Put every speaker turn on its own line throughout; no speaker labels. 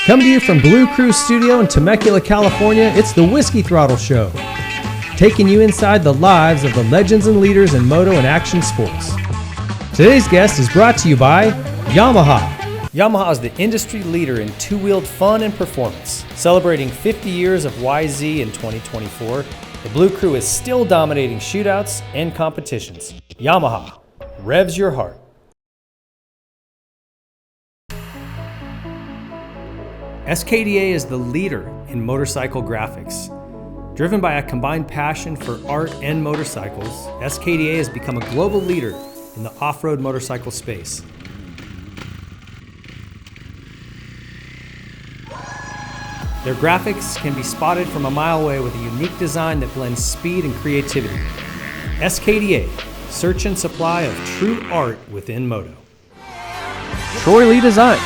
Coming to you from Blue Cruise Studio in Temecula, California, it's the Whiskey Throttle Show, taking you inside the lives of the legends and leaders in moto and action sports. Today's guest is brought to you by Yamaha. Yamaha is the industry leader in two-wheeled fun and performance. Celebrating 50 years of YZ in 2024, the Blue Crew is still dominating shootouts and competitions. Yamaha, revs your heart. SKDA is the leader in motorcycle graphics. Driven by a combined passion for art and motorcycles, SKDA has become a global leader in the off-road motorcycle space. Their graphics can be spotted from a mile away with a unique design that blends speed and creativity. SKDA, search and supply of true art within moto.
Troy Lee Designs,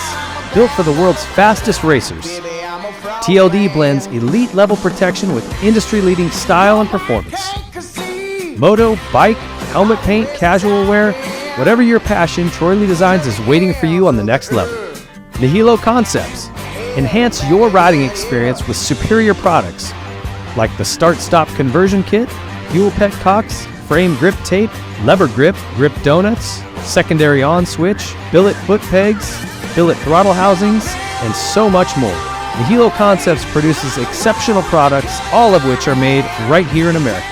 built for the world's fastest racers. TLD blends elite level protection with industry-leading style and performance. Moto, bike, helmet paint, casual wear, whatever your passion, Troy Lee Designs is waiting for you on the next level. Nihilo Concepts, enhance your riding experience with superior products like the start-stop conversion kit, fuel petcocks, frame grip tape, lever grip donuts, secondary on switch, billet foot pegs, billet throttle housings, and so much more. Nihilo Concepts produces exceptional products, all of which are made right here in America.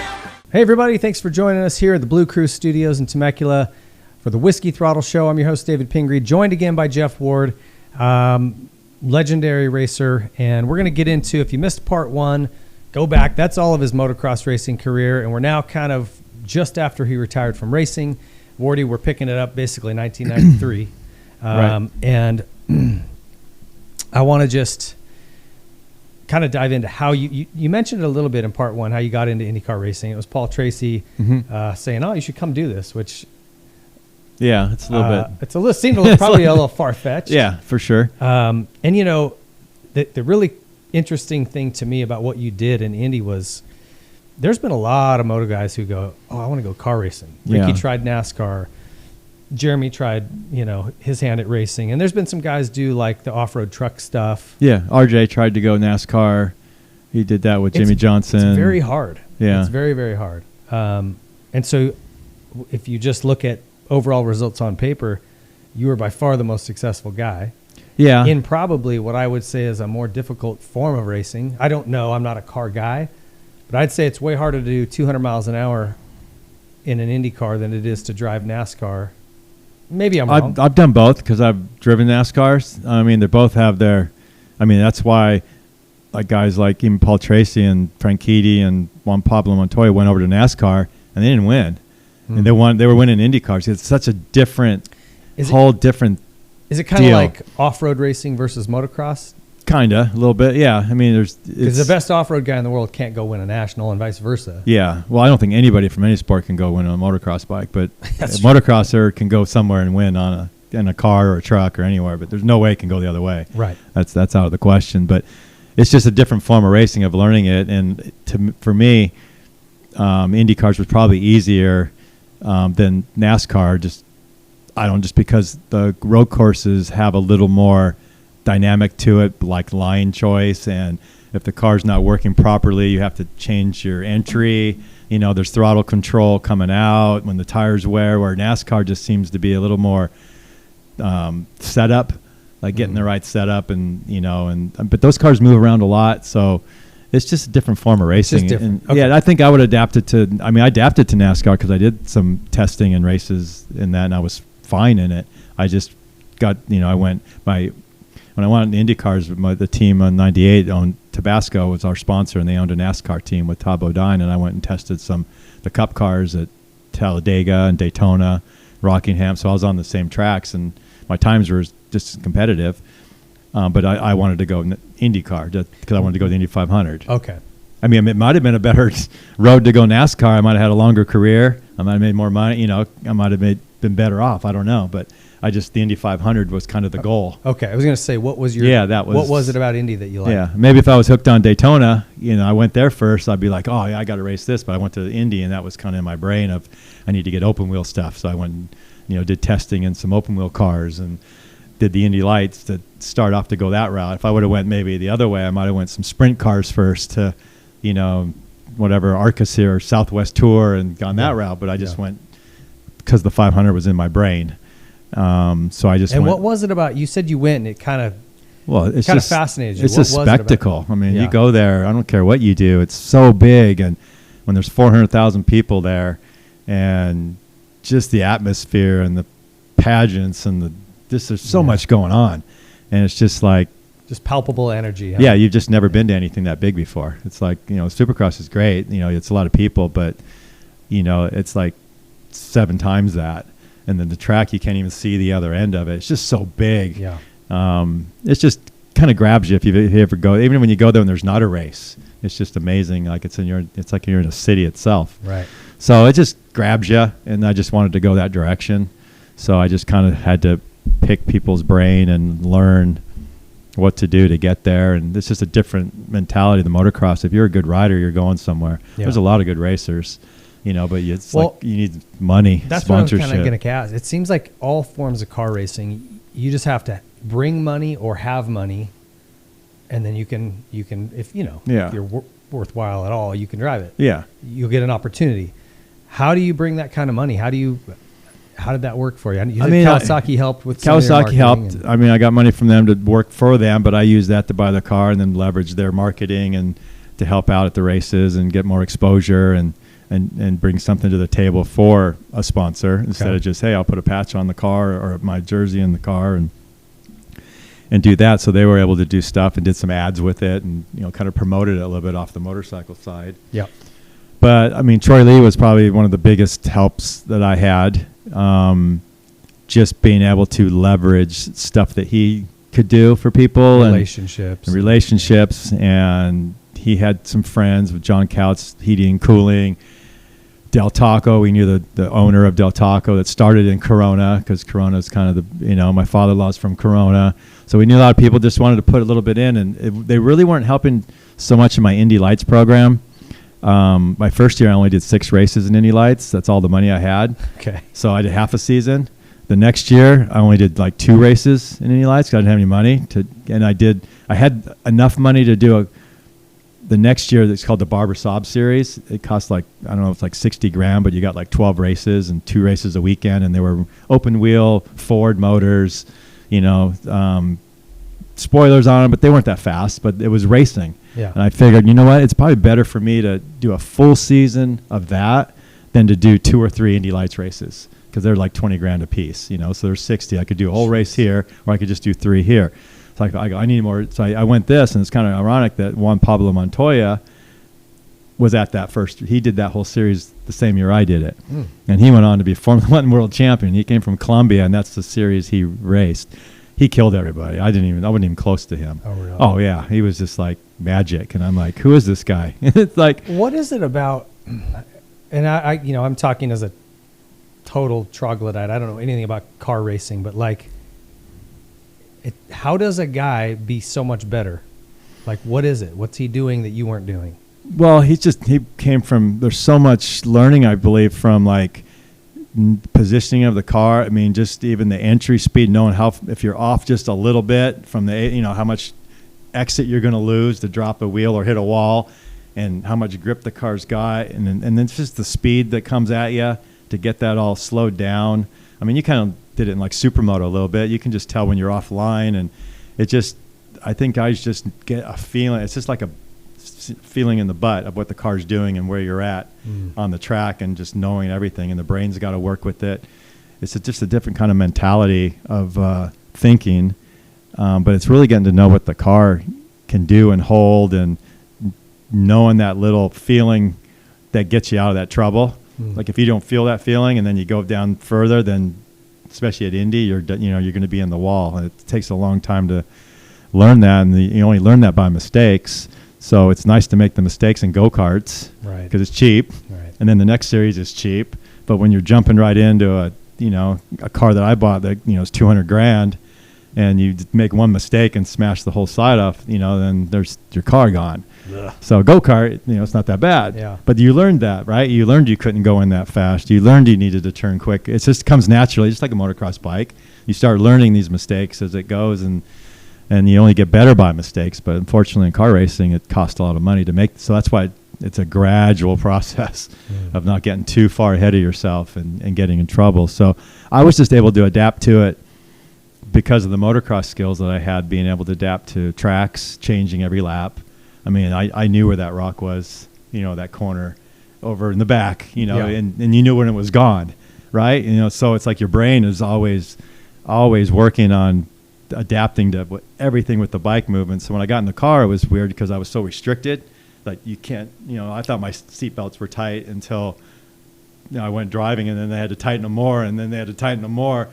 Hey everybody, thanks for joining us here at the Blue Cruise Studios in Temecula for the Whiskey Throttle Show. I'm your host, David Pingree, joined again by Jeff Ward, legendary racer. And we're going to get into, if you missed part one, go back. That's all of his motocross racing career. And we're now kind of just after he retired from racing. Wardy, we're picking it up basically 1993.
Right.
And I want to just kind of dive into how you mentioned it a little bit in part one, how you got into IndyCar racing. It was Paul Tracy saying, "Oh, you should come do this," which
it's a little bit.
Seemed probably a little far-fetched.
Yeah, for sure.
And you know, the really interesting thing to me about what you did in Indy was there's been a lot of moto guys who go, "Oh, I want to go car racing." Ricky tried NASCAR. Jeremy tried, his hand at racing. And there's been some guys do like the off-road truck stuff.
Yeah, RJ tried to go NASCAR. He did that with Jimmy Johnson.
It's very hard.
Yeah.
It's very, very hard. And so if you just look at overall results on paper, you were by far the most successful guy.
Yeah.
In probably what I would say is a more difficult form of racing. I don't know. I'm not a car guy. But I'd say it's way harder to do 200 miles an hour in an Indy car than it is to drive NASCAR. Maybe I'm wrong.
I've done both because I've driven NASCARs. I mean, they both have their. I mean, that's why, like guys like even Paul Tracy and Frank Keedy and Juan Pablo Montoya went over to NASCAR and they didn't win. And they were winning Indy cars. It's such a different, different.
Is it kind of like off-road racing versus motocross?
Kinda, a little bit, yeah. I mean,
because the best off-road guy in the world can't go win a national, and vice versa.
Yeah, well, I don't think anybody from any sport can go win on a motocross bike, but a motocrosser can go somewhere and win in a car or a truck or anywhere. But there's no way it can go the other way.
Right.
That's out of the question. But it's just a different form of racing, of learning it. And for me, Indy cars was probably easier than NASCAR. Just because the road courses have a little more dynamic to it, like line choice, and if the car's not working properly, you have to change your entry. There's throttle control coming out when the tires wear, where NASCAR just seems to be a little more setup, like getting the right setup, but those cars move around a lot, so it's just a different form of racing.
Okay.
Yeah, I think I would adapt it to. I mean, I adapted to NASCAR because I did some testing and races in that, and I was fine in it. I just got, when I went in IndyCars, the team on 98 owned Tabasco was our sponsor, and they owned a NASCAR team with Todd Bodine, and I went and tested the Cup cars at Talladega and Daytona, Rockingham, so I was on the same tracks, and my times were just competitive, but I wanted to go IndyCar because I wanted to go to the Indy 500.
Okay.
I mean, it might have been a better road to go NASCAR. I might have had a longer career. I might have made more money. I might have been better off. I don't know, but the Indy 500 was kind of the goal.
Okay, I was going to say, what was it about Indy that you liked?
Yeah, maybe if I was hooked on Daytona, I went there first, I'd be like, oh, yeah, I got to race this. But I went to Indy, and that was kind of in my brain of I need to get open wheel stuff. So I went and, did testing in some open wheel cars, and
did the Indy Lights to start off to go that route. If I would have went maybe the other way, I might have went some sprint cars first to, whatever, Arcus or Southwest Tour and gone that route. But I just went because the 500 was in my brain. So I just
And
went.
what was it about? You said you went and it kind of
it's
kind of
just
fascinated you.
It's
What
a
was it about?
spectacle. I mean, you go there, I don't care what you do. It's so big. And when there's 400,000 people there and just the atmosphere and the pageants and there's so much going on. And it's just like,
just palpable energy. Huh?
yeah, you've just never been to anything that big before. It's like, Supercross is great. It's a lot of people, but, it's like 7 times that. And then the track, you can't even see the other end of it. It's just so big.
Yeah.
It's just kind of grabs you if you ever go. Even when you go there and there's not a race, it's just amazing. Like it's like you're in a city itself.
Right.
So it just grabs you, and I just wanted to go that direction. So I just kind of had to pick people's brain and learn what to do to get there. And it's just a different mentality than motocross. If you're a good rider, you're going somewhere.
Yeah.
There's a lot of good racers, but it's
Well,
like you need money,
That's what I was
sponsorship.
kind of going to ask. It seems like all forms of car racing, you just have to bring money or have money, and then you can if if you're worthwhile at all, you can drive it.
Yeah.
You'll get an opportunity. How do you bring that kind of money? How did that work for you? You said Kawasaki helped with some of your
Kawasaki
marketing
helped. I mean, I got money from them to work for them, but I used that to buy the car and then leverage their marketing and to help out at the races and get more exposure and bring something to the table for a sponsor instead of just, hey, I'll put a patch on the car or my jersey in the car and do that. So they were able to do stuff and did some ads with it and kind of promoted it a little bit off the motorcycle side.
Yeah.
But I mean, Troy Lee was probably one of the biggest helps that I had. Just being able to leverage stuff that he could do for people
Relationships.
And he had some friends with John Couts, Heating and Cooling, Del Taco. We knew the owner of Del Taco that started in Corona because Corona is kind of my father-in-law's from Corona. So we knew a lot of people just wanted to put a little bit in, and they really weren't helping so much in my Indy Lights program. My first year, I only did 6 races in Indy Lights. That's all the money I had.
Okay.
So I did half a season. The next year, I only did like 2 races in Indy Lights because I didn't have any money I had enough money to do the next year. It's called the Barber Saab series. It cost like, I don't know, it's like $60,000, but you got like 12 races and 2 races a weekend. And they were open wheel, Ford motors, spoilers on them, but they weren't that fast, but it was racing.
Yeah.
And I figured, it's probably better for me to do a full season of that than to do 2 or 3 Indy Lights races because they're like $20,000 a piece, so there's 60. I could do a whole race here, or I could just do 3 here. So I need more. So I went this, and it's kind of ironic that Juan Pablo Montoya was at that first. He did that whole series the same year I did it. And he went on to be Formula 1 world champion. He came from Colombia, and that's the series he raced. He killed everybody. I wasn't even close to him.
Oh, really?
Oh, yeah. He was just like magic. And I'm like, who is this guy? It's like,
what is it about? And I'm talking as a total troglodyte. I don't know anything about car racing, but like, how does a guy be so much better? Like, what is it? What's he doing that you weren't doing?
Well, he came from, there's so much learning, I believe, from like positioning of the car. I mean, just even the entry speed, knowing if you're off just a little bit from the, how much exit you're going to lose to drop a wheel or hit a wall, and how much grip the car's got. And then it's just the speed that comes at you to get that all slowed down. I mean, you kind of did it in like Supermoto a little bit. You can just tell when you're offline, and I think guys just get a feeling. It's just like a feeling in the butt of what the car's doing and where you're at on the track, and just knowing everything, and the brain's got to work with it. It's just a different kind of mentality of thinking, but it's really getting to know what the car can do and hold, and knowing that little feeling that gets you out of that trouble. Like if you don't feel that feeling and then you go down further, then especially at Indy, you're going to be in the wall. And it takes a long time to learn that, and you only learn that by mistakes. So it's nice to make the mistakes in go-karts,
right?
Because it's cheap,
right? And
then the next series is cheap. But when you're jumping right into a car that I bought that is $200,000, and you make one mistake and smash the whole side off, then there's your car gone. Ugh. So go-kart, it's not that bad.
Yeah.
But you learned that, right? You learned you couldn't go in that fast. You learned you needed to turn quick. It just comes naturally, just like a motocross bike. you start learning these mistakes as it goes, and you only get better by mistakes. But unfortunately, in car racing, it costs a lot of money to make. So that's why it's a gradual process of not getting too far ahead of yourself and getting in trouble. So I was just able to adapt to it because of the motocross skills that I had, being able to adapt to tracks, changing every lap. I mean, I knew where that rock was, that corner over in the back, and you knew when it was gone, right? So it's like your brain is always working on adapting to everything with the bike movement. So when I got in the car, it was weird because I was so restricted. Like you can't, I thought my seatbelts were tight until I went driving, and then they had to tighten them more, and then they had to tighten them more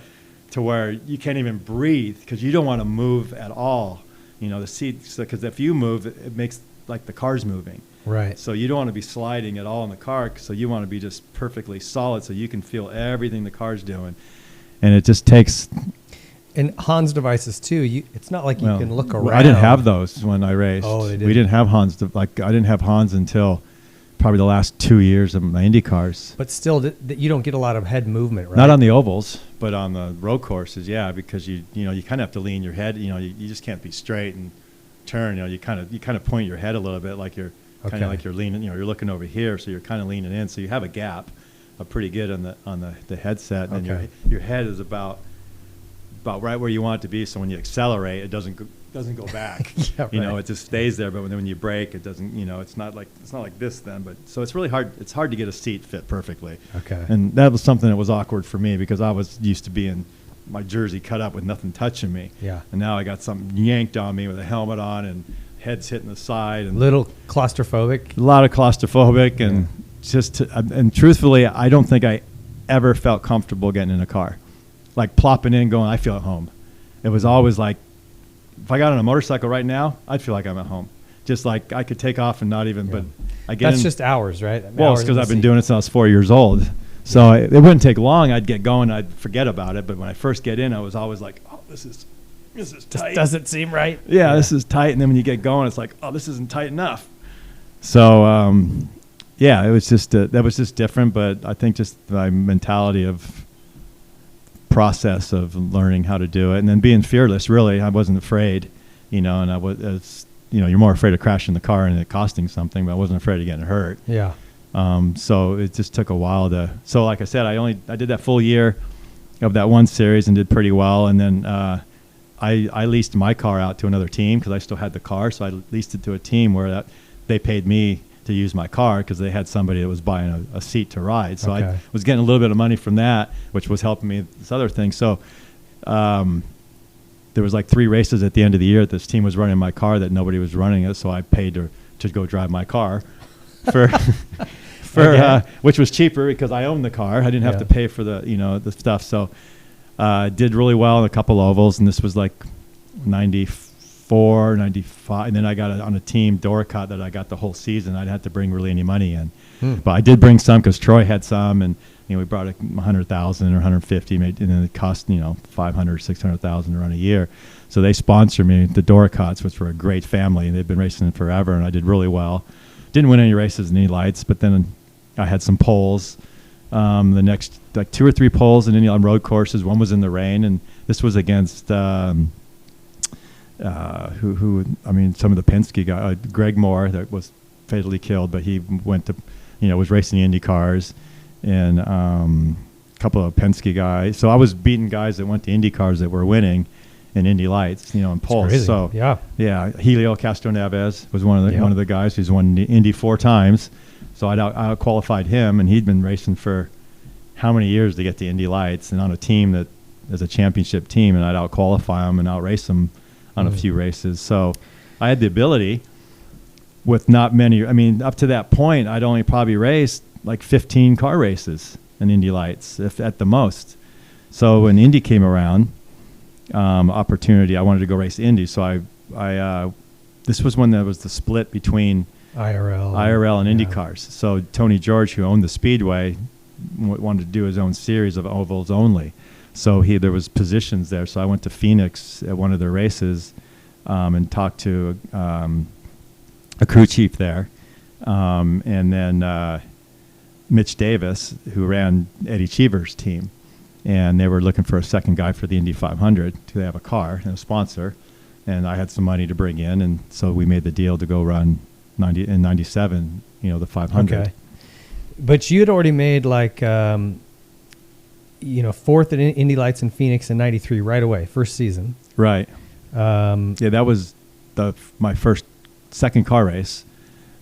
to where you can't even breathe because you don't want to move at all. The seats, because if you move, it makes like the car's moving.
Right.
So you don't want to be sliding at all in the car. So you want to be just perfectly solid so you can feel everything the car's doing. And it just takes.
And Hans devices too. It's not like you can look around.
I didn't have those when I raced.
Oh, they didn't.
We didn't have Hans. I didn't have Hans until probably the last 2 years of my Indy cars.
But still, you don't get a lot of head movement, right?
Not on the ovals, but on the road courses, yeah, because you kind of have to lean your head. You just can't be straight and turn. You kind of point your head a little bit, like you're kind of like you're leaning. You're looking over here, so you're kind of leaning in. So you have a gap, pretty good on the headset, and your head is about right where you want it to be. So when you accelerate, it doesn't go back.
Yeah, right.
It just stays there. But when you brake, it doesn't. It's not like this then. But so it's really hard. It's hard to get a seat fit perfectly.
Okay.
And that was something that was awkward for me because I was used to being my jersey cut up with nothing touching me.
Yeah.
And now I got something yanked on me with a helmet on and head's hitting the side and
little claustrophobic.
A lot of claustrophobic and and truthfully, I don't think I ever felt comfortable getting in a car. Like plopping in, going, I feel at home. It was always like, if I got on a motorcycle right now, I'd feel like I'm at home. Just like I could take off and not even, but I get
That's just hours, right?
Well, it's because I've been doing it since I was 4 years old. So it wouldn't take long. I'd get going. I'd forget about it. But when I first get in, I was always like, oh, this is tight.
Doesn't seem right.
Yeah, this is tight. And then when you get going, it's like, oh, this isn't tight enough. So, it was just that was just different. But I think just my mentality of process of learning how to do it and then being fearless. Really, I wasn't afraid, and I was, you're more afraid of crashing the car and it costing something, but I wasn't afraid of getting hurt.
Yeah.
So it just took a while so like I said, I did that full year of that one series and did pretty well. And then, I leased my car out to another team because I still had the car. So I leased it to a team where they paid me to use my car because they had somebody that was buying a seat to ride. So I was getting a little bit of money from that, which was helping me with this other thing. So there was like 3 races at the end of the year. This team was running my car that nobody was running it. So I paid to go drive my car for which was cheaper because I owned the car. I didn't have to pay for the stuff. So did really well in a couple ovals, and this was like 94, 95. And then I got on a team, Doricott, that I got the whole season. I didn't have to bring really any money in. But I did bring some because Troy had some, and we brought 100,000 or 150, and then it cost 500, 600,000 to run a year. So they sponsored me, the Doricotts, which were a great family, and they've been racing forever, and I did really well. Didn't win any races in any lights, but then I had some poles. The next 2 or 3 poles in on road courses. One was in the rain, and this was against some of the Penske guys. Greg Moore, that was fatally killed, but he went to, was racing the Indy cars, and a couple of Penske guys. So I was beating guys that went to Indy cars that were winning in Indy lights, in poles. So yeah, Helio Castroneves was one of the guys who's won Indy 4 times. So I out-qualified him, and he'd been racing for how many years to get to Indy lights, and on a team that is a championship team, and I'd out-qualify him and out-race him on a few races. So I had the ability with not many. I mean, up to that point, I'd only probably raced like 15 car races in Indy lights, if at the most. So when Indy came around, opportunity, I wanted to go race Indy. So I this was when there was the split between IRL and Indy cars. So Tony George, who owned the Speedway, wanted to do his own series of ovals only. So there was positions there. So I went to Phoenix at one of their races and talked to a crew chief there. And then Mitch Davis, who ran Eddie Cheever's team. and they were looking for a second guy for the Indy 500. They have a car and a sponsor, and I had some money to bring in, and so we made the deal to go run 97, the 500.
Okay. But you had already made fourth at Indy Lights in Phoenix in '93 right away, first season.
Right. That was my second car race.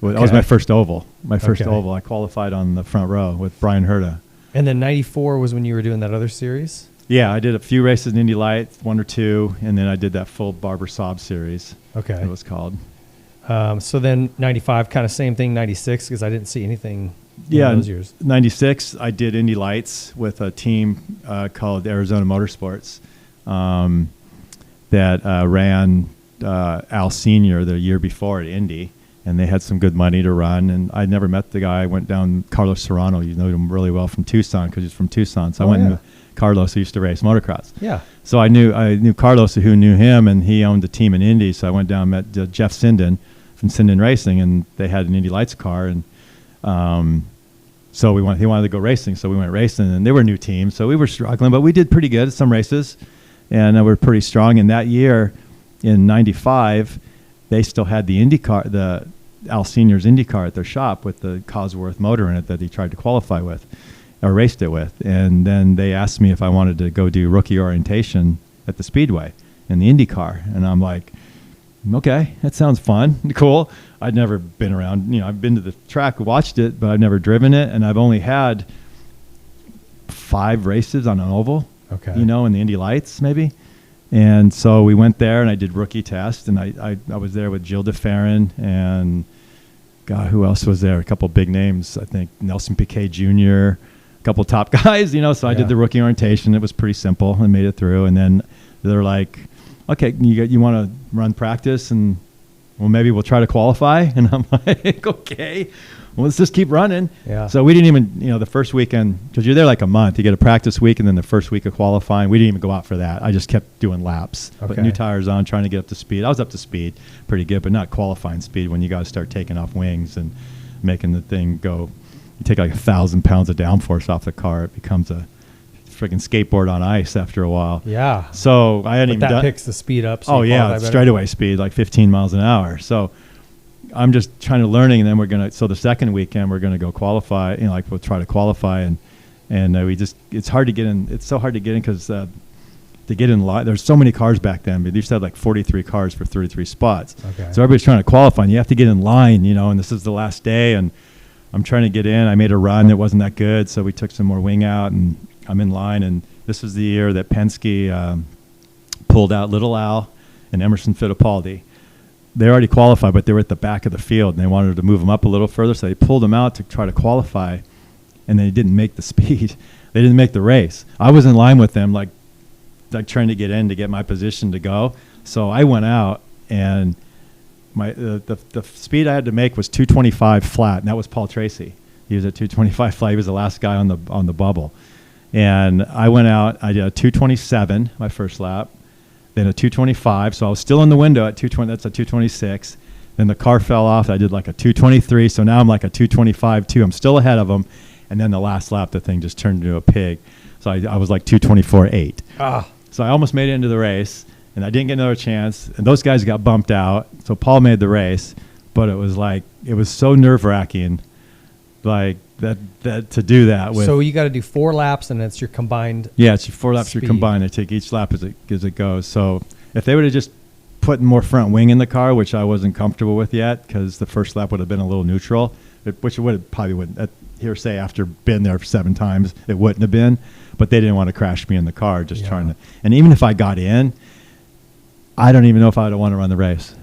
That was my first oval. Oval. I qualified on the front row with Brian Herta.
And then '94 was when you were doing that other series?
Yeah, I did a few races in Indy Lights, 1 or 2, and then I did that full Barber Saab series.
Okay.
It was called.
So then '95, kind of same thing, '96, because I didn't see anything in those years.
'96, I did Indy Lights with a team called Arizona Motorsports that ran Al Sr. the year before at Indy. And they had some good money to run. And I'd never met the guy. I went down, Carlos Serrano. You know him really well from Tucson because he's from Tucson. So I went and knew Carlos, who used to race motocross.
Yeah. So
I knew Carlos, who knew him, and he owned a team in Indy. So I went down and met Jeff Sinden from Sinden Racing, and they had an Indy Lights car. And so he wanted to go racing. So we went racing, and they were a new team. So we were struggling, but we did pretty good at some races. And we were pretty strong. And that year, in '95, they still had the Indycar, the Al Senior's Indycar at their shop with the Cosworth motor in it that he tried to qualify with, or raced it with. And then they asked me if I wanted to go do rookie orientation at the Speedway in the Indycar. And I'm like, okay, that sounds fun, cool. I'd never been around, I've been to the track, watched it, but I've never driven it. And I've only had 5 races on an oval, in the Indy Lights maybe. And so we went there, and I did rookie test, and I was there with Gilles DeFerrin and, God, who else was there? A couple big names, I think Nelson Piquet Jr., a couple top guys, so I did the rookie orientation. It was pretty simple. I made it through, and then they're like, okay, you want to run practice, and well, maybe we'll try to qualify. And I'm like, okay. Well, let's just keep running. Yeah. So we didn't even, the first weekend, because you're there like a month. You get a practice week and then the first week of qualifying. We didn't even go out for that. I just kept doing laps. Okay. Put new tires on, trying to get up to speed. I was up to speed pretty good, but not qualifying speed when you guys start taking off wings and making the thing go. You take like 1,000 pounds of downforce off the car. It becomes a freaking skateboard on ice after a while.
Yeah.
So I hadn't even done.
That picks the speed up. So
straightaway speed, like 15 miles an hour. So I'm just trying to learning, and then so the second weekend we're gonna go qualify. We'll try to qualify, and it's hard to get in. It's so hard to get in because to get in line, there's so many cars back then. But they used to have like 43 cars for 33 spots. Okay. So everybody's trying to qualify, and you have to get in line, and this is the last day, and I'm trying to get in. I made a run that wasn't that good, so we took some more wing out, and I'm in line. And this is the year that Penske pulled out Little Al and Emerson Fittipaldi. They already qualified, but they were at the back of the field, and they wanted to move them up a little further, so they pulled them out to try to qualify, and they didn't make the speed. They didn't make the race. I was in line with them, like trying to get in to get my position to go. So I went out, and the speed I had to make was 225 flat, and that was Paul Tracy. He was at 225 flat. He was the last guy on the bubble. And I went out. I did a 227 my first lap. Then a 225, so I was still in the window at 220. That's a 226. Then the car fell off. I did like a 223, so now I'm like a 225 too. I'm still ahead of them. And then the last lap, the thing just turned into a pig. So I was like 224.8. So I almost made it into the race, and I didn't get another chance. And those guys got bumped out. So Paul made the race, but it was so nerve-wracking, like that to do that with.
So you got to do 4 laps, and it's your combined.
Yeah, it's your 4 laps.
Speed.
Your combined. They take each lap as it goes. So if they would have just put more front wing in the car, which I wasn't comfortable with yet, because the first lap would have been a little neutral, which it wouldn't. Hearsay after been there 7 times, it wouldn't have been. But they didn't want to crash me in the car, just trying to. And even if I got in, I don't even know if I would want to run the race.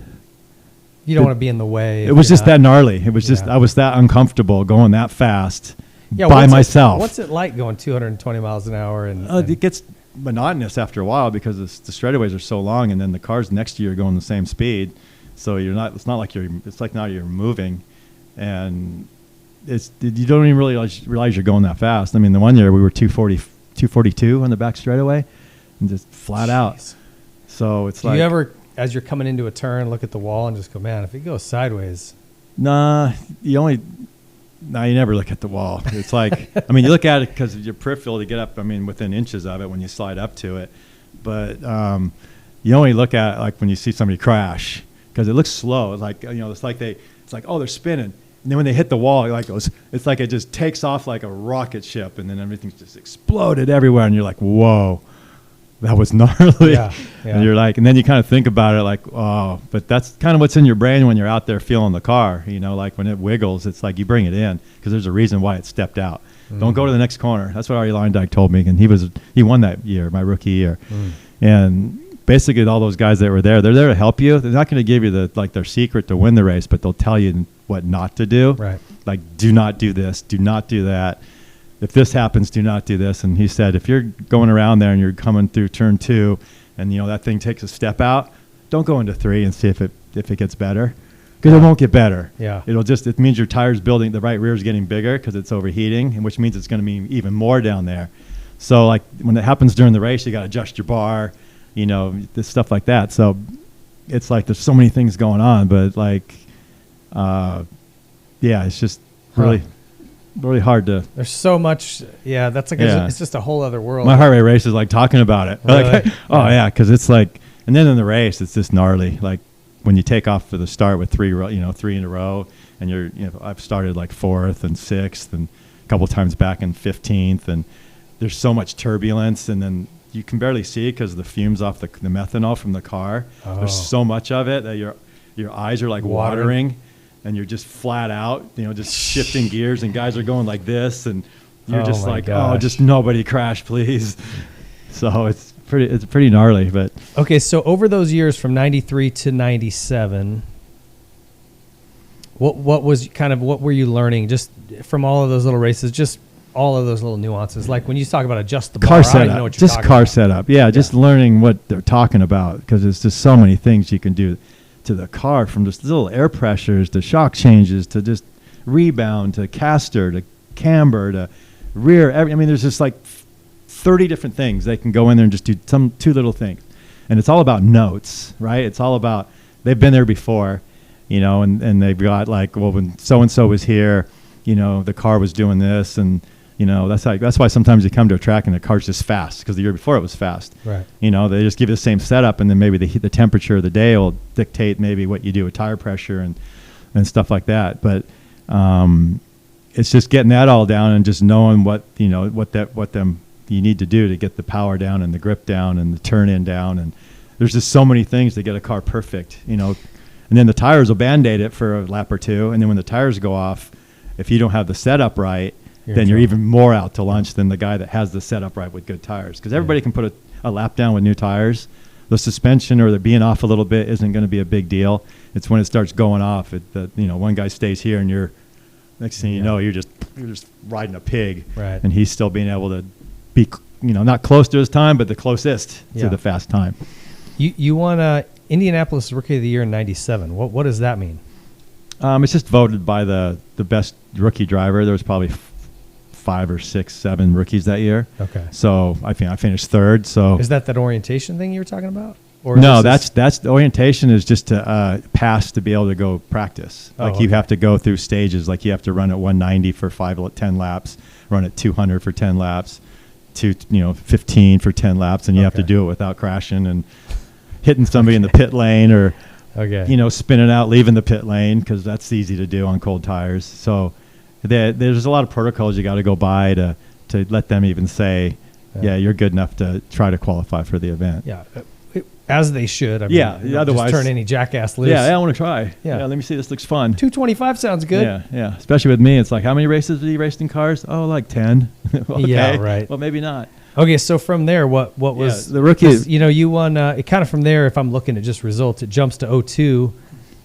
You don't want to be in the way.
It was just that gnarly. It was just I was that uncomfortable going that fast by myself.
What's it like going 220 miles an hour?
It gets monotonous after a while because the straightaways are so long, and then the cars next to you are going the same speed. So you're not. It's not like you're. It's like now you're moving, and you don't even really realize you're going that fast. I mean, the one year we were 242 on the back straightaway, and just flat out. So it's like.
Do you ever, as you're coming into a turn, look at the wall and just go, man, if it goes sideways?
Nah, No, you never look at the wall. It's like, I mean, you look at it because of your peripheral to get up, I mean, within inches of it when you slide up to it. But you only look at it like when you see somebody crash because it looks slow. It's like, it's like, oh, they're spinning. And then when they hit the wall, it's like it just takes off like a rocket ship, and then everything's just exploded everywhere. And you're like, whoa, that was gnarly.
Yeah.
And you're like, and then you kind of think about it like, oh, but that's kind of what's in your brain when you're out there feeling the car. Like when it wiggles, it's like you bring it in because there's a reason why it stepped out. Mm-hmm. Don't go to the next corner. That's what Ari Leyendijk told me, and he won that year, my rookie year. And basically all those guys that were there, they're there to help you. They're not going to give you their secret to win the race, but they'll tell you what not to do.
Right.
Like, do not do this, do not do that. If this happens, do not do this. And he said, if you're going around there and you're coming through turn 2 and, that thing takes a step out, don't go into 3 and see if it gets better because it won't get better.
Yeah.
It means your tire's building, the right rear is getting bigger because it's overheating, and which means it's going to be even more down there. So like when it happens during the race, you got to adjust your bar, this stuff like that. So it's like there's so many things going on, but like, it's just really hard to.
There's so much. Yeah, that's like it's just a whole other world.
My heart rate race is like talking about it.
Really?
Like, because it's like, and then in the race, it's just gnarly. Like when you take off for the start with 3 in a row, and I've started like 4th and 6th, and a couple times back in 15th, and there's so much turbulence, and then you can barely see it because of the fumes off the methanol from the car. Oh. There's so much of it that your eyes are like watering. And you're just flat out, just shifting gears, and guys are going like this, and you're just like, oh, just nobody crash, please. So it's pretty gnarly. But
okay, so over those years from '93 to '97, what were you learning just from all of those little races, just all of those little nuances, like when you talk about adjust the bar,
car setup, just car setup, just learning what they're talking about because there's just so many things you can do to the car, from just little air pressures to shock changes to just rebound to caster to camber to rear. There's just like 30 different things they can go in there and just do 2 little things. And it's all about notes, right? It's all about, they've been there before, and they've got like, well, when so-and-so was here, the car was doing this, and that's why sometimes you come to a track and the car's just fast because the year before it was fast.
Right.
They just give you the same setup, and then maybe the temperature of the day will dictate maybe what you do with tire pressure and stuff like that. But it's just getting that all down and just knowing what you need to do to get the power down and the grip down and the turn in down. And there's just so many things to get a car perfect, And then the tires will Band-Aid it for a lap or 2, and then when the tires go off, if you don't have the setup right, then you're even more out to lunch than the guy that has the setup right with good tires. Because everybody can put a lap down with new tires. The suspension or the being off a little bit isn't going to be a big deal. It's when it starts going off. One guy stays here, and next thing you know, you're just riding a pig.
Right.
And he's still being able to be, not close to his time, but the closest to the fast time.
You won Indianapolis Rookie of the Year in '97. What does that mean?
It's just voted by the best rookie driver. There was probably 5 or 6, 7 rookies that year.
Okay.
So I finished 3rd. So
is that orientation thing you were talking about? Or
no, that's the orientation is just to pass to be able to go practice. You have to go through stages. Like you have to run at 190 for 10 laps, run at 200 for 10 laps, 15 for 10 laps, and you have to do it without crashing and hitting somebody in the pit lane or spinning out, leaving the pit lane, because that's easy to do on cold tires. So there's a lot of protocols you got to go by to let them even say, you're good enough to try to qualify for the event.
Yeah, as they should.
Otherwise,
just turn any jackass loose.
Yeah, I want to try. Yeah, let me see. This looks fun.
225 sounds good.
Yeah. Especially with me, it's like, how many races did he race in cars? Oh, like 10. Okay.
Yeah, right.
Well, maybe not.
Okay, so from there, what was
the rookie?
You won. It kind of from there. If I'm looking at just results, it jumps to 02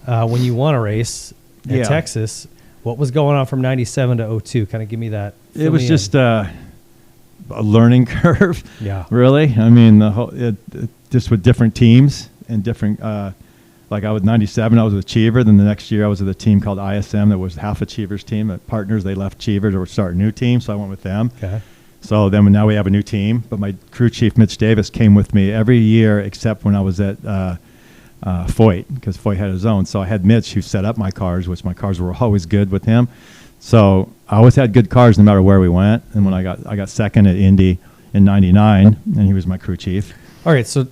when you won a race in Texas. What was going on from 97 to 02? Kind of give me that.
It was just a learning curve.
Yeah.
Really. I mean, the whole just with different teams and different. Like I was 97, I was with Cheever. Then the next year, I was with a team called ISM that was half of Cheever's team. At Partners, they left Cheever to start a new team, so I went with them.
Okay.
So then now we have a new team. But my crew chief, Mitch Davis, came with me every year except when I was at Foyt, because Foyt had his own. So I had Mitch who set up my cars, which my cars were always good with him. So I always had good cars no matter where we went. And when I got second at Indy in '99, and he was my crew chief.
All right, so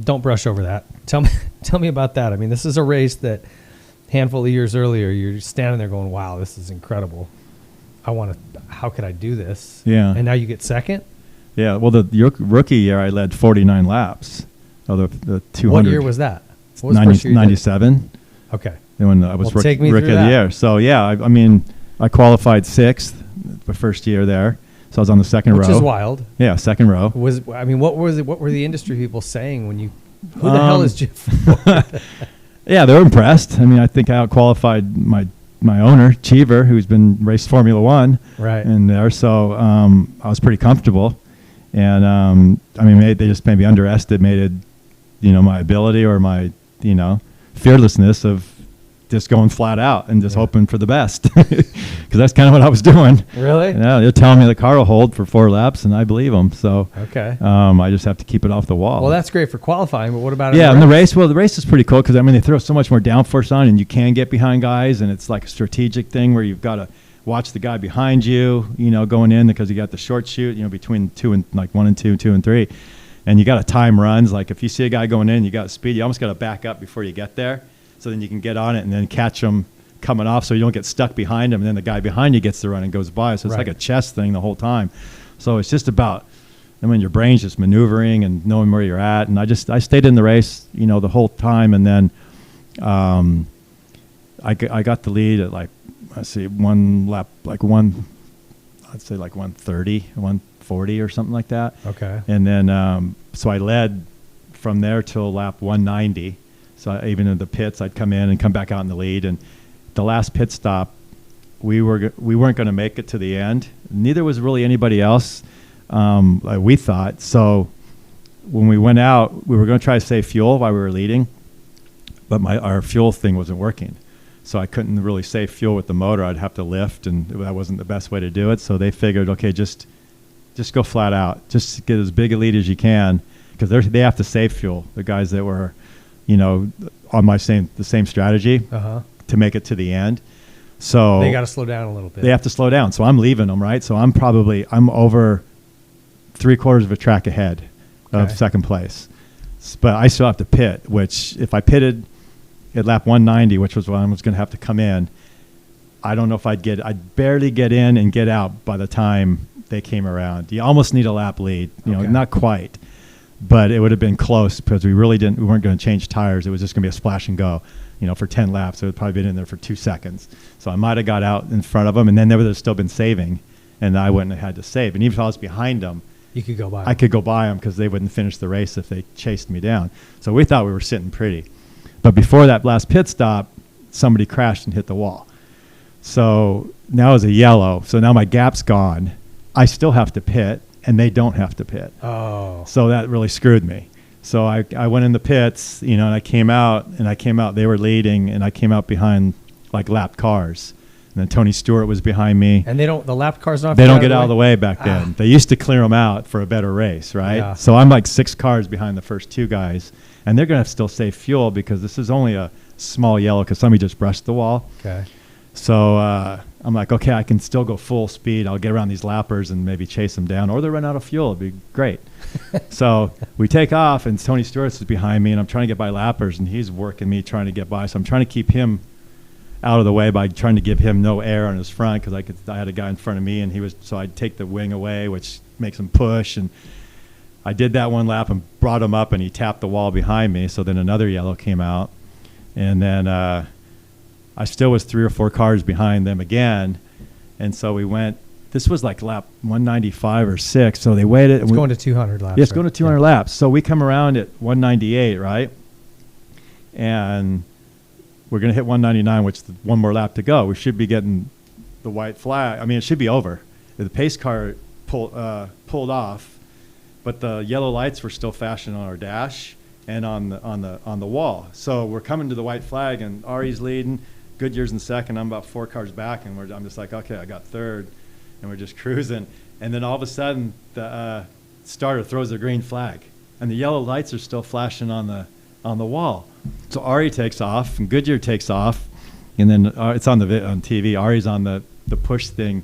don't brush over that. Tell me about that. I mean, this is a race that handful of years earlier, you're standing there going, wow, this is incredible. How could I do this?
Yeah.
And now you get second?
Yeah, well, your rookie year, I led 49 laps of the 200.
What year was that? What was the first year you did?
97.
Okay.
And when I was
take
rookie
me
of
through
the
that.
year. So, yeah, I mean, I qualified 6th the first year there. So I was on the second row.
Which is wild.
Yeah, second row.
What were the industry people saying when you, who the hell is Jim Ford?
Yeah, they were impressed. I mean, I think I out-qualified my owner, Cheever, who's been raced Formula One.
Right.
In there. So I was pretty comfortable. And, I mean, they just maybe underestimated, my ability or my, fearlessness of just going flat out and just hoping for the best. Because that's kind of what I was doing.
Really?
Yeah, they're telling me the car will hold for 4 laps, and I believe them. So
okay.
I just have to keep it off the wall.
Well, that's great for qualifying, but what about
in the race? Well, the race is pretty cool because, I mean, they throw so much more downforce on, and you can get behind guys, and it's like a strategic thing where you've got to watch the guy behind you, going in because you got the short chute, between 2 and like 1 and 2, 2 and 3. And you got to time runs. Like if you see a guy going in, you got speed, you almost got to back up before you get there. So then you can get on it and then catch them coming off so you don't get stuck behind them. And then the guy behind you gets to run and goes by. So it's like a chess thing the whole time. So it's just about, your brain's just maneuvering and knowing where you're at. And I stayed in the race, the whole time. And then I got the lead at one lap, like 130, 140 or something like that.
Okay.
And then, so I led from there till lap 190. So even in the pits, I'd come in and come back out in the lead. And the last pit stop, we weren't going to make it to the end. Neither was really anybody else, we thought. So when we went out, we were going to try to save fuel while we were leading, but our fuel thing wasn't working. So I couldn't really save fuel with the motor. I'd have to lift, and that wasn't the best way to do it. So they figured, okay, just go flat out. Just get as big a lead as you can, because they have to save fuel. The guys that were, on the same strategy to make it to the end. So
they got to slow down a little bit.
They have to slow down. So I'm leaving them, right? So I'm over 3/4 of a track ahead of second place. But I still have to pit, which if I pitted at lap 190, which was when I was going to have to come in, I don't know if I'd barely get in and get out by the time they came around. You almost need a lap lead, not quite, but it would have been close because we weren't going to change tires. It was just going to be a splash and go, for 10 laps. It would probably been in there for 2 seconds. So I might have got out in front of them, and then they would have still been saving, and I wouldn't have had to save. And even if I was behind them,
you could go by.
I could go by them because they wouldn't finish the race if they chased me down. So we thought we were sitting pretty. But before that last pit stop, somebody crashed and hit the wall. So now it's a yellow. So now my gap's gone. I still have to pit, and they don't have to pit.
Oh.
So that really screwed me. So I went in the pits, and I came out, they were leading, and I came out behind like lapped cars. And then Tony Stewart was behind me.
And the lap cars don't
get out of the way back then. They used to clear them out for a better race, right?
Yeah.
So I'm like 6 cars behind the first 2 guys. And they're going to have to still save fuel because this is only a small yellow because somebody just brushed the wall.
Okay.
So I'm like, okay, I can still go full speed. I'll get around these lappers and maybe chase them down. Or they'll run out of fuel. It'd be great. So we take off, and Tony Stewart is behind me, and I'm trying to get by lappers, and he's working me trying to get by. So I'm trying to keep him out of the way by trying to give him no air on his front because I had a guy in front of me, and so I'd take the wing away, which makes him push. And I did that one lap and brought him up, and he tapped the wall behind me. So then another yellow came out, and then I still was 3 or 4 cars behind them again. And so we went. This was like lap 195 or 6. So they waited.
It's going to 200 laps.
Yeah, it's going to 200 laps. So we come around at 198, right? And we're going to hit 199, which is one more lap to go. We should be getting the white flag. I mean, it should be over. The pace car pulled off, but the yellow lights were still flashing on our dash and on the wall. So we're coming to the white flag, and Ari's leading. Goodyear's in second. I'm about 4 cars back, and I'm just like, okay, I got third, and we're just cruising. And then all of a sudden, the starter throws a green flag, and the yellow lights are still flashing on the wall. So Ari takes off, and Goodyear takes off, and then it's on TV. Ari's on the the push thing,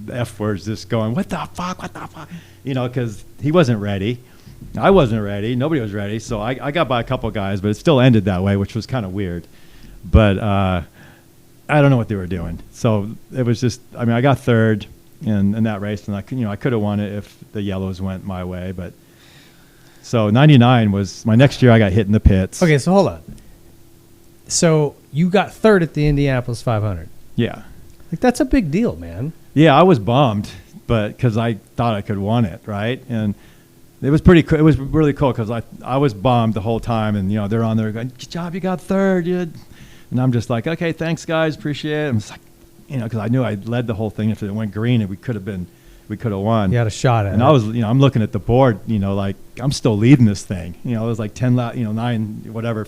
the F words, just going, what the fuck, because he wasn't ready. I wasn't ready. Nobody was ready. So I got by a couple guys, but it still ended that way, which was kind of weird. But I don't know what they were doing. So it was just, I got third in that race, and I could have won it if the yellows went my way. But so 99 was my next year. I got hit in the pits.
Okay, so hold on. So you got third at the Indianapolis 500.
Yeah.
Like, that's a big deal, man.
Yeah, I was bummed, but because I thought I could won it, right? And it was pretty cool. It was really cool because I was bummed the whole time, and they're on there going, "Good job, you got third, dude." And I'm just like, "Okay, thanks, guys, appreciate it." I'm just like, because I knew I led the whole thing. If it went green, and we could have won.
You had a shot at it.
And I was, I'm looking at the board, like I'm still leading this thing. It was like 10 laps,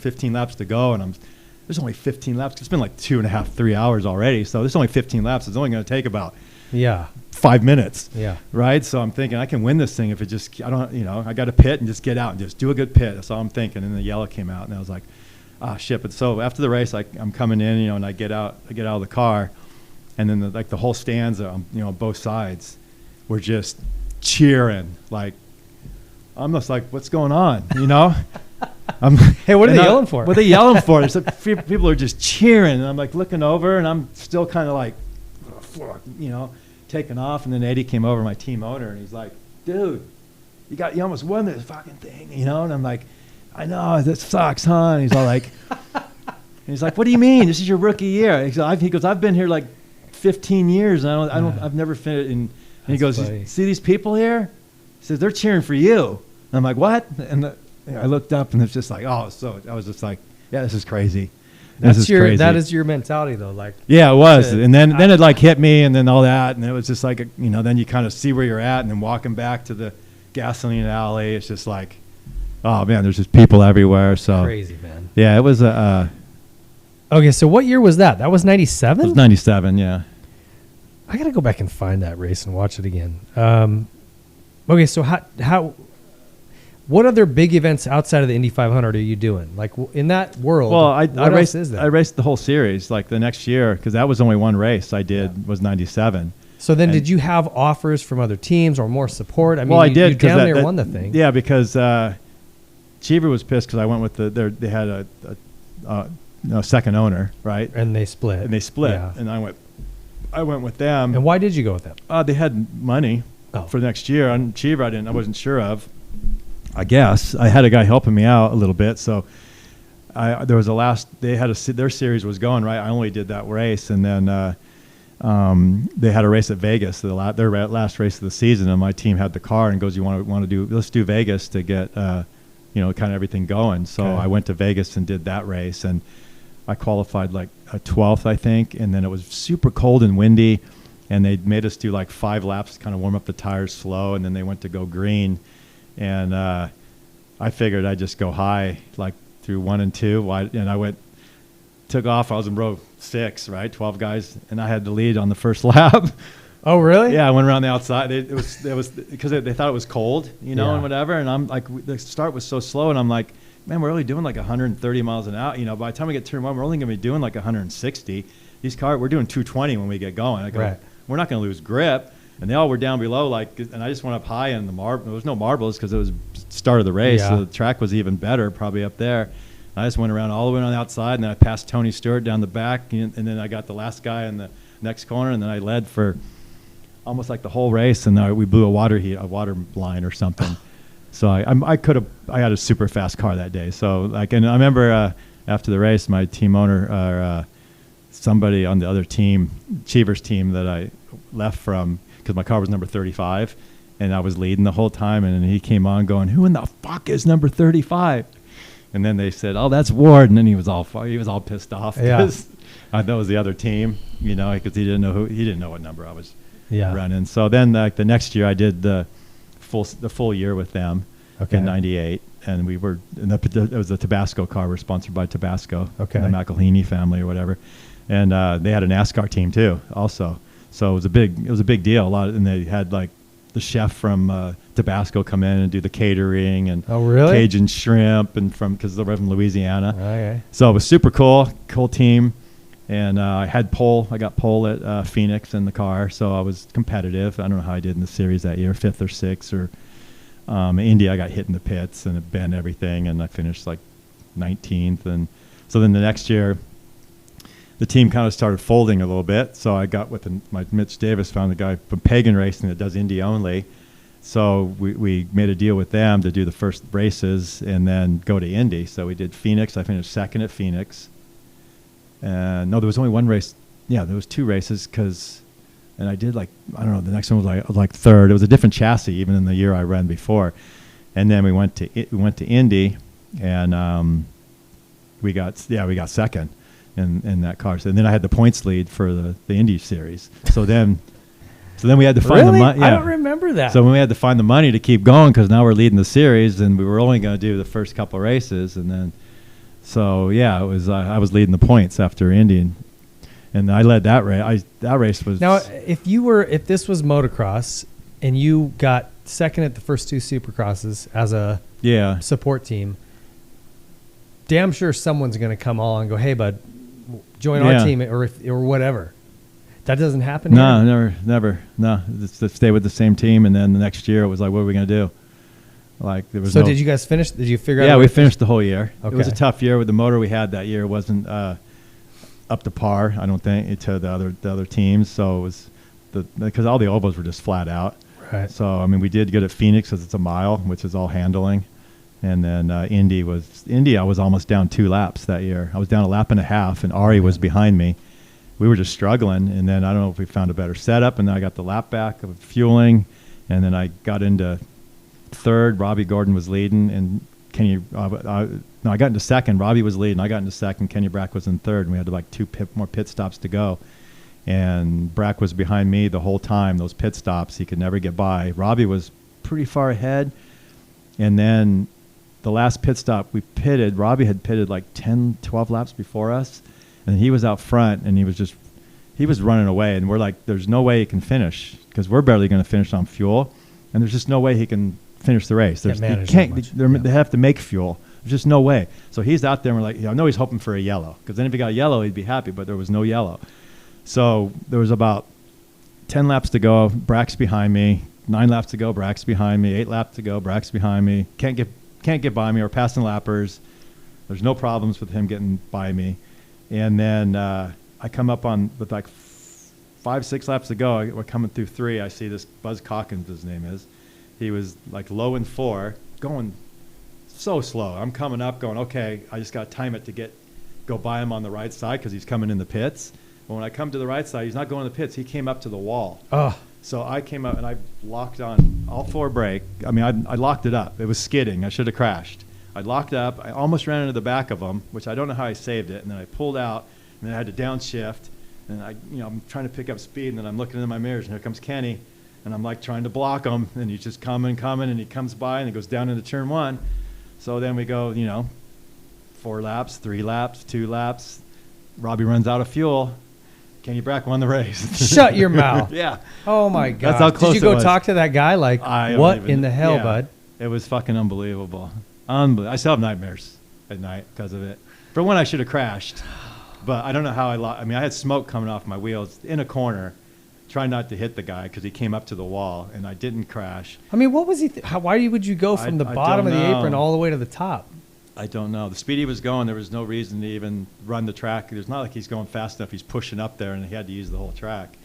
15 laps to go, and there's only 15 laps. It's been like 2.5, 3 hours already. So there's only 15 laps. It's only going to take about 5 minutes.
Yeah.
Right. So I'm thinking I can win this thing if it just, I got to pit and just get out and just do a good pit. That's all I'm thinking. And then the yellow came out, and I was like, shit. But so after the race, I'm coming in, and I get out of the car, and then the whole stands, on both sides were just cheering. Like, I'm just like, what's going on?
Hey, what are they yelling for?
What are they yelling for? It's like people are just cheering, and I'm like looking over, and I'm still kind of like, taking off. And then Eddie came over, my team owner, and he's like, "Dude, you almost won this fucking thing, And I'm like, "I know, that sucks, huh?" And he's all like, "What do you mean? This is your rookie year." He goes, "I've been here like 15 years, and I've never finished." And he goes, "You see these people here?" He says, "They're cheering for you." And I'm like, "What?" And I looked up, and it's just like, so I was just like, "Yeah, this is crazy." That
is your mentality, though. Like,
yeah, it was. And then it like hit me, and then all that, and it was just like, then you kind of see where you're at, and then walking back to the gasoline alley, it's just like, oh man, there's just people everywhere. So
crazy, man.
Yeah, it was
okay, so what year was that? That was 97?
It was 97, yeah.
I got to go back and find that race and watch it again. Okay, so how what other big events outside of the Indy 500 are you doing? Like, in that world,
well, I raced the whole series, like the next year, because that was only one race I did, was 97.
So then did you have offers from other teams or more support? I mean,
I did.
You down there won the thing.
Yeah, because Cheever was pissed because I went with they had a second owner, right?
And they split.
Yeah. And I went with them.
And why did you go with them?
They had money for next year. On Cheever, I wasn't sure of. I guess I had a guy helping me out a little bit. So there was their series was going right. I only did that race, and then they had a race at Vegas, their last race of the season, and my team had the car and goes, "You want to do? Let's do Vegas to get kind of everything going." So I went to Vegas and did that race, and I qualified like a 12th, I think, and then it was super cold and windy, and they made us do like 5 laps to kind of warm up the tires slow, and then they went to go green. And I figured I'd just go high, like through 1 and 2. And I took off. I was in row 6, right? 12 guys, and I had the lead on the first lap.
Oh, really?
Yeah, I went around the outside. It was because they thought it was cold, and whatever. And I'm like, the start was so slow, and I'm like, man, we're only doing like 130 miles an hour. By the time we get turn 1, we're only going to be doing like 160. These cars, we're doing 220 when we get going. I go, we're not going to lose grip. And they all were down below, and I just went up high, and there was no marbles because it was start of the race, so the track was even better, probably up there. And I just went around all the way on the outside, and then I passed Tony Stewart down the back, and then I got the last guy in the next corner, and then I led for almost like the whole race, and we blew a water line or something. So I had a super fast car that day. So and I remember after the race, my team owner, somebody on the other team, Cheever's team that I left from, because my car was number 35, and I was leading the whole time, and he came on going, "Who in the fuck is number 35?" And then they said, "Oh, that's Ward," and then he was all pissed off because that was the other team, because he didn't know what number I was running. So then the next year I did the full year with them in '98, and it was a Tabasco car. We're sponsored by Tabasco, the McElhaney family or whatever, and they had a NASCAR team too, also. So it was a big deal. And they had like the chef from Tabasco come in and do the catering and Cajun shrimp, and because they're from Louisiana.
Okay.
So it was super cool team. And I got pole at Phoenix in the car, so I was competitive. I don't know how I did in the series that year, 5th or 6th. Or Indy, I got hit in the pits and it bent everything, and I finished like 19th. And so then the next year, the team kind of started folding a little bit. So I got with my Mitch Davis, found a guy from Pagan Racing that does Indy only. So we made a deal with them to do the first races and then go to Indy. So we did Phoenix. I finished 2nd at Phoenix. No, there was only one race. Yeah, there was 2 races and I did the next one was like 3rd. It was a different chassis even in the year I ran before. And then we went to Indy, and we got 2nd in that car. So then I had the points lead for the Indy series. So then we had to find the money. Yeah.
I don't remember that.
So when we had to find the money to keep going, because now we're leading the series, and we were only going to do the first couple races, and then. So yeah, it was. I was leading the points after Indy, and I led that race. That race was.
Now, if this was motocross, and you got 2nd at the first 2 Supercrosses as a support team, damn sure someone's going to come along and go, "Hey, bud, join our team," or whatever. That doesn't happen.
No, never. No, it's to stay with the same team, and then the next year it was like, what are we going to do? Like there was. So
did you guys finish? Did you figure out?
Yeah, we finished the whole year.
Okay.
It was a tough year with the motor we had that year. Wasn't up to par, I don't think, to the other teams. So it was because all the ovals were just flat out.
Right.
So I mean, we did good at Phoenix because it's a mile, which is all handling, and then Indy. I was almost down 2 laps that year. I was down a lap and a half, and Ari was behind me. We were just struggling, and then I don't know if we found a better setup, and then I got the lap back of fueling, and then I got into 3rd. Robbie Gordon was leading, and I got into 2nd. Robbie was leading. I got into 2nd. Kenny Brack was in 3rd, and we had like 2 more pit stops to go. And Brack was behind me the whole time. Those pit stops, he could never get by. Robbie was pretty far ahead, and then the last pit stop we pitted, Robbie had pitted like 10, 12 laps before us, and he was out front, and he was running away, and we're like, there's no way he can finish because we're barely going to finish on fuel, and there's just no way he can finish the race. They have to make fuel. There's just no way. So he's out there, and we're like, I know he's hoping for a yellow, because then if he got yellow, he'd be happy, but there was no yellow. So there was about 10 laps to go. Brack's behind me. 9 laps to go. Brack's behind me. 8 laps to go. Brack's behind me. Can't get by me. We're passing lappers. There's no problems with him getting by me. And then I come up with like 5, 6 laps to go. We're coming through 3. I see this Buzz Calkins, his name is. He was like low in 4, going so slow. I'm coming up going, okay, I just got to time it to go by him on the right side because he's coming in the pits. But when I come to the right side, he's not going to the pits. He came up to the wall.
Oh.
So I came up and I locked on all 4 brake. I mean, I locked it up. It was skidding. I should have crashed. I locked up. I almost ran into the back of him, which I don't know how I saved it. And then I pulled out, and then I had to downshift. And I'm trying to pick up speed, and then I'm looking into my mirrors, and here comes Kenny. And I'm like trying to block him, and he's just coming, and he comes by, and he goes down into turn 1. So then we go, 4 laps, 3 laps, 2 laps. Robbie runs out of fuel. Kenny Brack won the race.
Shut your mouth.
Yeah.
Oh, my God.
That's how close
Did you
it
go
was.
talk to that guy? Like, what in the hell, bud?
It was fucking unbelievable. I still have nightmares at night because of it. For one, I should have crashed. But I don't know how I had smoke coming off my wheels in a corner, trying not to hit the guy because he came up to the wall, and I didn't crash.
I mean, what was he? Why would you go from the bottom of the apron all the way to the top?
I don't know. The speed he was going, there was no reason to even run the track. It's not like he's going fast enough. He's pushing up there, and he had to use the whole track.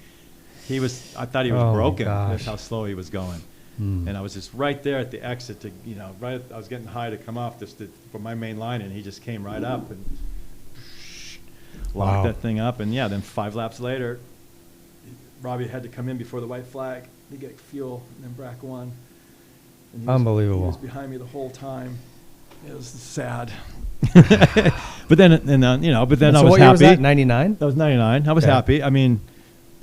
I thought he was broken. That's how slow he was going. And I was just right there at the exit I was getting high to come off from my main line, and he just came right up and locked that thing up. And then 5 laps later, Robbie had to come in before the white flag to get fuel, and then Brack won.
Unbelievable.
He was behind me the whole time. It was sad. But then I was
what
happy.
Year was that? 99?
That was 99. I was happy. I mean,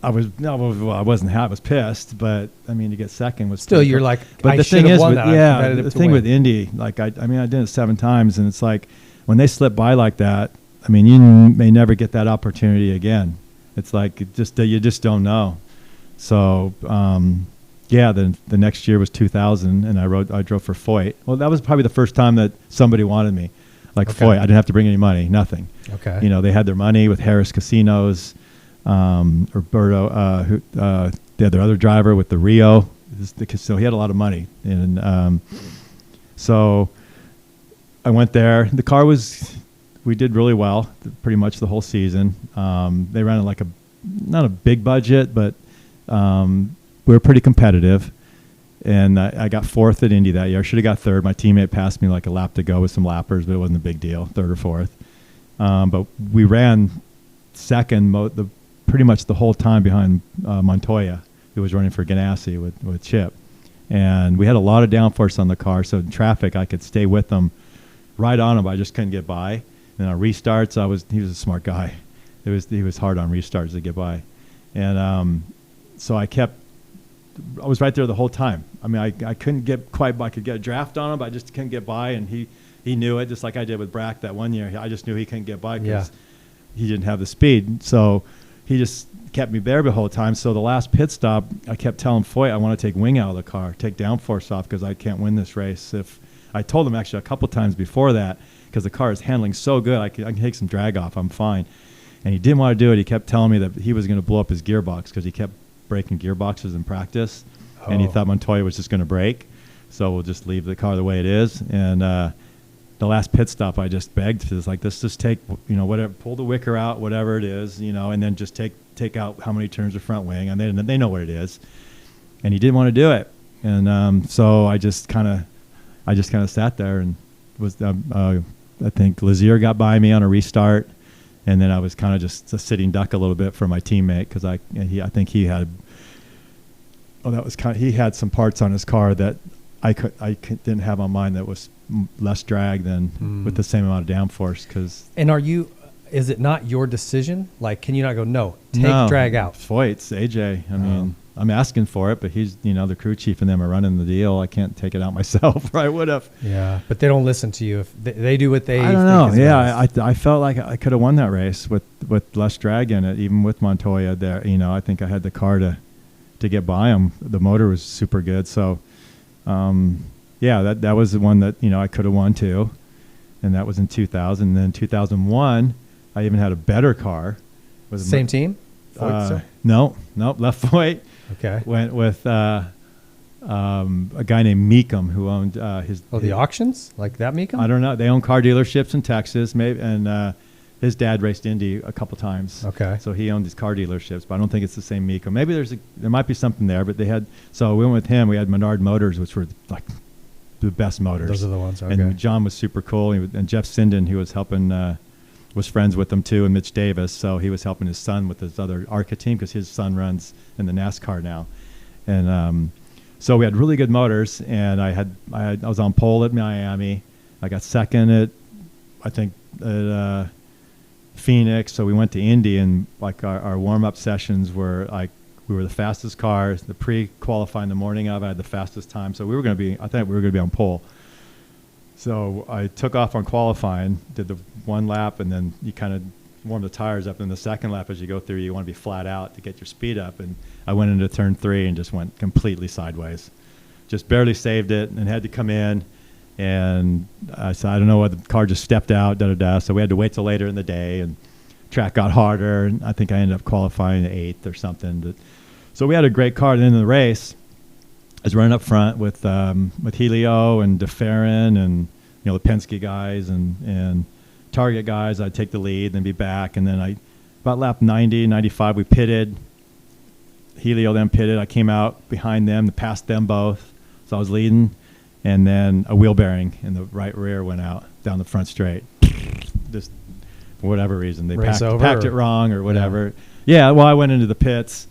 I wasn't happy. I was pissed, but I mean, to get 2nd was
still. You're like,
but
I should have won that.
The thing with Indy, I did it 7 times, and it's like when they slip by like that. I mean, you may never get that opportunity again. It's like you just don't know. So the next year was 2000, and I drove for Foyt. Well, that was probably the first time that somebody wanted me. Like
Okay.
Foyt, I didn't have to bring any money, nothing.
Okay.
You know, they had their money with Harris Casinos, Roberto, who they had their other driver with the Rio. So he had a lot of money, and so I went there. The car we did really well, pretty much the whole season. They ran it like not a big budget, but we were pretty competitive. And I got 4th at Indy that year. I should have got 3rd. My teammate passed me like a lap to go with some lappers, but it wasn't a big deal, 3rd or 4th. But we ran 2nd pretty much the whole time behind Montoya, who was running for Ganassi with Chip. And we had a lot of downforce on the car, so in traffic I could stay with them right on him, but I just couldn't get by. And on restarts, he was a smart guy. He was hard on restarts to get by. And so I was right there the whole time. I mean, I couldn't get quite by. I could get a draft on him, but I just couldn't get by. And he knew it, just like I did with Brack that one year. I just knew he couldn't get by because he didn't have the speed. So he just kept me there the whole time. So the last pit stop, I kept telling Foyt, I want to take wing out of the car, take downforce off, because I can't win this race. I told him actually a couple times before that, because the car is handling so good, I can take some drag off, I'm fine. And he didn't want to do it. He kept telling me that he was going to blow up his gearbox because he kept breaking gearboxes in practice. And he thought Montoya was just going to break. So we'll just leave the car the way it is. And the last pit stop, I just begged, let's just take, whatever, pull the wicker out, whatever it is, and then just take out how many turns of front wing. And they know what it is. And he didn't want to do it. And so I just kind of sat there and was, I think Lazier got by me on a restart. And then I was kind of just a sitting duck a little bit for my teammate, because I think he had, he had some parts on his car that I didn't have on mine that was less drag than with the same amount of downforce.
And is it not your decision? Like, can you not go, no, drag out?
Foyt's AJ. I mean, I'm asking for it, but he's, the crew chief and them are running the deal. I can't take it out myself, or I would have.
Yeah, but they don't listen to you. If they do what they
I don't know. Yeah, I felt like I could have won that race with less drag in it, even with Montoya there. I think I had the car to get by him. The motor was super good. So, that was the one that, I could have won too. And that was in 2000. And then 2001, I even had a better car.
Same team?
No, left Foyt.
Okay.
Went with a guy named Meekum, who owned his.
Oh, the auctions? Like that Meekum?
I don't know. They own car dealerships in Texas, maybe, and his dad raced Indy a couple times.
Okay.
So he owned these car dealerships, but I don't think it's the same Meekum. Maybe there might be something there, but they had. So we went with him. We had Menard Motors, which were like the best motors.
Those are the ones. Okay.
And John was super cool, and Jeff Sinden, who was helping. Was friends with them too, and Mitch Davis, so he was helping his son with his other ARCA team, because his son runs in the NASCAR now. And so we had really good motors, and I was on pole at Miami. I got second at Phoenix. So we went to Indy, and like our warm-up sessions were like, we were the fastest car. The pre-qualifying the morning of, I had the fastest time, so I think we were going to be on pole. So I took off on qualifying, did the one lap, and then you kind of warm the tires up. And the second lap, as you go through, you want to be flat out to get your speed up. And I went into turn 3 and just went completely sideways. Just barely saved it and had to come in. And I said, I don't know what, the car just stepped out, So we had to wait till later in the day, and track got harder. And I think I ended up qualifying 8th or something. So we had a great car at the end of the race. I was running up front with Helio and DeFerrin and the Penske guys and Target guys. I'd take the lead, then be back, and then about lap 90, 95, we pitted. Helio then pitted. I came out behind them, passed them both, so I was leading, and then a wheel bearing in the right rear went out down the front straight. Just for whatever reason, they packed it wrong or whatever. Yeah, well, I went into the pits.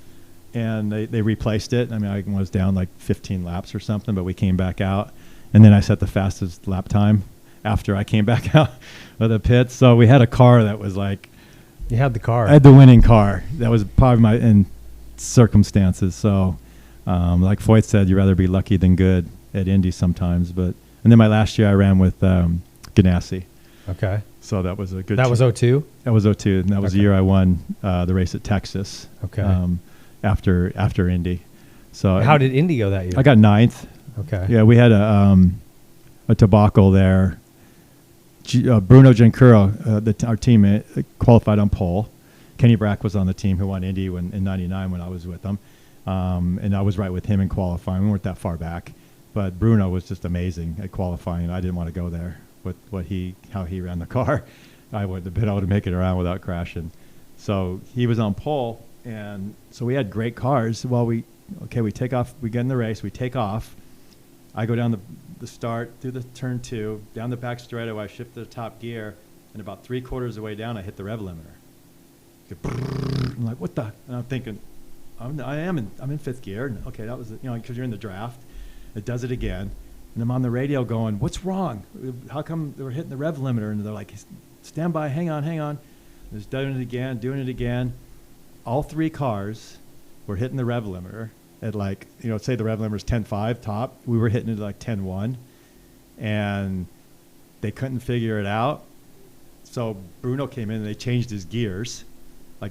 And they replaced it. I mean, I was down like 15 laps or something, but we came back out. And then I set the fastest lap time after I came back out of the pits. So we had a car that was like...
You had the car.
I had the winning car. That was probably in circumstances. So like Foyt said, you'd rather be lucky than good at Indy sometimes. And then my last year I ran with Ganassi.
Okay.
So that was a good...
That was 02?
That was 02. And that was the year I won the race at Texas.
Okay.
After Indy. So
how did Indy go that year?
I got 9th.
Okay.
Yeah, we had a debacle there. Bruno Giancuro, our teammate, qualified on pole. Kenny Brack was on the team who won Indy in '99 when I was with them, and I was right with him in qualifying. We weren't that far back, but Bruno was just amazing at qualifying. I didn't want to go there with how he ran the car. I wouldn't have been able to make it around without crashing. So he was on pole, and so we had great cars. Well, we take off. We get in the race. We take off. I go down the start through the turn 2, down the back straightaway. I shift to the top gear, and about 3/4 of the way down, I hit the rev limiter. I'm like, what the? And I'm thinking, I'm in 5th gear. And okay, that was because you're in the draft. It does it again, and I'm on the radio going, what's wrong? How come they were hitting the rev limiter? And they're like, stand by, hang on. Just doing it again. All 3 cars were hitting the rev limiter at say the rev limiter is 10.5 top. We were hitting it at 10.1, and they couldn't figure it out. So Bruno came in and they changed his gears,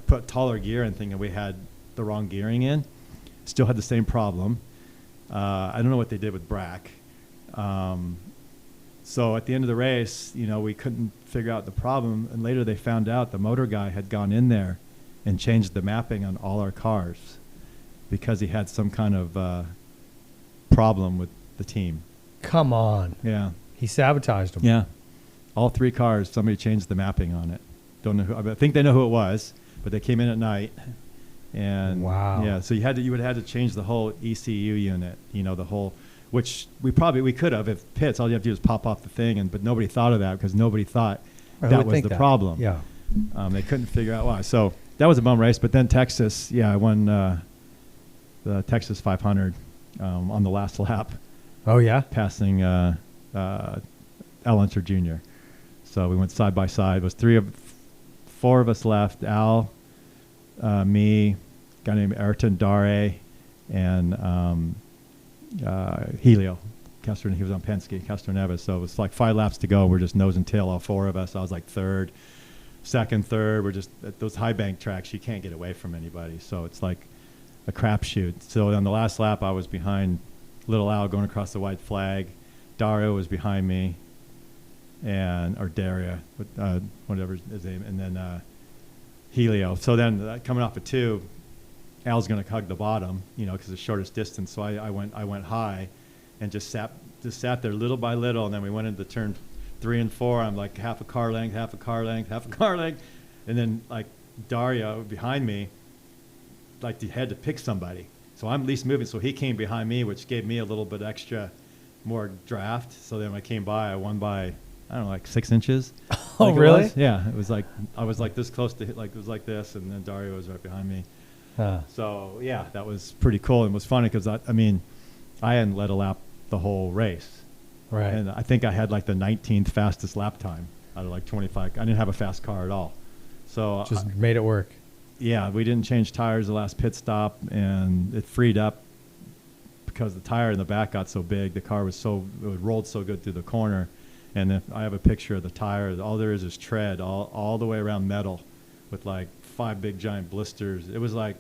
put taller gear in, thinking we had the wrong gearing in. Still had the same problem. I don't know what they did with Brack. So at the end of the race, we couldn't figure out the problem. And later they found out the motor guy had gone in there and changed the mapping on all our cars because he had some kind of problem with the team.
Come on.
Yeah.
He sabotaged them.
Yeah. All 3 cars, somebody changed the mapping on it. Don't know who. I think they know who it was, but they came in at night. And
wow.
Yeah, so you would have had to change the whole ECU unit, the whole, which we could have if pits. All you have to do is pop off the thing, but nobody thought of that because nobody thought that was the problem.
Yeah.
They couldn't figure out why. So that was a bum race. But then Texas, I won the Texas 500 on the last lap.
Oh yeah.
Passing Al Unser Jr. So we went side by side. It was 4 of us left. Al, me, a guy named Ayrton Dare, and Helio. He was on Penske, Castro Neves. So it was 5 laps to go. We're just nose and tail, all 4 of us. I was third, second, third. We're just at those high bank tracks. You can't get away from anybody. So it's like a crapshoot. So on the last lap, I was behind Little Al going across the white flag. Dario was behind me, or Daria, whatever his name, and then Helio. So then coming off of 2, Al's going to hug the bottom, because it's the shortest distance. So I went high, and just sat there little by little, and then we went into turn 3 and 4. I'm half a car length, and then Dario behind me, he had to pick somebody. So I'm least moving. So he came behind me, which gave me a little bit extra, more draft. So then when I came by, I won by 6 inches.
Oh, really?
Yeah. It was I was this close to hit, it was like this, and then Dario was right behind me.
Huh.
So yeah, that was pretty cool. And it was funny because I hadn't led a lap the whole race.
Right.
And I think I had the 19th fastest lap time out of 25. I didn't have a fast car at all. So
just made it work.
Yeah, we didn't change tires the last pit stop, and it freed up because the tire in the back got so big. The car it rolled so good through the corner. And if I have a picture of the tire, all there is tread all the way around metal with 5 big giant blisters. It was a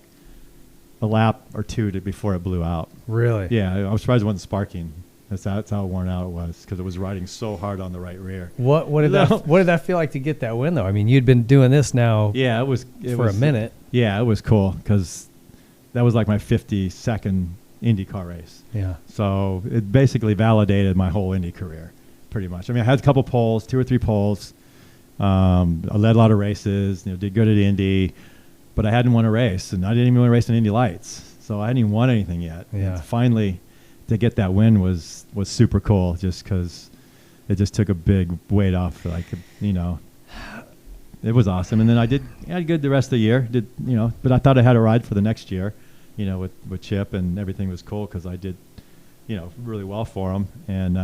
lap or 2 before it blew out.
Really?
Yeah, I was surprised it wasn't sparking. That's how worn out it was because it was riding so hard on the right rear.
What did that feel like to get that win though? I mean, you'd been doing this now.
Yeah, it was
a minute.
Yeah, it was cool because that was my 52nd IndyCar race.
Yeah.
So it basically validated my whole Indy career, pretty much. I mean, I had a couple poles, 2 or 3 poles. I led a lot of races. Did good at Indy, but I hadn't won a race, and I didn't even win a race in Indy Lights. So I hadn't even won anything yet.
Yeah.
And finally, to get that win was super cool, just because it just took a big weight off. It was awesome. And then I had good the rest of the year. But I thought I had a ride for the next year, with Chip, and everything was cool because I did, really well for them. And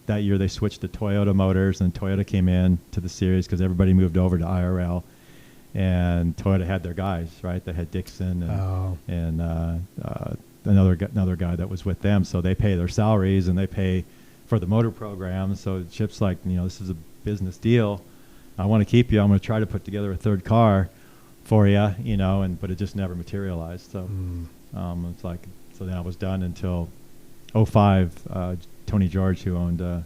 that year they switched to Toyota motors, and Toyota came in to the series because everybody moved over to IRL. And Toyota had their guys, right? They had Dixon and another guy that was with them. So they pay their salaries and they pay for the motor program. So Chip's this is a business deal. I want to keep you. I'm going to try to put together a 3rd car for you, but it just never materialized. So so then I was done until 2005. Tony George, who owned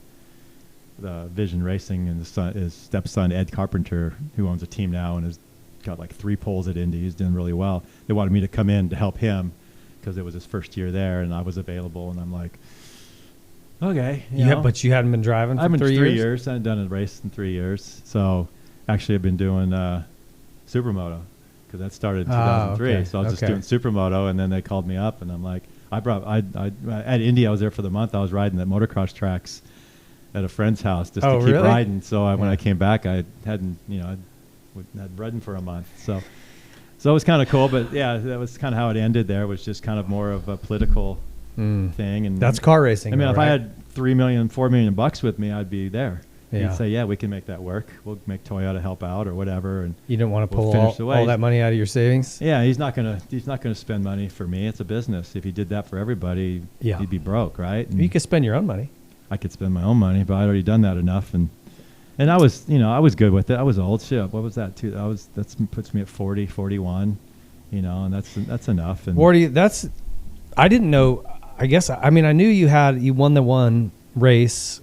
the Vision Racing, and his stepson Ed Carpenter, who owns a team now and has got like 3 poles at Indy. He's doing really well. They wanted me to come in to help him because it was his first year there, and I was available. And I'm like, okay,
yeah, but you hadn't been driving for 3 years.
I hadn't done a race in 3 years. So actually, I've been doing Supermoto because that started in 2003.
Okay.
So I was just doing Supermoto, and then they called me up, and I'm like, at Indy, I was there for the month. I was riding the motocross tracks at a friend's house just to keep riding. So when I came back, I hadn't, I'd ridden for a month. So it was kind of cool. But yeah, that was kind of how it ended. There it was just kind of more of a political thing. And
that's car racing.
I mean, if
right?
I had $3 million, $4 million bucks with me, I'd be there.
Yeah.
He'd say, yeah, we can make that work. We'll make Toyota help out or whatever. And
you didn't want to pull all that money out of your savings?
Yeah, he's not gonna spend money for me. It's a business. If he did that for everybody, he'd be broke, right? And
you could spend your own money.
I could spend my own money, but I'd already done that enough, and I was, I was good with it. I was old shit. What was that? That puts me at 40, 41, and that's enough. And
Wardy, I didn't know. I guess I knew you won the one race.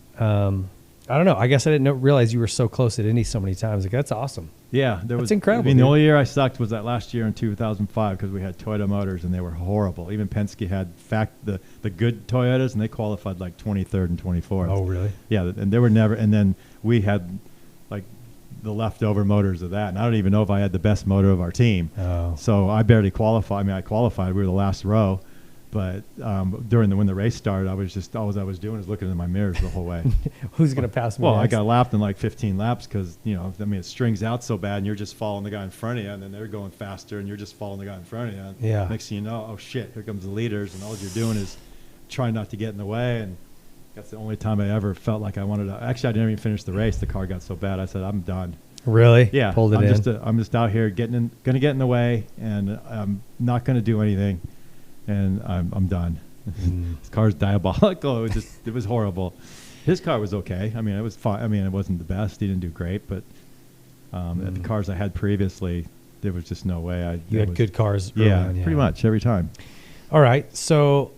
I don't know. I guess I didn't realize you were so close at Indy so many times. Like, that's awesome.
Yeah,
that's incredible.
The only year I sucked was that last year in 2005 because we had Toyota motors and they were horrible. Even Penske had the good Toyotas and they qualified like 23rd and 24th.
Oh, really?
Yeah, and they were never. And then we had like the leftover motors of that, and I don't even know if I had the best motor of our team.
Oh.
So I barely qualified. I qualified. We were the last row. But when the race started, all I was doing is looking in my mirrors the whole way.
Who's going to pass me?
Well,
next?
I got lapped in like 15 laps because, it strings out so bad and you're just following the guy in front of you and then they're going faster and you're just following the guy in front of you. And
yeah.
Next thing you know, oh shit, here comes the leaders and all you're doing is trying not to get in the way. And that's the only time I ever felt like I wanted to. Actually, I didn't even finish the race. The car got so bad. I said, I'm done.
Really?
Yeah.
Pulled it in.
I'm just out here going to get in the way and I'm not going to do anything. And I'm done. His car's diabolical. It was horrible. His car was okay. It was fine. It wasn't the best. He didn't do great, but the cars I had previously, there was just no way.
You had good cars.
Yeah, pretty much every time.
All right, so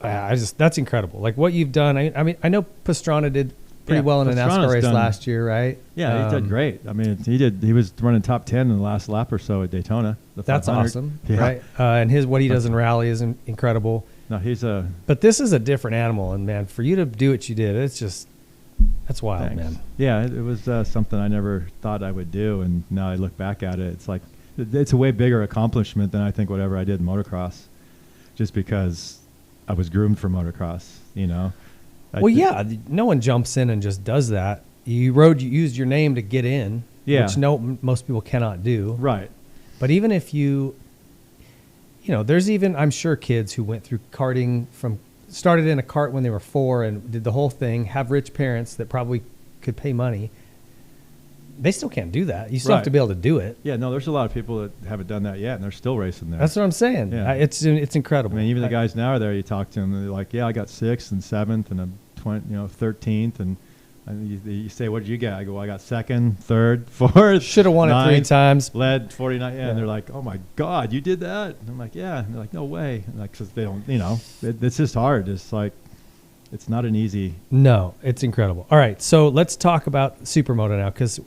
that's incredible. Like what you've done. I know Pastrana did pretty well in a NASCAR race last year, right?
Yeah, he did great. He was running top 10 in the last lap or so at Daytona.
That's awesome, right? And what he does in rally is incredible.
No,
But this is a different animal, and man, for you to do what you did, that's wild,
thanks.
man.
Yeah, it was something I never thought I would do, and now I look back at it, it's like it's a way bigger accomplishment than I think whatever I did in motocross, just because I was groomed for motocross,
no one jumps in and just does that. You used your name to get in, which most people cannot do.
Right.
But even if there's even, I'm sure, kids who went through karting started in a kart when they were 4 and did the whole thing, have rich parents that probably could pay money. They still can't do that. You still have to be able to do it.
Yeah, no, there's a lot of people that haven't done that yet, and they're still racing there.
That's what I'm saying. Yeah. It's incredible.
Even the guys now are there. You talk to them, they're like, "Yeah, I got 6th and 7th and I'm 13th." And you say, "What did you get?" I go, "I got 2nd, 3rd, 4th."
Should have won it 3 times.
Led 49. Yeah, and they're like, "Oh my God, you did that?" And I'm like, "Yeah." And they're like, "No way." And because they don't, it's just hard. It's like, it's not an easy.
No, it's incredible. All right, so let's talk about Supermoto now, because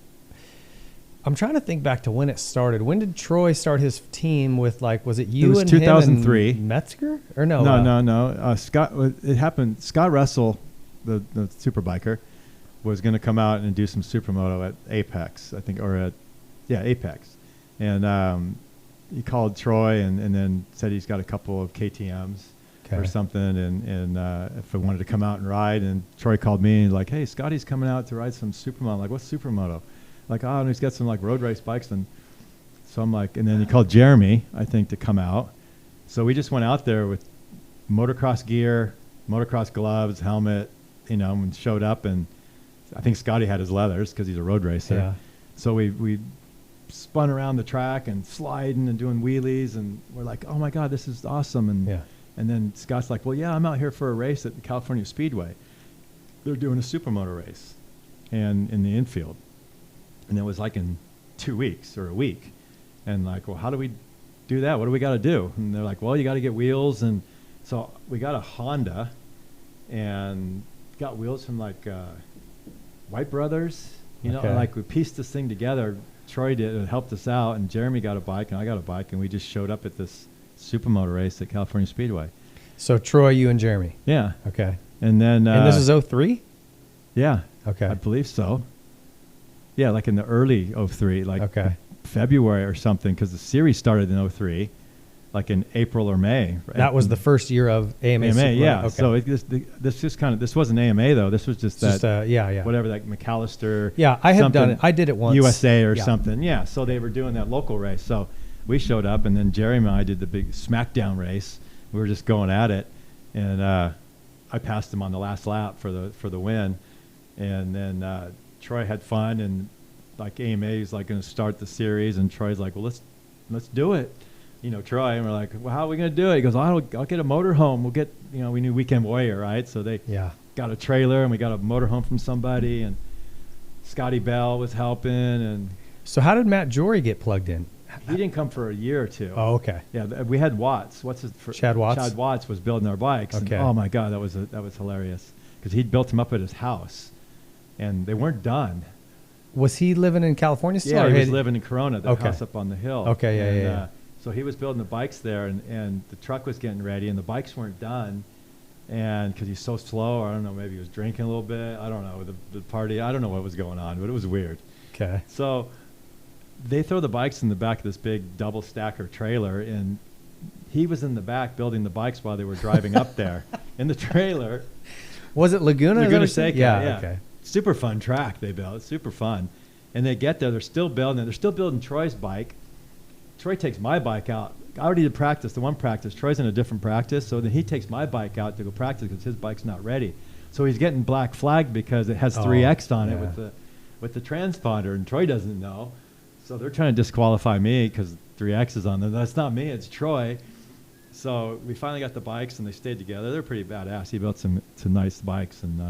I'm trying to think back to when it started. When did Troy start his team with, was it you and
2003.
him and Metzger? Or no?
No. Scott, it happened. Scott Russell, the Superbiker, was going to come out and do some Supermoto at Apex, I think, Apex. And he called Troy and then said he's got a couple of KTMs or something, and if I wanted to come out and ride. And Troy called me and like, "Hey, Scotty's coming out to ride some Supermoto." I'm like, "What's Supermoto?" Like, "Oh, and he's got some road race bikes." And so I'm like, and then he called Jeremy, I think, to come out. So we just went out there with motocross gear, motocross gloves, helmet, and showed up. And I think Scotty had his leathers because he's a road racer.
Yeah.
So we spun around the track and sliding and doing wheelies, and we're like, "Oh my God, this is awesome!" And then Scott's like, "Well, yeah, I'm out here for a race at the California Speedway. They're doing a Supermoto race, and in the infield." And it was like in 2 weeks or a week. And like, "Well, how do we do that? What do we got to do?" And they're like, "Well, you got to get wheels." And so we got a Honda and got wheels from White Brothers. You know,
Okay.
like we pieced this thing together. Troy did and helped us out, and Jeremy got a bike and I got a bike, and we just showed up at this Supermoto race at California Speedway.
So Troy, you and Jeremy.
Yeah.
Okay.
And then
And this is 03?
yeah.
Okay.
I believe so. Yeah, like in the early 03, like
Okay.
February or something, because the series started in 03, like in April or May. Right?
That was the first year of AMA.
AMA,
Supermoto.
yeah.
Okay.
So this just kind of, this wasn't AMA though. This was just
It's
that,
just, yeah.
whatever, like McAllister.
Yeah, I have done
something,
it. I did it once.
USA or
Yeah.
something. Yeah. So they were doing that local race. So we showed up, and then Jeremy and I did the big SmackDown race. We were just going at it, and I passed him on the last lap for the win, and then Troy had fun, and like AMA is like going to start the series, and Troy's like, well, let's do it. You know, Troy, and we're like, well, how are we going to do it? He goes, I'll get a motorhome. We'll get, you know, we knew Weekend Warrior, right? So they got a trailer, and we got a motorhome from somebody, and Scotty Bell was helping. And
So how did Matt Jory get plugged in?
he didn't come for a year or two.
Oh, okay.
Yeah, we had Watts.
Chad Watts?
Chad Watts was building our bikes. And,
Okay.
oh my God, that was hilarious, because he'd built them up at his house, and they weren't done.
Was he living in California still?
Yeah,
or
he was
had-
living in Corona, the
Okay.
house up on the hill.
Okay, yeah,
And,
yeah.
So he was building the bikes there, and the truck was getting ready, and the bikes weren't done, and because he's so slow, or I don't know, maybe he was drinking a little bit. I don't know, the party. I don't know what was going on, but it was weird.
Okay.
So they throw the bikes in the back of this big double stacker trailer, and he was in the back building the bikes while they were driving up there in the trailer.
Was it Laguna? Is that
Laguna
what you
Seca,
said? Yeah,
yeah.
okay.
Super fun track they built. It's super fun. And they get there, they're still building it. They're still building Troy's bike. Troy takes my bike out. I already did practice, the one practice. Troy's in a different practice, so then he takes my bike out to go practice because his bike's not ready. So he's getting black flagged because it has 3X on it with the transponder, and Troy doesn't know. So they're trying to disqualify me because 3X is on there. That's not me, it's Troy. So we finally got the bikes, and they stayed together. They're pretty badass. He built some nice bikes, and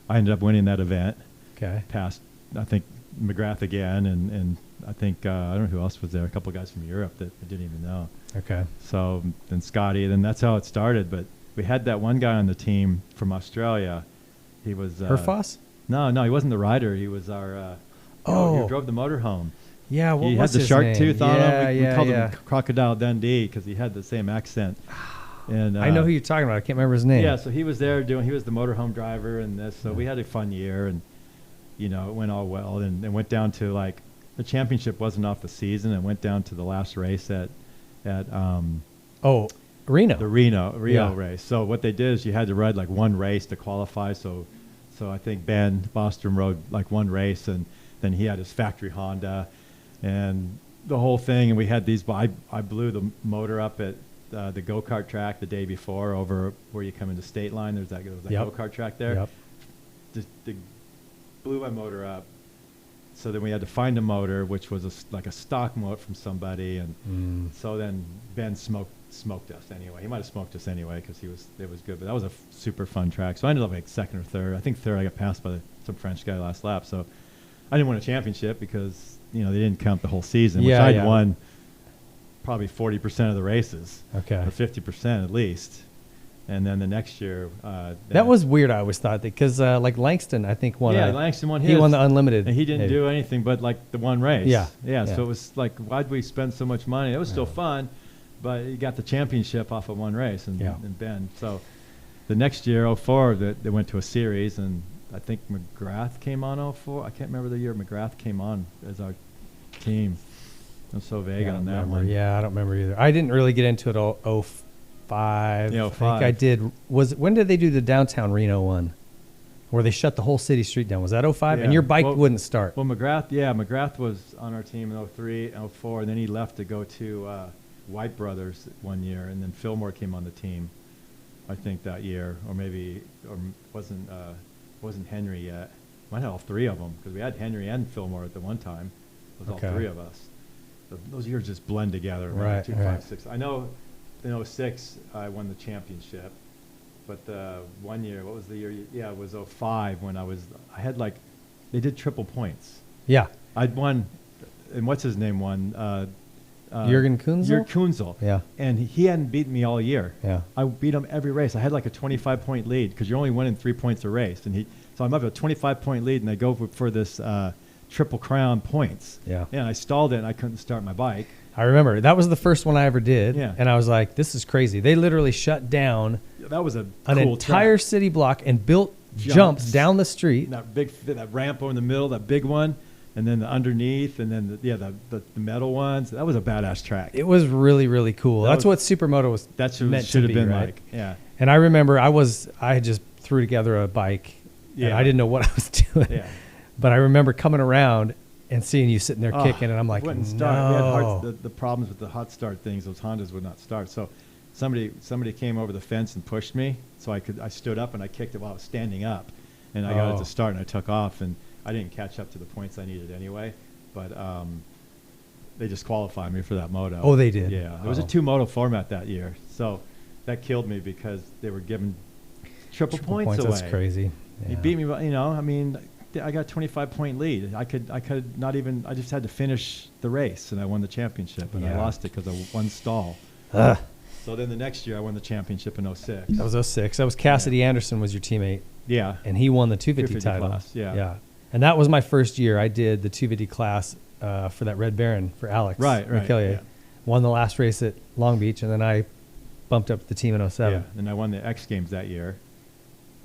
I ended up winning that event.
Okay.
Past, I think, McGrath again, and I think, I don't know who else was there, a couple of guys from Europe that I didn't even know.
Okay.
So then Scotty, then that's how it started. But we had that one guy on the team from Australia. He was
Herfoss?
No, he wasn't the rider. He was our he drove the motorhome.
Yeah, what
He
was
had the
his
shark
name?
tooth on him. We called
yeah.
him Crocodile Dundee because he had the same accent. And
I know who you're talking about. I can't remember his name.
yeah, so he was there he was the motorhome driver and this. So we had a fun year, and you know, it went all well, and it went down to like the championship wasn't off the season. It went down to the last race at
Reno.
the Rio
Yeah.
race. So what they did is you had to ride like one race to qualify. So I think Ben Bostrom rode like one race, and then he had his factory Honda and the whole thing. And we had these. I blew the motor up at the go-kart track the day before over where you come into State Line. There's that go-kart track there.
Yep.
Just blew my motor up. So then we had to find a motor, which was like a stock motor from somebody, and so then Ben smoked us anyway. He might have smoked us anyway because it was good, but that was a super fun track. So I ended up like second or third. I think third. I got passed by some French guy last lap. So I didn't win a championship because they didn't count the whole season, which I'd won probably 40% of the races, or 50% at least. And then the next year,
that was weird. I always thought that because like Langston, I think won.
Langston won.
He won the unlimited,
and he didn't do anything but like the one race.
Yeah.
So it was like, why'd we spend so much money? It was still fun, but you got the championship off of one race, and Ben. So the next year, 04, they went to a series, and I think McGrath came on 04. I can't remember the year McGrath came on as our team. I'm so vague on that one.
Yeah, I don't remember either. I didn't really get into it 05.
Yeah,
I think I did. When did they do the downtown Reno one? Where they shut the whole city street down. Was that 05?
Yeah.
And your bike wouldn't start.
Well, McGrath was on our team in 03, 04, and then he left to go to White Brothers one year, and then Fillmore came on the team, I think, that year, or wasn't Henry yet. Might have all three of them, because we had Henry and Fillmore at the one time. It was all three of us. So those years just blend together.
Right,
2, 5, 6. I know in 06 I won the championship, but the one year, what was the year? Yeah, it was 05 when I had like, they did triple points.
Yeah.
I'd won, and what's his name won?
Jürgen Kunzel?
Jürgen Kunzel.
Yeah.
And he hadn't beaten me all year.
Yeah.
I beat him every race. I had like a 25-point lead because you're only winning 3 points a race. And So I'm up a 25-point lead, and I go for this Triple Crown points.
Yeah.
And I stalled it, and I couldn't start my bike.
I remember that was the first one I ever did.
Yeah.
And I was like, this is crazy. They literally shut down
That was
an
cool
entire
track.
city block and built jumps down the street.
And that ramp over in the middle, that big one, and then the underneath, and then the metal ones. That was a badass track.
It was really, really cool. That's what Supermoto was
That's what
meant
it should
to
have
be,
been
right?
like. Yeah.
And I remember I just threw together a bike. And
Yeah.
I didn't know what I was doing.
Yeah.
But I remember coming around and seeing you sitting there kicking, and I'm like,
wouldn't start. We
no.
had the problems with the hot start things. Those Hondas would not start. So somebody came over the fence and pushed me. So I stood up and I kicked it while I was standing up, and I got it to start, and I took off, and I didn't catch up to the points I needed anyway. But they disqualified me for that moto.
Oh, they did?
Yeah. There was a 2-moto format that year, so that killed me because they were giving triple points away.
That's crazy.
He beat me, I mean, I got 25-point lead. I could not even. I just had to finish the race, and I won the championship, and I lost it because of one stall. So then the next year, I won the championship in 06.
That was 06. That was Cassidy Anderson was your teammate,
Yeah.
and he won the 250 title.
class, yeah.
Yeah. And that was my first year. I did the 250 class for that Red Baron for Alex.
Right.
McKellier.
Yeah.
Won the last race at Long Beach, and then I bumped up the team in 07.
Yeah. And I won the X Games that year.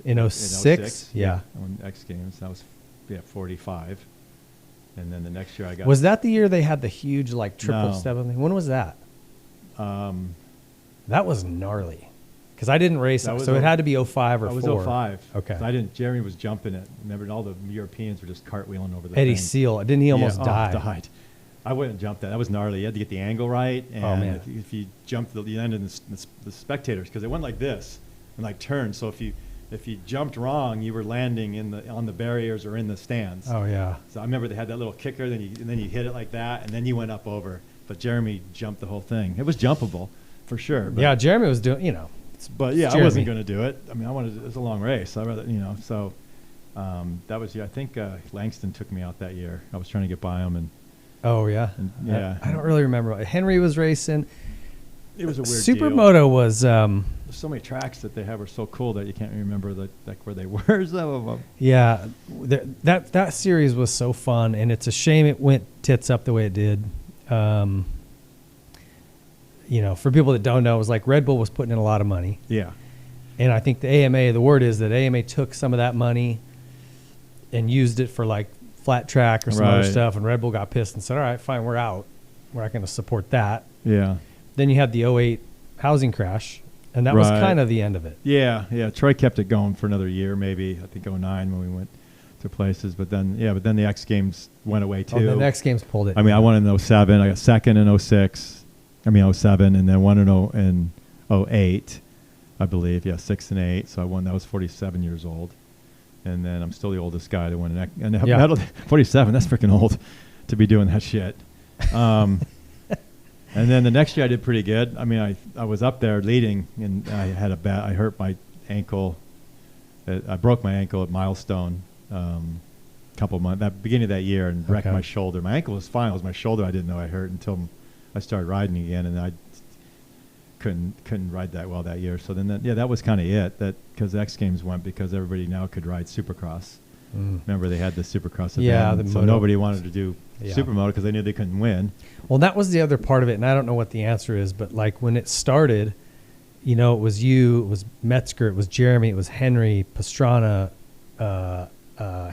In 06? Yeah.
I won X Games. That was 45. And then the next year I got.
Was that the year they had the huge triple
No.
step thing? When was that? That was gnarly. Because I didn't race,
That was
so it had to be 05 or 4.
That was 05.
Okay.
So I didn't. Jeremy was jumping it. Remember, all the Europeans were just cartwheeling over the
Eddie
thing.
Seal, didn't he almost
Yeah,
die?
Died. I wouldn't jump that. That was gnarly. You had to get the angle right. And
man.
if you jumped the end of the spectators, because it went like this and turned. So if you jumped wrong, you were landing on the barriers or in the stands.
Oh, yeah.
So I remember they had that little kicker, and then you hit it like that, and then you went up over. But Jeremy jumped the whole thing. It was jumpable, for sure. But
Yeah, Jeremy was doing,
But yeah, I
Jeremy.
wasn't going to do it. I mean, it was a long race. I rather, so that was, I think Langston took me out that year. I was trying to get by him, and
Oh, yeah.
yeah.
I don't really remember. Henry was racing.
it was a weird
Supermoto was,
deal. There's so many tracks that they have are so cool that you can't remember where they were. Some of them.
yeah, that series was so fun, and it's a shame it went tits up the way it did. For people that don't know, it was like Red Bull was putting in a lot of money.
Yeah.
And I think the word is that AMA took some of that money and used it for flat track or some other
Right.
stuff. And Red Bull got pissed and said, all right, fine, we're out. We're not going to support that.
Yeah.
Then you had the 08 housing crash, and that was
Right.
kind of the end of it.
Yeah. Yeah. Troy kept it going for another year, maybe. I think 09 when we went to places. But then the X Games went away too.
Oh, the next game's pulled it.
I mean, I won in 07. I got second in 06. 07, and then won in 08, I believe. Yeah, 6 and 8. So I won. That was 47 years old. And then I'm still the oldest guy to win an medal. 47, that's freaking old to be doing that shit. And then the next year I did pretty good. I mean, I was up there leading, and I hurt my ankle. I broke my ankle at Milestone couple months, that beginning of that year, and wrecked my shoulder. My ankle was fine. It was my shoulder I didn't know I hurt until I started riding again, and I couldn't ride that well that year. So then that was kind of it. That because X Games went because everybody now could ride Supercross. Remember they had the Supercross event,
Yeah,
so nobody wanted to do Supermoto because they knew they couldn't win.
Well, that was the other part of it, and I don't know what the answer is, but when it started, it was you, it was Metzger, it was Jeremy, it was Henry, Pastrana,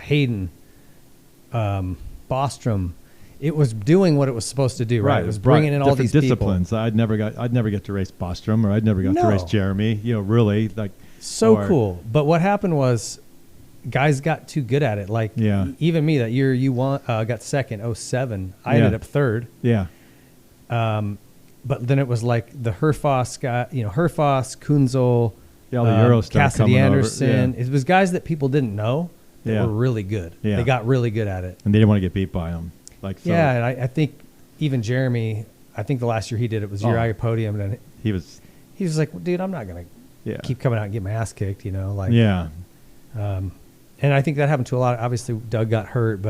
Hayden, Bostrom. It was doing what it was supposed to do, right? It was bringing in all these
disciplines. People. I'd never get to race Bostrom, or I'd never got to race Jeremy. Really,
cool. But what happened was, guys got too good at it. Even me that year, you got second, 07. I ended up third.
Yeah.
But then it was the Herfoss guy, Herfoss, Kunzel,
the Euro
Cassidy Anderson.
Over. Yeah.
It was guys that people didn't know that were really good.
Yeah.
They got really good at it,
and they didn't want to get beat by them.
And I think even Jeremy, I think the last year he did it was year I got Podium, and
he was
like, well, dude, I'm not gonna keep coming out and get my ass kicked, And I think that happened to a lot. Obviously, Doug got hurt,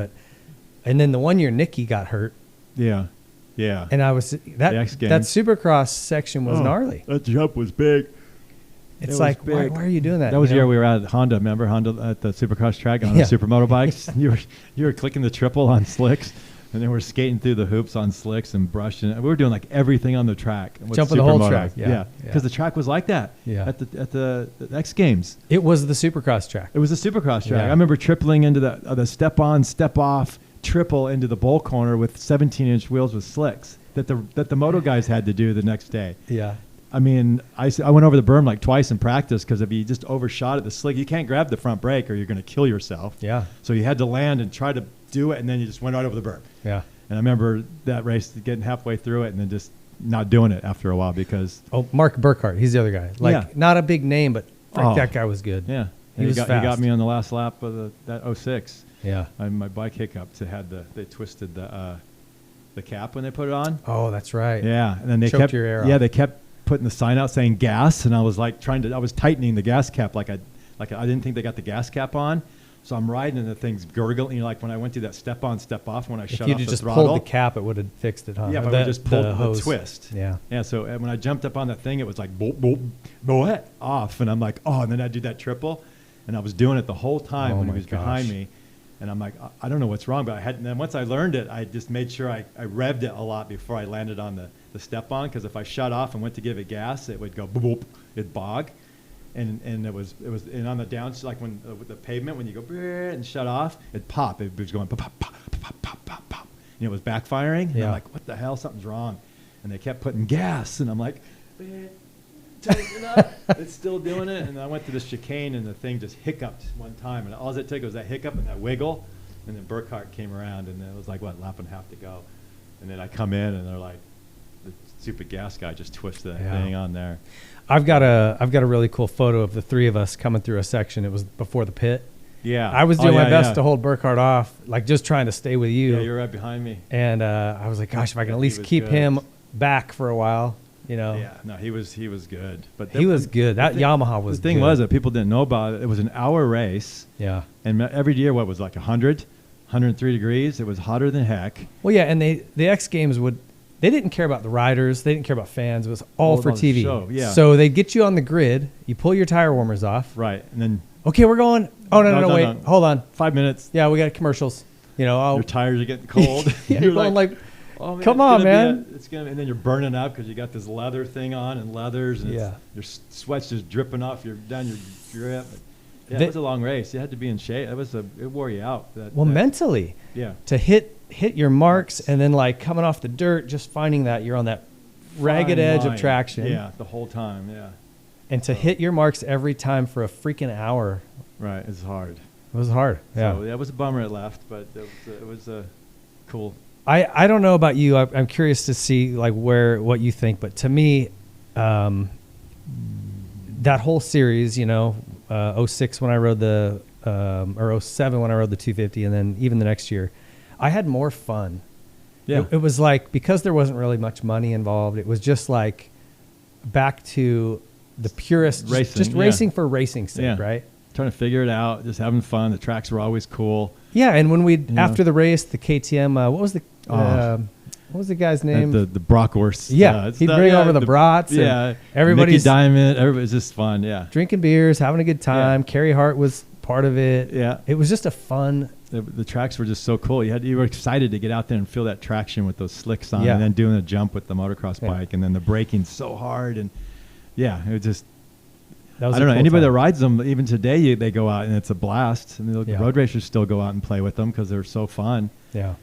and then the one year Nicky got hurt.
Yeah, yeah.
And I was that Supercross section was gnarly.
That jump was big.
It's like, why are you doing that?
That was the year we were at Honda. Remember Honda at the Supercross track on the Supermoto bikes? You were clicking the triple on slicks, and then we're skating through the hoops on slicks and brushing. We were doing like everything on the track.
Jumping the whole track.
Yeah. Because the track was like that.
Yeah.
At the X Games.
It was the Supercross track.
It was the Supercross track.
Yeah.
I remember tripling into the step on, step off, triple into the bowl corner with 17-inch wheels with slicks that the moto guys had to do the next day.
Yeah.
I mean, I went over the berm like twice in practice because if you just overshot at the slick, you can't grab the front brake or you're going to kill yourself.
Yeah.
So you had to land and try to do it, and then you just went right over the berm.
Yeah.
And I remember that race getting halfway through it and then just not doing it after a while because...
Oh, Mark Burkhart, he's the other guy. Not a big name, but that guy was good.
Yeah.
He was fast.
He got me on the last lap of that 06.
Yeah.
My bike hiccups. They twisted the cap when they put it on.
Oh, that's right.
Yeah, and then they
choked
kept
your air off.
Yeah, they kept putting the sign out saying gas, and I was like I was tightening the gas cap like I didn't think they got the gas cap on. So I'm riding and the thing's gurgling. Like when I went through that step on, step off, when I shut off the throttle. If you just pulled
the cap, it would have fixed it, huh?
Yeah, but I just pulled the twist.
Yeah.
Yeah, so when I jumped up on that thing, it was like boop, boop, boop, off. And I'm like, and then I'd do that triple. And I was doing it the whole time when he was behind me. And I'm like, I don't know what's wrong. But and then once I learned it, I just made sure I revved it a lot before I landed on the step on. Because if I shut off and went to give it gas, it would go boop, boop, it'd bog. And it was and on the downs, like when with the pavement, when you go and shut off, it'd pop. It was going pop, pop, pop, pop, pop, pop, pop. And it was backfiring. And I'm like, what the hell? Something's wrong. And they kept putting gas. And I'm like, tighten up. It's still doing it. And I went to the chicane, and the thing just hiccuped one time. And all it took was that hiccup and that wiggle. And then Burkhart came around, and it was like, lap and a half to go. And then I come in, and they're like, the stupid gas guy just twisted that thing on there. I've got
a really cool photo of the three of us coming through a section. It was before the pit.
Yeah.
I was doing my best to hold Burkhart off, like just trying to stay with you.
Yeah, you're right behind me.
And I was like, gosh, if I can at least keep him back for a while,
Yeah, no, he was good. But
he was good. That Yamaha was good.
The thing was that people didn't know about it. It was an hour race.
Yeah.
And every year, what was like 100, 103 degrees. It was hotter than heck.
Well, yeah, and the X Games they didn't care about the riders. They didn't care about fans. It was all for TV.
Show, yeah.
So they'd get you on the grid. You pull your tire warmers off.
Right. And then...
Okay, we're going. Oh, no, wait. No. Hold on.
5 minutes.
Yeah, we got commercials.
Your tires are getting cold.
You're going like oh, man, come on, man.
And then you're burning up because you got this leather thing on and leathers. And your sweat's just dripping off down your grip. Yeah, it was a long race. You had to be in shape. It wore you out.
Mentally.
Yeah.
To hit your marks and then like coming off the dirt, just finding that you're on that ragged edge of traction.
Yeah, the whole time. Yeah.
And to hit your marks every time for a freaking hour.
Right, it's hard.
It was hard. Yeah.
So it was a bummer it left, but it was cool.
I don't know about you. I'm curious to see like what you think, but to me, that whole series, 06 when I rode or 07 when I rode the 250, and then even the next year, I had more fun. Yeah. It was like, because there wasn't really much money involved, it was just like back to the purest racing, just racing for racing's sake, right?
Trying to figure it out, just having fun. The tracks were always cool.
Yeah, and when after the race, the KTM, what was the guy's name?
The Brockhorst.
Yeah, he'd bring over the brats.
Yeah,
everybody's
Mickey Diamond. Everybody's just fun. Yeah,
drinking beers, having a good time.
Yeah.
Carrie Hart was part of it.
Yeah,
it was just a fun.
The tracks were just so cool. You were excited to get out there and feel that traction with those slicks on,
yeah.
and then doing a jump with the motocross bike, and then the braking so hard, and it was just. I don't know. Anybody that rides them, even today, they go out and it's a blast. And the road racers still go out and play with them because they're so fun.
Yeah.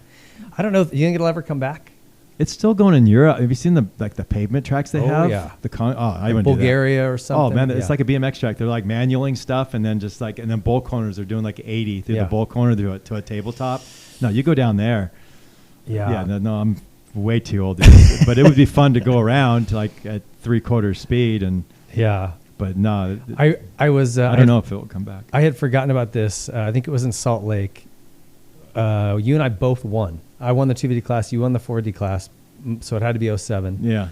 I don't know. You think it'll ever come back?
It's still going in Europe. Have you seen the pavement tracks they have?
Yeah.
I wouldn't
Bulgaria
do that.
or something.
Oh man, it's like a BMX track. They're like manualing stuff, and then bowl corners. They're doing like 80 through the bowl corner to a tabletop. No, you go down there.
Yeah.
Yeah. No, I'm way too old. But it would be fun to go around to like at 3/4 speed and.
Yeah.
But no,
I was.
I don't know if it will come back.
I had forgotten about this. I think it was in Salt Lake. You and I both won. I won the 250 class. You won the 4D class. So it had to be 07.
Yeah.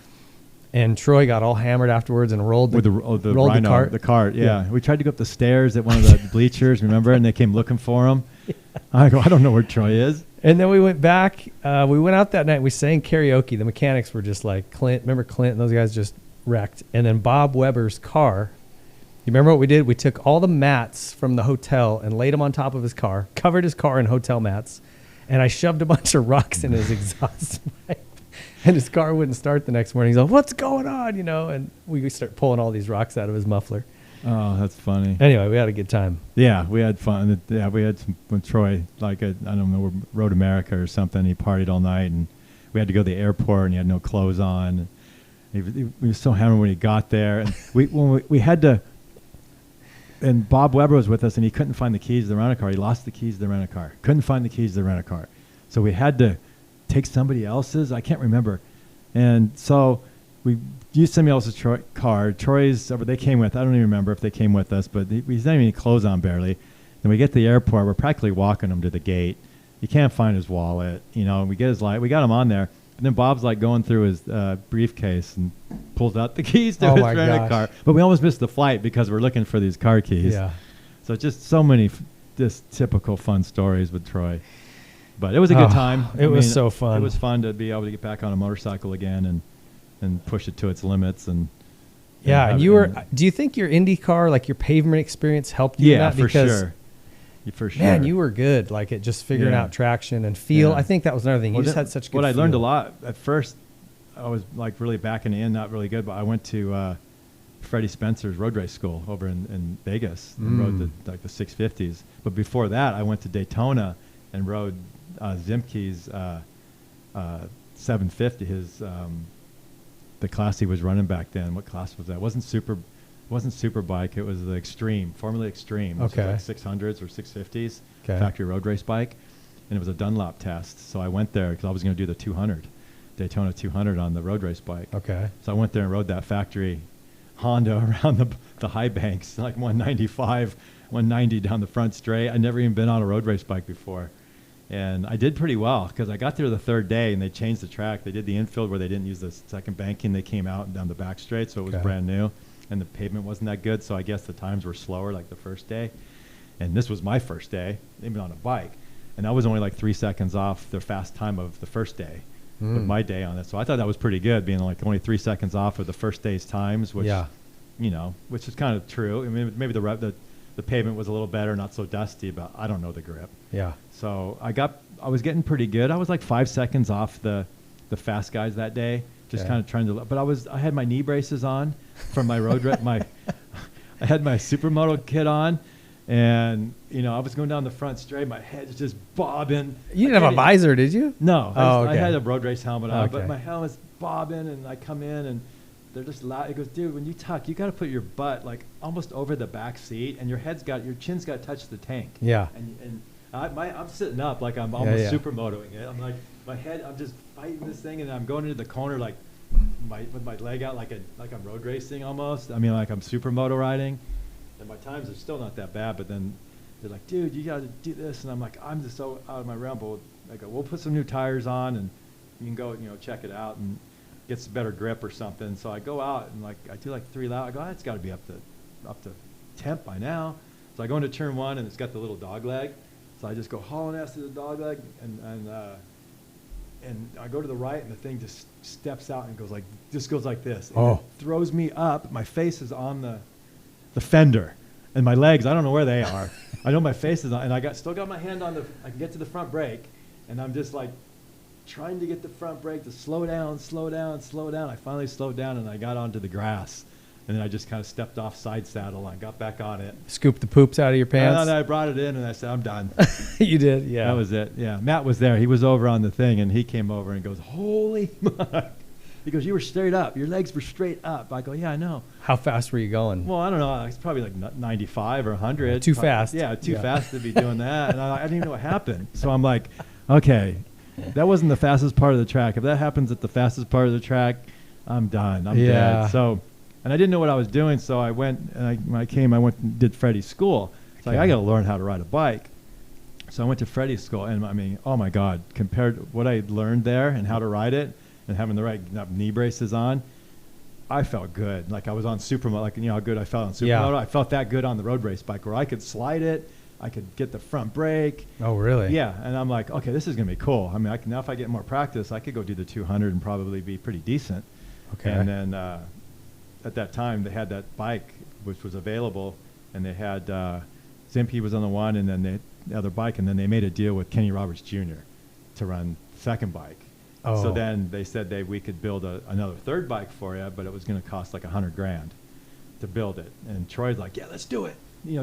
And Troy got all hammered afterwards and rolled the cart.
The cart. Yeah. We tried to go up the stairs at one of the bleachers. Remember? And they came looking for him. Yeah. I go, I don't know where Troy is.
And then we went back. We went out that night. We sang karaoke. The mechanics were just like Clint. Remember Clint and those guys just wrecked. And then Bob Weber's car You remember what we did? We took all the mats from the hotel and laid them on top of his car, covered his car in hotel mats, and I shoved a bunch of rocks in his exhaust pipe. And his car wouldn't start the next morning. He's like, what's going on? You know, and we start pulling all these rocks out of his muffler.
Oh, that's funny.
Anyway, we had a good time.
Yeah, we had fun. Yeah, we had some with Troy, like I don't know, Road America or something. He partied all night, and we had to go to the airport, and he had no clothes on. He was so hammered when he got there, and we had to. And Bob Weber was with us, and he couldn't find the keys to the rental-a-car. He lost the keys to the rental-a-car. Couldn't find the keys to the rental-a-car. So we had to take somebody else's. I can't remember. And so we used somebody else's car. Troy's, they came with, I don't even remember if they came with us, but he's not even any clothes on barely. And we get to the airport. We're practically walking him to the gate. You can't find his wallet. You know, we get his light. We got him on there. And then Bob's like going through his briefcase and pulls out the keys to his rental-a-car. But we almost missed the flight because we're looking for these car keys.
Yeah.
So just so many just typical fun stories with Troy. But it was a good time.
It was so fun.
It was fun to be able to get back on a motorcycle again and push it to its limits. And
and you were. Do you think your Indycar, like your pavement experience, helped you?
Yeah,
in that?
For sure.
Man, you were good. Like at just figuring out traction and feel. Yeah. I think that was another thing. You just had such good.
What I learned a lot at first. I was like really backing in, not really good, but I went to Freddie Spencer's road race school over in Vegas and rode the 650s. But before that, I went to Daytona and rode Zimke's 750. The class he was running back then. What class was that? It wasn't Superbike. It was the Extreme, Formula Extreme.
Okay.
Like 600s or 650s,
okay.
Factory road race bike, and it was a Dunlop test. So I went there because I was going to do the 200, Daytona 200 on the road race bike.
Okay.
So I went there and rode that factory Honda around the high banks, like 195, 190 down the front straight. I'd never even been on a road race bike before. And I did pretty well because I got there the third day and they changed the track. They did the infield where they didn't use the second banking. They came out and down the back straight, so it was brand new. And the pavement wasn't that good, so I guess the times were slower like the first day. And this was my first day, even on a bike. And I was only like 3 seconds off the fast time of the first day with my day on it. So I thought that was pretty good, being like only 3 seconds off of the first day's times, which, which is kind of true. I mean, maybe the pavement was a little better, not so dusty, but I don't know the grip.
Yeah.
So I was getting pretty good. I was like 5 seconds off the fast guys that day, just kind of trying to. But I had my knee braces on from my road I had my Supermoto kit on, and I was going down the front straight. My head's just bobbing.
You didn't have a visor, did you?
No.
Okay.
I had a road race helmet on, but my helmet's bobbing, and I come in and. They're just loud. It goes, dude, when you tuck, you got to put your butt like almost over the back seat, and your chin's got to touch the tank.
Yeah.
And I'm sitting up like I'm almost supermotoing it. I'm like, my head, I'm just fighting this thing, and I'm going into the corner like with my leg out like I'm road racing almost. I mean, like I'm supermoto riding, and my times are still not that bad. But then they're like, dude, you got to do this, and I'm like, I'm just so out of my realm. But I go, we'll put some new tires on, and you can go, check it out and. Gets better grip or something. So I go out and I do like 3 laps. I go, it's got to be up to temp by now. So I go into turn 1 and it's got the little dog leg. So I just go hauling ass to the dog leg and I go to the right and the thing just steps out and goes like this. And it throws me up. My face is on the fender, and my legs, I don't know where they are. I know my face is on, and I still got my hand on I can get to the front brake, and I'm just like. Trying to get the front brake to slow down. I finally slowed down and I got onto the grass. And then I just kind of stepped off side saddle and I got back on it.
Scooped the poops out of your pants?
And I brought it in and I said, I'm done.
You did? Yeah.
That was it. Yeah. Matt was there. He was over on the thing and he came over and goes, holy muck. He goes, you were straight up. Your legs were straight up. I go, yeah, I know.
How fast were you going?
Well, I don't know. It's probably like 95 or 100.
Too fast.
Yeah, too fast to be doing that. And I didn't even know what happened. So I'm like, okay. That wasn't the fastest part of the track. If that happens at the fastest part of the track, I'm done. I'm dead. So, and I didn't know what I was doing, so I went and when I went and did Freddie's school. It's like I got to learn how to ride a bike. So I went to Freddie's school, and I mean, oh my God, compared to what I learned there and how to ride it and having the right knee braces on, I felt good. Like I was on Supermoto, like how good I felt on Supermoto. Yeah. I felt that good on the road race bike where I could slide it. I could get the front brake.
Oh, really?
Yeah, and I'm like, okay, this is going to be cool. I mean, now if I get more practice, I could go do the 200 and probably be pretty decent.
Okay.
And then at that time they had that bike which was available, and they had Zimpy was on the one, and then the other bike, and then they made a deal with Kenny Roberts Jr. to run the second bike.
Oh.
So then they said we could build another third bike for you, but it was going to cost like $100,000 to build it. And Troy's like, yeah, let's do it.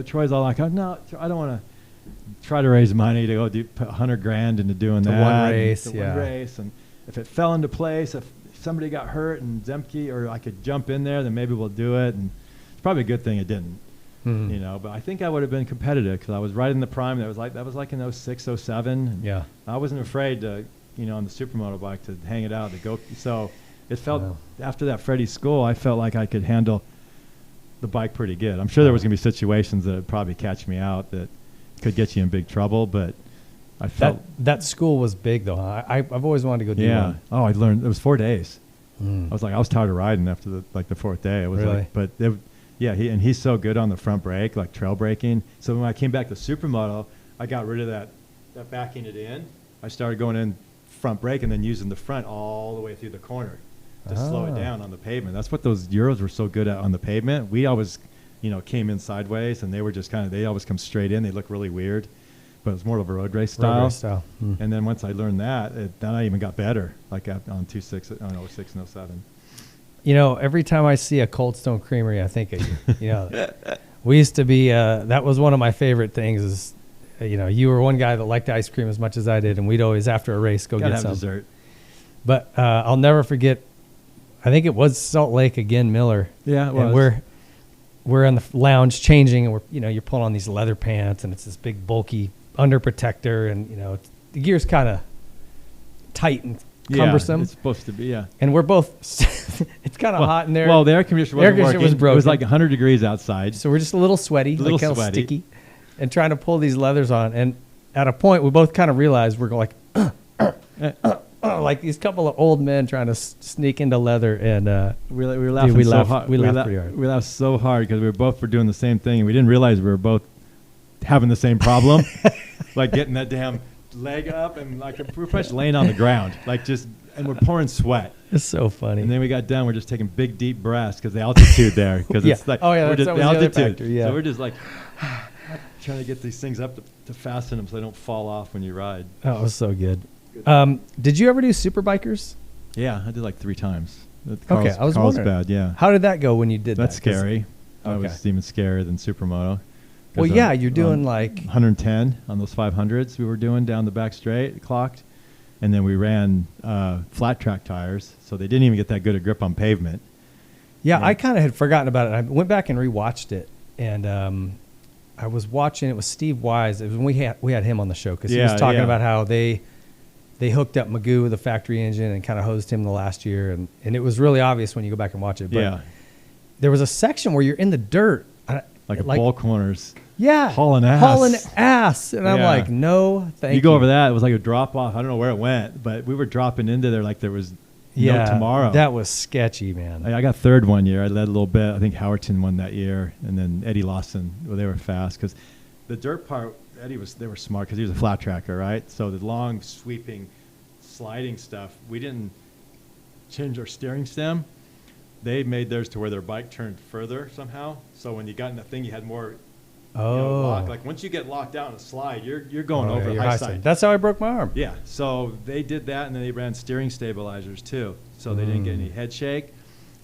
Troy's all like, oh, no, I don't want to try to raise money to go put $100,000 into doing that.
One race,
one race. And if it fell into place, if somebody got hurt and Zemke or I could jump in there, then maybe we'll do it. And it's probably a good thing it didn't. But I think I would have been competitive because I was right in the prime. That was like in 06, 07.
Yeah.
I wasn't afraid to, on the Supermoto bike to hang it out, to go. So it felt, after that Freddie school, I felt like I could handle the bike pretty good. I'm sure there was going to be situations that would probably catch me out that could get you in big trouble, but I felt.
That school was big, though, huh? I've always wanted to go do one.
Oh, I learned. It was 4 days. I was tired of riding after the fourth day. It was
really?
He's so good on the front brake, like trail braking. So when I came back to Supermoto, I got rid of that backing it in. I started going in front brake and then using the front all the way through the corner to slow it down on the pavement. That's what those Euros were so good at on the pavement. We always, came in sideways, and they were just they always come straight in. They look really weird, but it was more of a road race style. And then once I learned that, then I even got better, like on 06 and 07.
Every time I see a Cold Stone Creamery, I think of you. We used to be, that was one of my favorite things is, you were one guy that liked ice cream as much as I did, and we'd always, after a race, go get some.
Dessert.
But I'll never forget, I think it was Salt Lake again, Miller. Yeah, it was. And we're in the lounge changing, and we're, you're pulling on these leather pants, and it's this big, bulky under protector, and, the gear's kind of tight and cumbersome.
It's supposed to be, yeah.
And we're both, it's kind of hot in there.
Well, the air conditioner wasn't working.
Was broken.
It was like 100 degrees outside.
So we're just a little sweaty, sticky, and trying to pull these leathers on. And at a point, we both kind of realized we're going like these couple of old men trying to sneak into leather. And
we were laughing so hard.
We laughed pretty hard.
We laughed so hard because we were doing the same thing, and we didn't realize we were both having the same problem, like getting that damn leg up, and like we're pretty much laying on the ground, and we're pouring sweat.
It's so funny.
And then we got done. We're just taking big, deep breaths because the altitude there. Because it's like,
that's
the altitude.
Factor, yeah.
So we're just like trying to get these things up to fasten them so they don't fall off when you ride.
Oh, it was so good. Did you ever do Superbikers?
Yeah, I did like 3 times.
I was
wondering. Yeah.
How did that go when you did that?
That's scary. That was even scarier than Supermoto.
Well, yeah, you're doing like
110 on those 500s we were doing down the back straight, clocked. And then we ran flat track tires, so they didn't even get that good a grip on pavement.
Yeah, I kind of had forgotten about it. I went back and rewatched it, and I was watching it with Steve Wise. It was when we had him on the show because he was talking about how they hooked up Magoo with a factory engine and kind of hosed him the last year, and it was really obvious when you go back and watch it. But there was a section where you're in the dirt,
like ball corners.
Yeah.
Hauling ass.
And I'm like, no, thank you.
You go over that, it was like a drop off. I don't know where it went, but we were dropping into there like there was no tomorrow.
That was sketchy, man.
I got third one year. I led a little bit. I think Howerton won that year. And then Eddie Lawson, they were fast. Because the dirt part, they were smart because he was a flat tracker, right? So the long, sweeping, sliding stuff, we didn't change our steering stem. They made theirs to where their bike turned further somehow. So when you got in the thing, you had more... like once you get locked out in a slide, you're going over the high side.
That's how I broke my arm.
Yeah. So they did that, and then they ran steering stabilizers too, so they didn't get any head shake.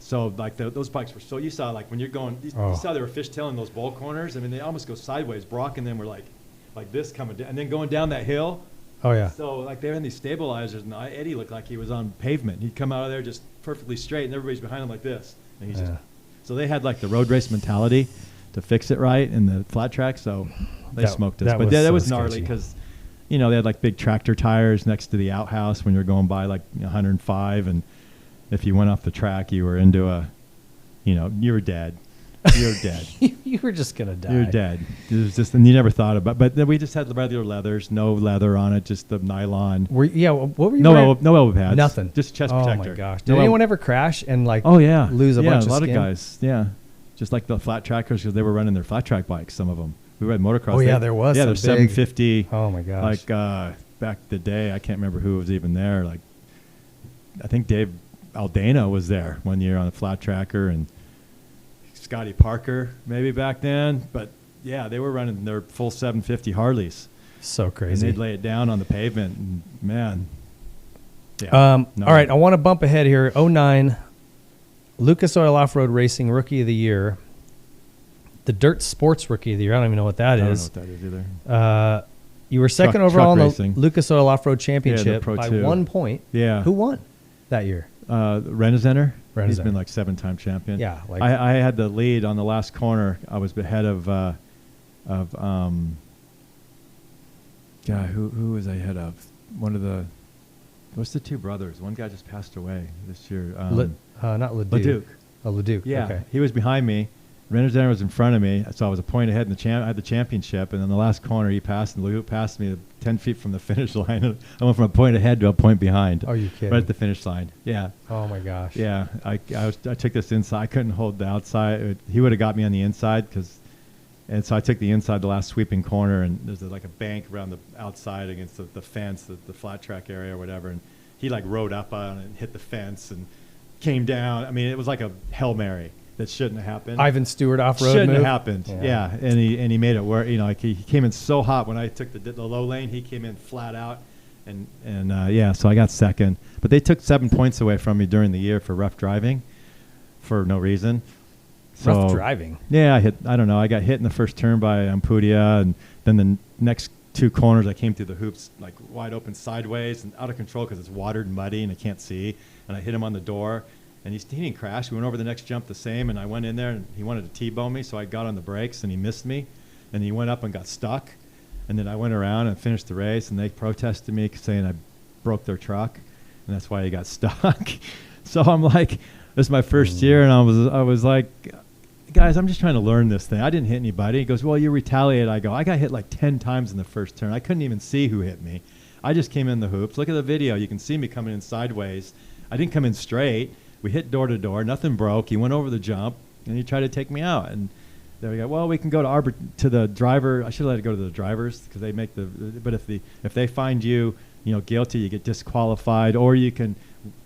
So like those bikes were so you saw like when you're going, you saw they were fishtailing those bowl corners. I mean, they almost go sideways. Brock and them were like this coming down, and then going down that hill.
Oh yeah.
So like they had these stabilizers, and Eddie looked like he was on pavement. He'd come out of there just perfectly straight, and everybody's behind him like this, and he's just. So they had like the road race mentality to fix it right in the flat track, so they smoked us. But that was gnarly because, they had like big tractor tires next to the outhouse when you're going by like 105, and if you went off the track, you were into you were dead. You were dead.
You were just gonna die.
You were dead. It was just, and you never thought about. But then we just had the regular leathers, no leather on it, just the nylon.
What were you?
No elbow pads.
Nothing.
Just chest protector.
Oh my gosh! Did anyone ever crash and lose a bunch of
a lot
skin?
of guys. Yeah. Just like the flat trackers, because they were running their flat track bikes, some of them. We rode motocross.
Oh, yeah, there was.
Yeah, there's 750.
Oh, my gosh.
Like, back the day, I can't remember who was even there. Like, I think Dave Aldana was there one year on a flat tracker, and Scotty Parker maybe back then. But, yeah, they were running their full 750 Harleys.
So crazy.
And they'd lay it down on the pavement. And, man. Yeah.
All right, I want to bump ahead here. 09, Lucas Oil Off-Road Racing Rookie of the Year. The Dirt Sports Rookie of the Year. I don't even know what that is.
I don't know what that is either.
You were second overall in the
racing.
Lucas Oil Off-Road Championship
Pro
by
2.
1 point.
Yeah.
Who won that year?
Renizenter. He's
Renizenter.
been like 7-time champion.
Yeah. Like
I had the lead on the last corner. I was ahead of who was I ahead of? One of the, what's the two brothers? One guy just passed away this year.
not Leduc.
Leduc.
Oh, Leduc.
Yeah.
Okay.
He was behind me. Renizenter was in front of me, so I was a point ahead in I had the championship, and then the last corner he passed, and Leduc passed me 10 feet from the finish line. I went from a point ahead to a point behind.
Are you kidding?
Right at the finish line. Yeah.
Oh my gosh.
Yeah. I took this inside. I couldn't hold the outside. He would have got me on the inside and so I took the inside, the last sweeping corner, and there's like a bank around the outside against the fence, the flat track area or whatever, and he like rode up on it and hit the fence and came down. I mean, it was like a Hail Mary. That shouldn't have happened.
Ivan Stewart off-road
shouldn't
move?
have happened. Yeah. And he made it work. You know, like he came in so hot when I took the low lane. He came in flat out, and so I got second. But they took 7 points away from me during the year for rough driving, for no reason. So,
Rough driving.
Yeah, I got hit in the first turn by Ampudia, and then the next 2 corners I came through the hoops like wide open sideways and out of control because it's watered and muddy and I can't see. And I hit him on the door. And he didn't crash. We went over the next jump the same, and I went in there, and he wanted to T-bone me, so I got on the brakes, and he missed me. And he went up and got stuck. And then I went around and finished the race, and they protested me saying I broke their truck, and that's why he got stuck. So I'm like, this is my first year, and I was like, guys, I'm just trying to learn this thing. I didn't hit anybody. He goes, well, you retaliated. I go, I got hit like 10 times in the first turn. I couldn't even see who hit me. I just came in the hoops. Look at the video. You can see me coming in sideways. I didn't come in straight. We hit door to door. Nothing broke. He went over the jump, and he tried to take me out. And there we go. Well, we can go to the driver. I should let it go to the drivers because they make the. But if they find you, guilty, you get disqualified, or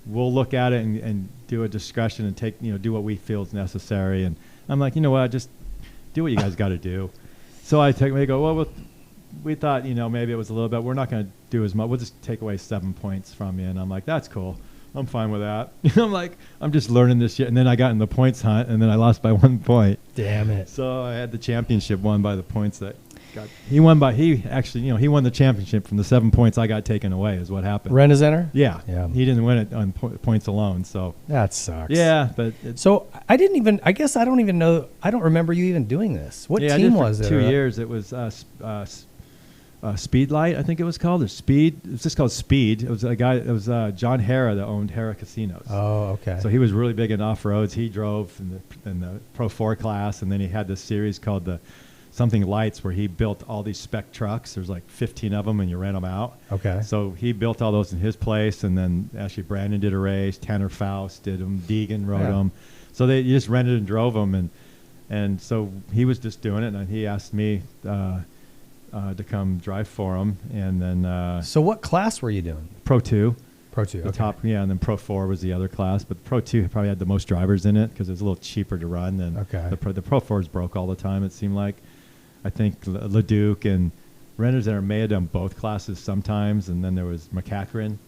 we'll look at it and do a discretion and take, do what we feel is necessary. And I'm like, you know what, just do what you guys got to do. So they go, well, we thought, maybe it was a little bit. We're not going to do as much. We'll just take away 7 points from you. And I'm like, that's cool. I'm fine with that. I'm like, I'm just learning this shit. And then I got in the points hunt, and then I lost by 1 point.
Damn it.
So I had the championship won by the points that got. He won the championship from the 7 points I got taken away is what happened.
Renizenter?
Yeah.
Yeah.
He didn't win it on points alone. So
that sucks.
Yeah. But
so I don't even know. I don't remember you even doing this. What team was it?
2 years. It was Speed Light, I think it was called, or Speed. It was just called Speed. It was a guy. It was John Hara that owned Hara Casinos.
Oh, okay.
So he was really big in off-roads. He drove in the Pro 4 class, and then he had this series called the something Lights, where he built all these spec trucks. There's like 15 of them, and you rent them out.
Okay.
So he built all those in his place, and then actually Brandon did a race. Tanner Faust did them. Deegan rode them. So you just rented and drove them, and so he was just doing it, and he asked me to come drive for him, and then.
So what class were you doing?
Pro 2.
Pro 2.
The
okay.
top, yeah, and then Pro 4 was the other class, but Pro 2 probably had the most drivers in it because it was a little cheaper to run than the Pro 4s broke all the time. It seemed like. I think Leduc and Renizenter may have done both classes sometimes, and then there was McCachran.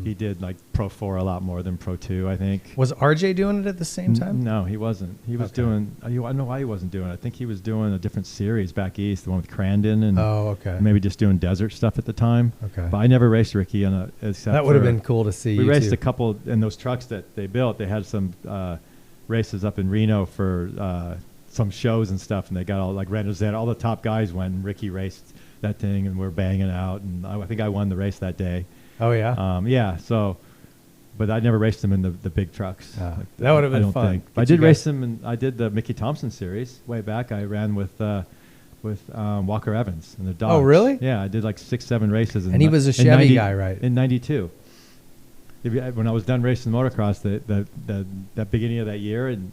He did like Pro 4 a lot more than Pro 2, I think.
Was RJ doing it at the same time?
No, he wasn't. He was doing. I don't know why he wasn't doing it. I think he was doing a different series back east, the one with Crandon, and maybe just doing desert stuff at the time.
Okay.
But I never raced Ricky on except
that would have been cool to see.
We raced a couple in those trucks that they built. They had some races up in Reno for some shows and stuff, and they got all like Renizenter. All the top guys went, and Ricky raced that thing, and we're banging out. And I think I won the race that day.
Oh yeah.
Yeah. So, but I never raced him in the big trucks.
That would have been fun.
Think. I did race him, and I did the Mickey Thompson series way back. I ran with Walker Evans in the Dodge.
Oh really?
Yeah, I did like 6-7 races.
And he was a Chevy guy, right?
In '92. When I was done racing motocross, that beginning of that year in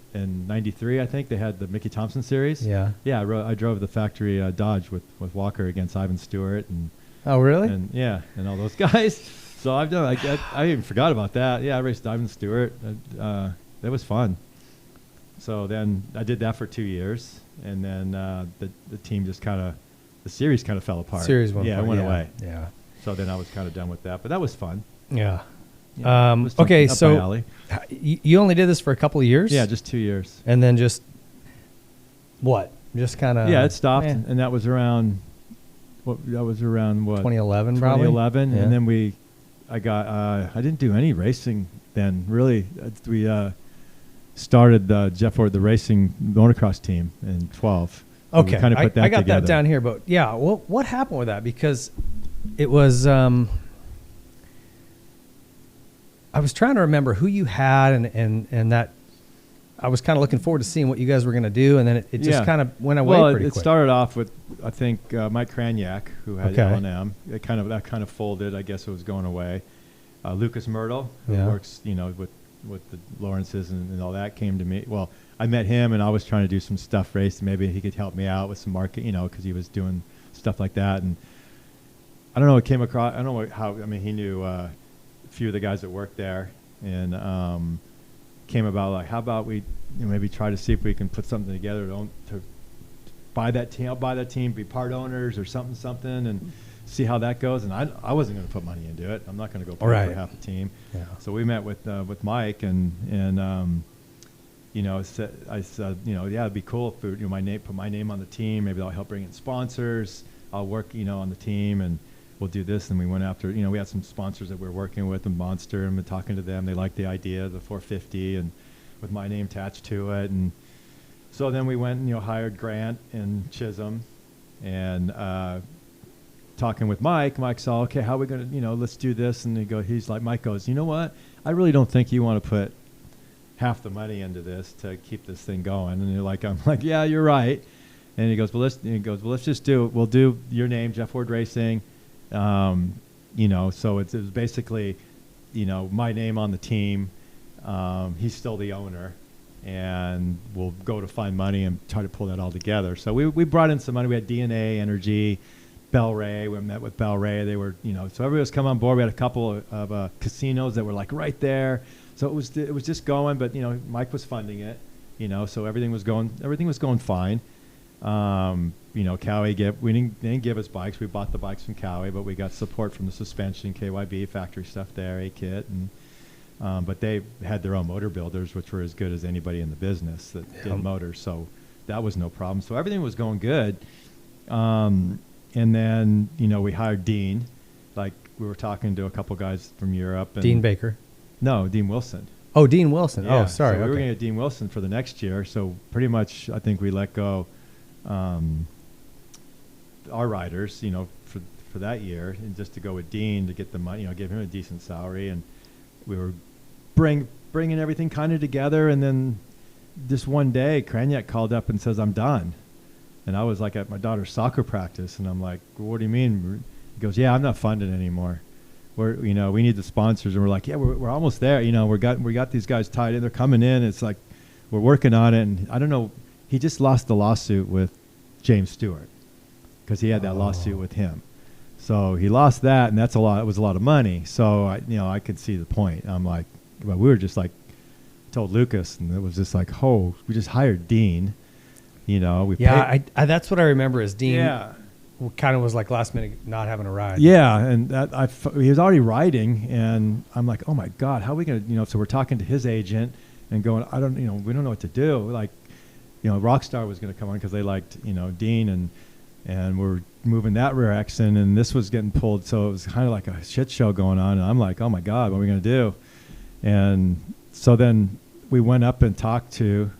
'93, I think they had the Mickey Thompson series. Yeah. Yeah, I drove the factory Dodge with Walker against Ivan Stewart and.
Oh really?
And and all those guys. So I've done. I even forgot about that. Yeah, I raced Ivan Stewart. That was fun. So then I did that for 2 years, and then the team just the series kind of fell apart.
Series went
it went away.
Yeah.
So then I was kind of done with that, but that was fun.
Yeah.
Yeah, it was
okay,
up by
so
alley.
you only did this for a couple of years?
Yeah, just 2 years.
And then just what? Just kind of.
Yeah, it stopped, and that was around. That was around what?
2011, probably.
2011,
Yeah.
and then I didn't do any racing then. Really, we started Jeff Ford, the racing motocross team in 12. So
Okay,
we kind of put that
I got
together.
that down here, but yeah, what happened with that? Because it was. I was trying to remember who you had, and that I was kind of looking forward to seeing what you guys were going to do, and then it just kind of went away pretty quick.
It started off with, I think, Mike Kranyak, who had
Okay.
L&M. That kind of folded. I guess it was going away. Lucas Myrtle, who works, with the Lawrences and all that, came to me. Well, I met him, and I was trying to do some stuff racing. Maybe he could help me out with some market, because he was doing stuff like that. And I don't know, it came across. I don't know how. I mean, he knew a few of the guys that worked there, and came about like, how about we maybe try to see if we can put something together to buy that team. I'll buy that team, be part owners or something, and see how that goes. And I wasn't going to put money into it. I'm not going to go pay for half the team.
Yeah.
So we met with Mike, and I said, yeah, it'd be cool if put my name on the team. Maybe I'll help bring in sponsors. I'll work, on the team, and we'll do this. And we went after, we had some sponsors that we were working with, and Monster, and been talking to them. They liked the idea of the 450 and with my name attached to it. And so then we went and, hired Grant and Chisholm, and talking with Mike saw, okay, how are we going to, let's do this. And Mike goes, you know what? I really don't think you want to put half the money into this to keep this thing going. And I'm like, yeah, you're right. And he goes, well, let's just do it. We'll do your name, Jeff Ford Racing. So it was basically, my name on the team. He's still the owner, and we'll go to find money and try to pull that all together. So we brought in some money. We had DNA, Energy, Bell Ray. We met with Bell Ray. They were, so everybody was come on board. We had a couple of casinos that were like right there. So it was just going, but Mike was funding it, so everything was going fine. Cowie they didn't give us bikes. We bought the bikes from Cowie, but we got support from the suspension, KYB factory stuff there, A-Kit, and but they had their own motor builders, which were as good as anybody in the business that did motors. So that was no problem. So everything was going good. And then, we hired Dean. Like, we were talking to a couple guys from Europe. And
Dean Baker? No,
Dean Wilson.
Oh, Dean Wilson.
Yeah,
oh, sorry.
So we were going to get Dean Wilson for the next year. So pretty much, I think we let go our riders, for that year, and just to go with Dean to get the money, give him a decent salary. And we were bringing everything kind of together. And then this one day, Kranyak called up and says, I'm done. And I was like at my daughter's soccer practice, and I'm like, what do you mean? He goes, yeah, I'm not funded anymore. We need the sponsors. And we're like, yeah, we're almost there. We got these guys tied in. They're coming in. It's like, we're working on it. And I don't know. He just lost the lawsuit with James Stewart because he had that lawsuit with him. So he lost that, and that's a lot. It was a lot of money. So I could see the point. I'm like, but we were just like, told Lucas, and it was just like, we just hired Dean.
That's what I remember is Dean.
Yeah.
Kind of was like last minute not having a ride.
Yeah, and he was already riding, and I'm like, oh my God, how are we gonna, so we're talking to his agent and going, we don't know what to do. Like, Rockstar was gonna come on because they liked, Dean, and we're moving that rear axle, and this was getting pulled, so it was kind of like a shit show going on. And I'm like, oh my God, what are we gonna do? And so then we went up and talked to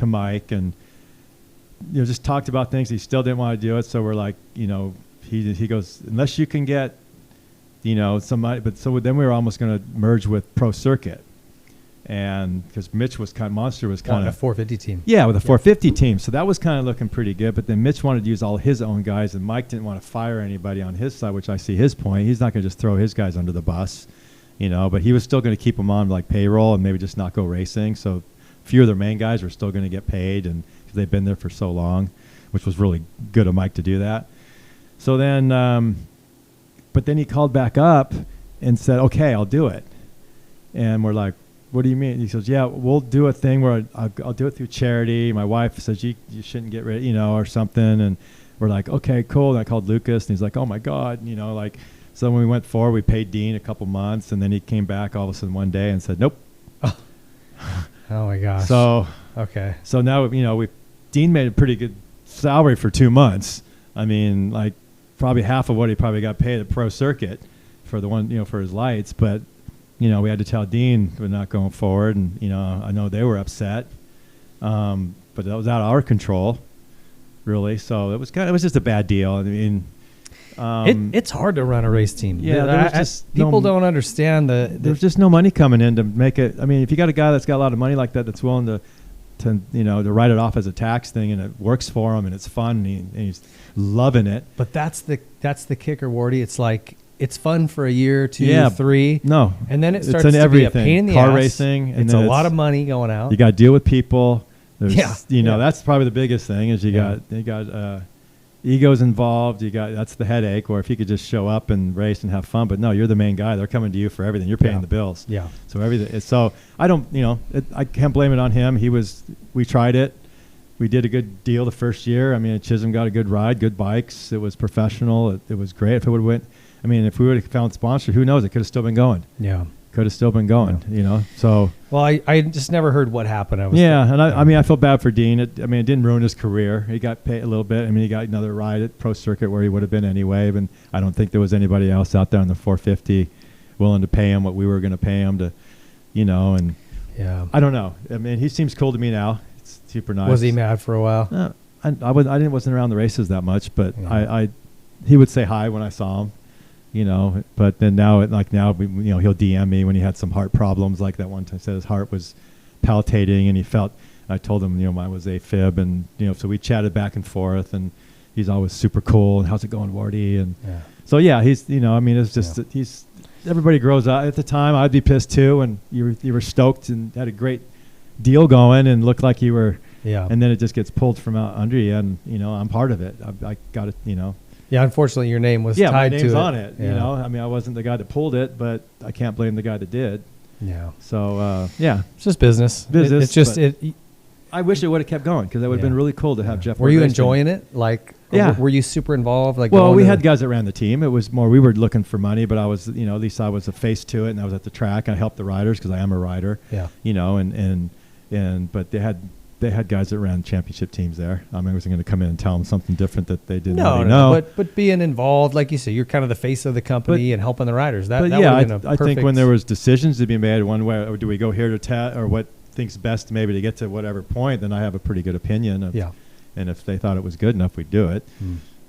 Mike, and just talked about things. He still didn't want to do it. So we're like, he goes, unless you can get, somebody. But so then we were almost going to merge with Pro Circuit, and because Monster was kind of
a 450 team.
Yeah, with a 450 team. So that was kind of looking pretty good. But then Mitch wanted to use all his own guys, and Mike didn't want to fire anybody on his side, which I see his point. He's not going to just throw his guys under the bus, but he was still going to keep them on like payroll and maybe just not go racing. So a few of their main guys were still going to get paid, and they've been there for so long, which was really good of Mike to do that. So then, but then he called back up and said, okay, I'll do it. And we're like, what do you mean? He says, yeah, we'll do a thing where I'll do it through charity. My wife says you shouldn't get rid, or something. And we're like, okay, cool. And I called Lucas, and he's like, oh my God, like. So when we went forward, we paid Dean a couple months, and then he came back all of a sudden one day and said, nope.
Oh my gosh.
So
okay.
So now Dean made a pretty good salary for 2 months. I mean, like probably half of what he probably got paid at Pro Circuit for the one, for his lights. But we had to tell Dean we're not going forward, and I know they were upset, but that was out of our control, really. So it was just a bad deal. I mean.
It's hard to run a race team.
Yeah,
people don't understand
there's just no money coming in to make it. I mean, if you got a guy that's got a lot of money like that, that's willing to write it off as a tax thing, and it works for him, and it's fun, and he's loving it.
But that's the kicker, Wardy. It's like it's fun for a year, 2, 3.
No,
and then it starts to be a pain in the
car
ass.
Racing, and
it's a lot of money going out.
You got to deal with people. That's probably the biggest thing is you got egos involved. That's the headache. Or if you could just show up and race and have fun, but no, you're the main guy. They're coming to you for everything. You're paying the bills.
Yeah.
So everything. So I don't. I can't blame it on him. We tried it. We did a good deal the first year. I mean, Chisholm got a good ride, good bikes. It was professional. It was great. If it would have went, if we would have found sponsor, who knows? It could have still been going.
Yeah.
Could have still been going. So.
Well, I just never heard what happened.
I feel bad for Dean. It didn't ruin his career. He got paid a little bit. He got another ride at Pro Circuit where he would have been anyway. And I don't think there was anybody else out there on the 450 willing to pay him what we were going to pay him to, and I don't know. He seems cool to me now. It's super nice.
Was he mad for a while?
I wasn't around the races that much, but he would say hi when I saw him. But then now he'll DM me when he had some heart problems, like that one time. Said his heart was palpitating, and I told him, mine was AFib, and so we chatted back and forth, and he's always super cool. And how's it going, Wardy? And so he's it's just that he's everybody grows up. At the time, I'd be pissed too, and you were stoked and had a great deal going, and looked like you were, and then it just gets pulled from out under you, and I'm part of it. I got it,
Yeah, unfortunately, your name was tied to it.
Yeah, my name's on it. I wasn't the guy that pulled it, but I can't blame the guy that did.
Yeah.
So,
it's just business.
Business.
It's just
I wish it would have kept going because that would have been really cool to have Jeff.
Were you enjoying it? Like, were you super involved? Like,
well, we had guys that ran the team. It was more we were looking for money, but I was, at least I was a face to it, and I was at the track. I helped the riders because I am a rider.
Yeah.
But they had guys that ran championship teams there. I wasn't going to come in and tell them something different that they didn't already know.
But being involved, like you say, you're kind of the face of the company and helping the riders. I
think when there was decisions to be made one way, or do we go here to or what thinks best maybe to get to whatever point, then I have a pretty good opinion of, and if they thought it was good enough, we'd do it.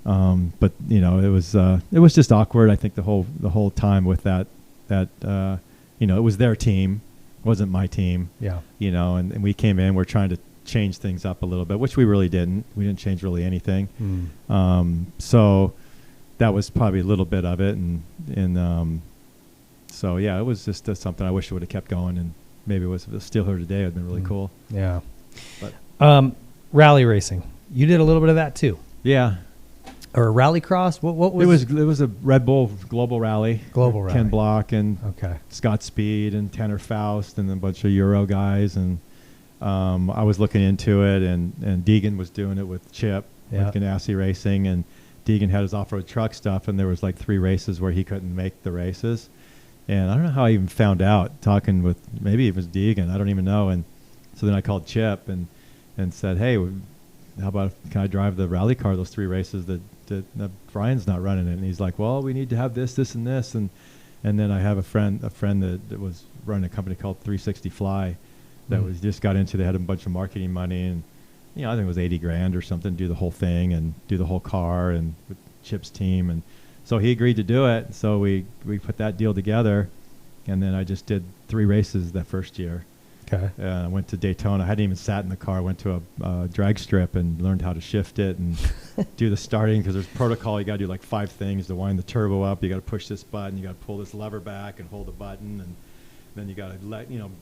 But it was just awkward. I think the whole time with that it was their team, it wasn't my team.
Yeah.
And we came in, we're trying to change things up a little bit, which we really didn't. We didn't change really anything. So that was probably a little bit of it, and so it was just something I wish it would have kept going, and maybe it was still here today. It'd been really cool.
Yeah. But rally racing, you did a little bit of that too.
Yeah.
Or RallyCross. What was
it? Was a Red Bull Global Rally. Ken Block and Scott Speed and Tanner Faust and a bunch of Euro guys, and I was looking into it, and Deegan was doing it with Chip, with Ganassi Racing, and Deegan had his off-road truck stuff, and there was like 3 races where he couldn't make the races, and I don't know how I even found out, talking with, maybe it was Deegan, I don't even know, and so then I called Chip and said, hey, how about, can I drive the rally car those 3 races that Brian's not running it? And he's like, well, we need to have this, and this, and then I have a friend that was running a company called 360 Fly, that was just got into. They had a bunch of marketing money, and I think it was $80,000 or something to do the whole thing and do the whole car, and with Chip's team, and so he agreed to do it. So we put that deal together, and then I just did 3 races that first year.
Okay.
I went to Daytona. I hadn't even sat in the car. Went to a drag strip and learned how to shift it and do the starting, because there's protocol. You got to do like 5 things to wind the turbo up. You got to push this button. You got to pull this lever back and hold the button, and then you got to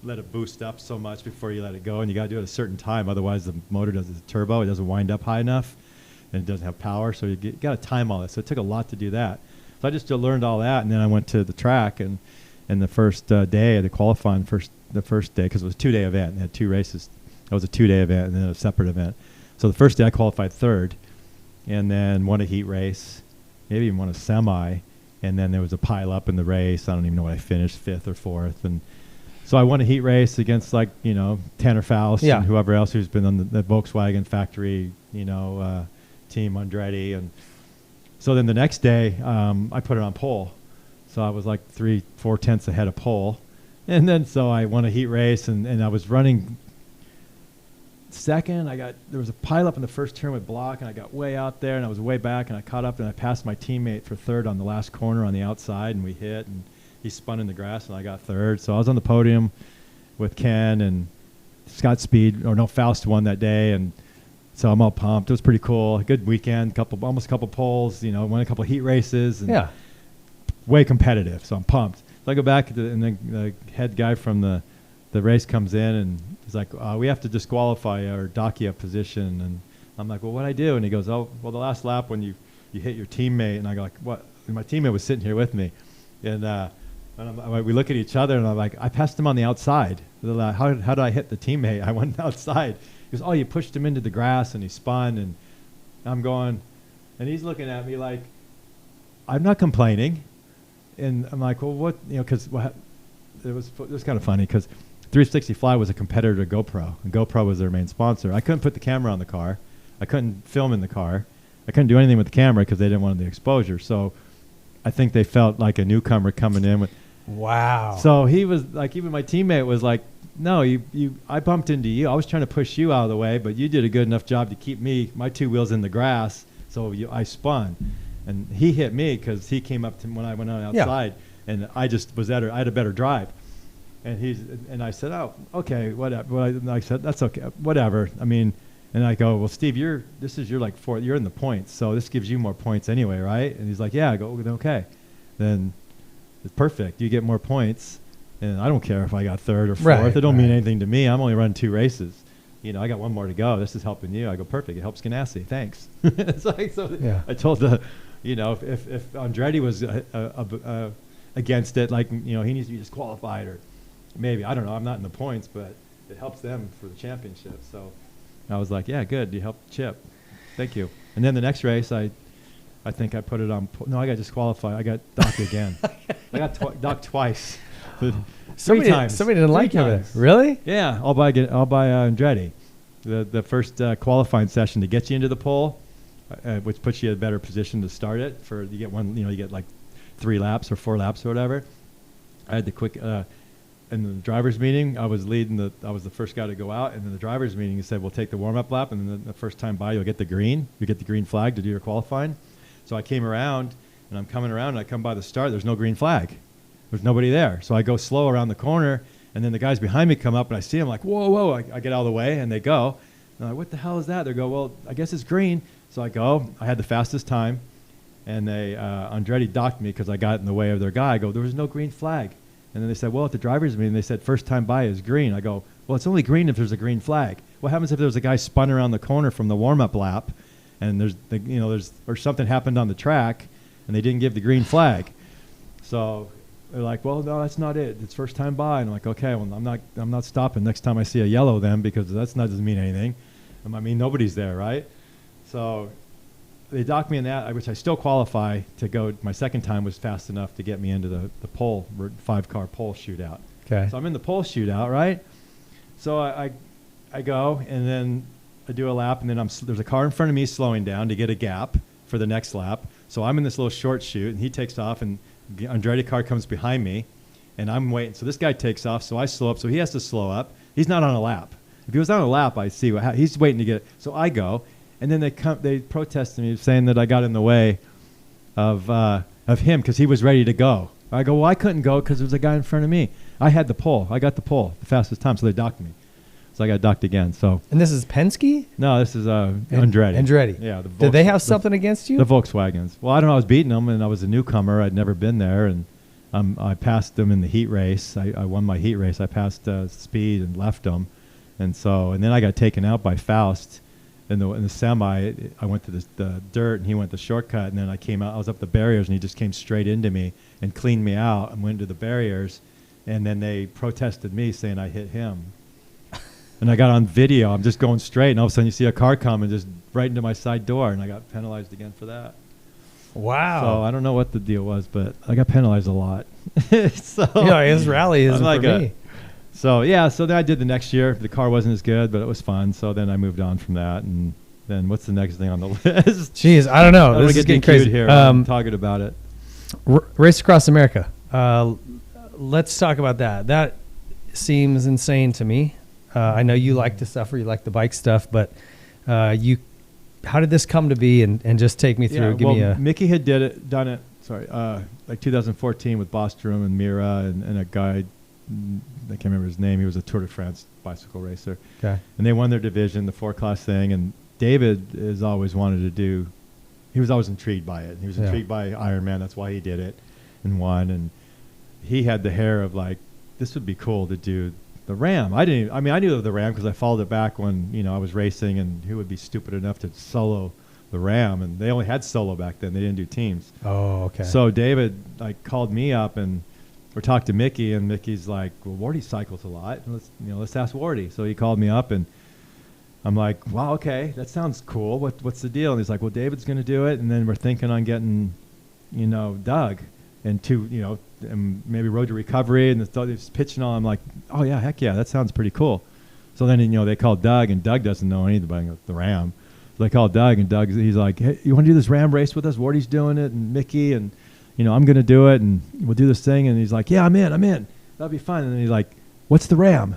let it boost up so much before you let it go, and you got to do it at a certain time. Otherwise, the motor does the turbo. It doesn't wind up high enough, and it doesn't have power. So you got to time all that. So it took a lot to do that. So I just learned all that, and then I went to the track and And the first day of the qualifying, the first day, because it was a 2-day event. They had 2 races. It was a 2-day event and then a separate event. So the first day I qualified 3rd, and then won a heat race, maybe even won a semi, and then there was a pile up in the race. I don't even know what I finished, 5th or 4th, and so I won a heat race against Tanner Faust and whoever else who's been on the Volkswagen factory, team Andretti, and so then the next day I put it on pole, so I was like 3-4 tenths ahead of pole, and then so I won a heat race and I was running second. There was a pile up in the first turn with block, and I got way out there, and I was way back, and I caught up, and I passed my teammate for 3rd on the last corner on the outside, and we hit, and he spun in the grass, and I got 3rd. So I was on the podium with Ken and Faust won that day, and so I'm all pumped. It was pretty cool. A good weekend, almost a couple poles, won a couple heat races, and way competitive. So I'm pumped. So I go back, and the head guy from the race comes in, and he's like, we have to disqualify or dock you a position. And I'm like, well, what'd I do? And he goes, oh, well, the last lap when you hit your teammate. And I go like, what? And my teammate was sitting here with me, and we look at each other, and I'm like, I passed him on the outside. How did I hit the teammate? I went outside. He goes, oh, you pushed him into the grass, and he spun, and I'm going, and he's looking at me like, I'm not complaining. And I'm like, well, what, because it was kind of funny because 360 Fly was a competitor to GoPro, and GoPro was their main sponsor. I couldn't put the camera on the car. I couldn't film in the car. I couldn't do anything with the camera because they didn't want the exposure. So I think they felt like a newcomer coming in with.
Wow.
So he was like, even my teammate was like, no, I bumped into you. I was trying to push you out of the way, but you did a good enough job to keep my 2 wheels in the grass. So I spun, and he hit me because he came up to when I went on outside, and I just was I had a better drive. And I said, oh, okay, whatever. Well, I said, that's okay, whatever. I mean, and I go, well, Steve, this is your 4th. You're in the points, so this gives you more points anyway, right? And he's like, yeah. I go, okay, then it's perfect. You get more points, and I don't care if I got 3rd or 4th.
Right,
it don't mean anything to me. I'm only running 2 races. I got 1 more to go. This is helping you. I go, perfect. It helps Ganassi. Thanks. It's like, so I told if Andretti was against it, like, he needs to be disqualified or maybe, I don't know. I'm not in the points, but it helps them for the championship. So I was like, yeah, good. You helped Chip. Thank you. And then the next race, I think I put it on. No, I got disqualified. I got docked again. I got docked twice. 3 times.
Somebody didn't like you. Really?
Yeah, all by Andretti. The first qualifying session to get you into the pole, which puts you in a better position to start it. You get one. You get like 3 laps or 4 laps or whatever. I had the quick. In the driver's meeting, I was I was the first guy to go out, and in the driver's meeting, he said, we'll take the warm-up lap, and then the first time by, you'll get the green. You get the green flag to do your qualifying. So I came around, and I'm coming around, and I come by the start. There's no green flag. There's nobody there. So I go slow around the corner, and then the guys behind me come up, and I see them like, whoa. I get out of the way, and they go. And I'm like, what the hell is that? They go, well, I guess it's green. So I go. I had the fastest time, and Andretti docked me because I got in the way of their guy. I go, there was no green flag. And then they said, well, at the driver's meeting, they said first time by is green. I go, well, it's only green if there's a green flag. What happens if there's a guy spun around the corner from the warm-up lap, and or something happened on the track, and they didn't give the green flag? So they're like, well, no, that's not it. It's first time by. And I'm like, okay, well, I'm not stopping next time I see a yellow then, because doesn't mean anything. I mean, nobody's there, right? So they docked me in that, which I still qualify to go. My second time was fast enough to get me into the pole, 5-car pole shootout.
Okay.
So I'm in the pole shootout, right? So I go, and then I do a lap, and then there's a car in front of me slowing down to get a gap for the next lap. So I'm in this little short shoot, and he takes off, and the Andretti car comes behind me, and I'm waiting. So this guy takes off, so I slow up. So he has to slow up. He's not on a lap. If he was on a lap, I see he's waiting to get it. So I go. And then they protested me, saying that I got in the way of him because he was ready to go. I go, well, I couldn't go because there was a guy in front of me. I had the pole. I got the pole, the fastest time, so they docked me. So I got docked again. So.
And this is Penske?
No, this is Andretti.
Andretti.
Yeah.
Did they have something against you?
The Volkswagens. Well, I don't know. I was beating them, and I was a newcomer. I'd never been there, and I passed them in the heat race. I won my heat race. I passed Speed and left them, and then I got taken out by Faust. in the semi, I went to the dirt and he went the shortcut, and then I came out. I was up the barriers and he just came straight into me and cleaned me out and went into the barriers, and then they protested me saying I hit him. And I got on video. I'm just going straight, and all of a sudden you see a car come and just right into my side door, and I got penalized again for that.
Wow.
So I don't know what the deal was, but I got penalized a lot. So
his rally is
like
for me.
So then I did the next year. The car wasn't as good, but it was fun. So then I moved on from that, and then what's the next thing on the list?
Jeez, I don't know. This is getting crazy
here. I'm talking about it.
Race Across America. Let's talk about that. That seems insane to me. I know you like to suffer, you like the bike stuff, but how did this come to be? And just take me through. Give me a.
Mickey had done it. Sorry, like 2014 with Bostrom and Mira and a guy. I can't remember his name. He was a Tour de France bicycle racer.
Okay. And
they won their division, the 4-class thing. And David has always wanted to do. He was always intrigued by it. He was intrigued by Ironman. That's why he did it, and won. And he had the hair of like, this would be cool to do the RAAM. I knew of the RAAM because I followed it back when I was racing, and who would be stupid enough to solo the RAAM? And they only had solo back then. They didn't do teams.
Oh, okay.
So David called me up or talked to Mickey, and Mickey's like, well, Wardy cycles a lot. Let's ask Wardy. So he called me up, and I'm like, wow, okay, that sounds cool. What's the deal? And he's like, well, David's going to do it, and then we're thinking on getting, Doug, and and maybe Road to Recovery, and the pitch and all. I'm like, oh yeah, heck yeah, that sounds pretty cool. So then they called Doug, and Doug doesn't know anything about the RAAM. So they called Doug, and he's like, hey, you want to do this RAAM race with us? Wardy's doing it, and Mickey, and I'm going to do it, and we'll do this thing. And he's like, yeah, I'm in. That'll be fun. And then he's like, what's the RAAM?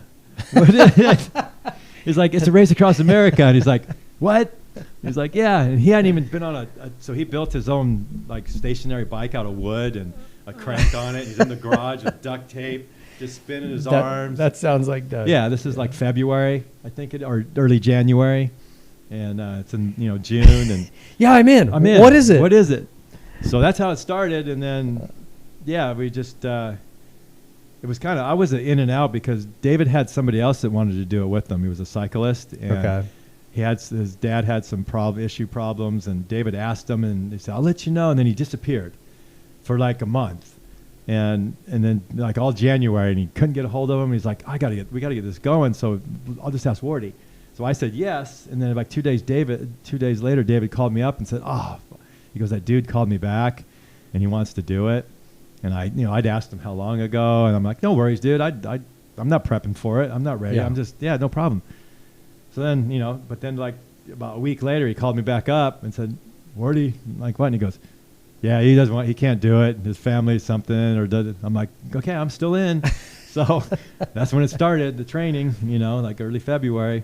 He's like, it's a race across America. And he's like, what? He's like, yeah. And he hadn't even been on so he built his own stationary bike out of wood and a crank on it. He's in the garage with duct tape, just spinning his arms.
That sounds like Doug.
Yeah, this is like February, I think, or early January. And it's in, June. And
yeah, I'm in. What is it?
So that's how it started. And then, we just, it was I was in and out because David had somebody else that wanted to do it with him. He was a cyclist. And his dad had some issue problems, and David asked him, and they said, I'll let you know. And then he disappeared for like a month. And then like all January, and he couldn't get a hold of him. He's like, we got to get this going. So I'll just ask Wardy. So I said yes. And then like 2 days later, David called me up and said, he goes, that dude called me back, and he wants to do it. And I'd asked him how long ago, and I'm like, no worries, dude. I'm not prepping for it. I'm not ready.
Yeah.
I'm just, no problem. So then, but then like about a week later, he called me back up and said, Wardy, like what? And he goes, yeah, he can't do it. His family something, or does it. I'm like, okay, I'm still in. So that's when it started, the training, like early February.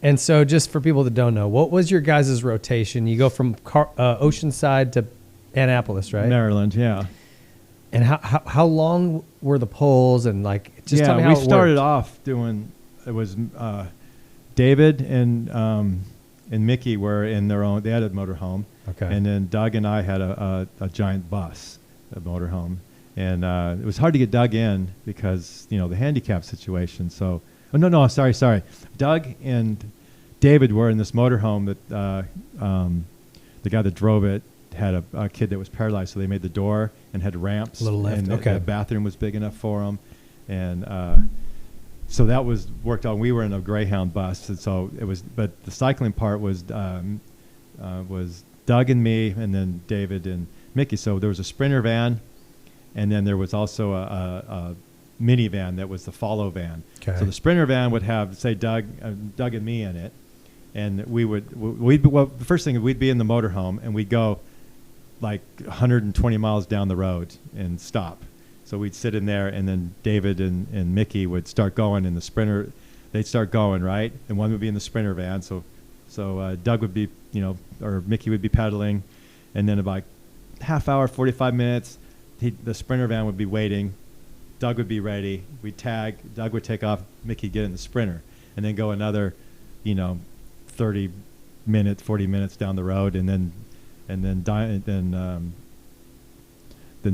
And so just for people that don't know, what was your guys' rotation? You go from Oceanside to Annapolis, right?
Maryland, yeah.
And how long were the polls, and just tell me how it worked.
We started off doing, it was David and Mickey were in their own, they had a motorhome.
Okay.
And then Doug and I had a giant bus, a motorhome. And it was hard to get Doug in because, the handicap situation. So, sorry. Doug and David were in this motorhome that the guy that drove it had a kid that was paralyzed, so they made the door and had ramps.
A little lift,
and
okay.
The bathroom was big enough for him. And so that was worked on. We were in a Greyhound bus, and so it was, but the cycling part was Doug and me, and then David and Mickey. So there was a Sprinter van, and then there was also a minivan that was the follow van.
Okay.
So the Sprinter van would have, say, Doug and me in it, and the first thing, we'd be in the motorhome, and we'd go like 120 miles down the road and stop. So we'd sit in there, and then David and Mickey would start going in the Sprinter. They'd start going, right? And one would be in the Sprinter van. So Doug would be, or Mickey would be pedaling, and then about half hour, 45 minutes, the Sprinter van would be waiting. Doug would be ready. We'd tag. Doug would take off. Mickey get in the Sprinter, and then go another, 30 minutes, 40 minutes down the road, and then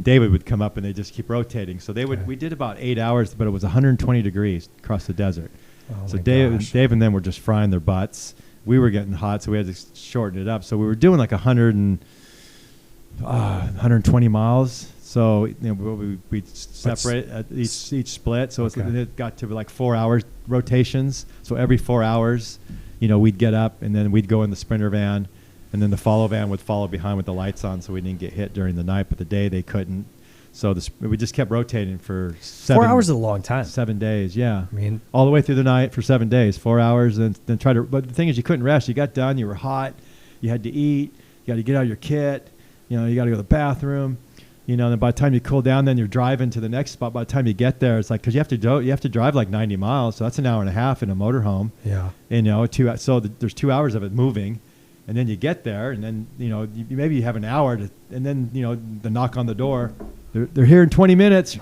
David would come up, and they just keep rotating. So we did about 8 hours, but it was 120 degrees across the desert.
Oh
so
my
Dave
gosh.
and them were just frying their butts. we were getting hot, so we had to shorten it up. So we were doing like 120 miles. So we'd separate at each split. So it got to like 4 hours rotations. So every 4 hours, we'd get up and then we'd go in the sprinter van, and then the follow van would follow behind with the lights on, so we didn't get hit during the night. But the day they couldn't. So we just kept rotating for
4 hours is a long time.
7 days, yeah.
I mean,
all the way through the night for 7 days, 4 hours, and then try to. But the thing is, you couldn't rest. You got done, you were hot, you had to eat, you got to get out of your kit, you got to go to the bathroom, and then by the time you cool down, then you're driving to the next spot. By the time you get there, it's like because you have to drive like 90 miles, so that's an hour and a half in a motorhome.
Yeah.
There's 2 hours of it moving. And then you get there, and then maybe you have an hour to, and then the knock on the door. They're here in 20 minutes. So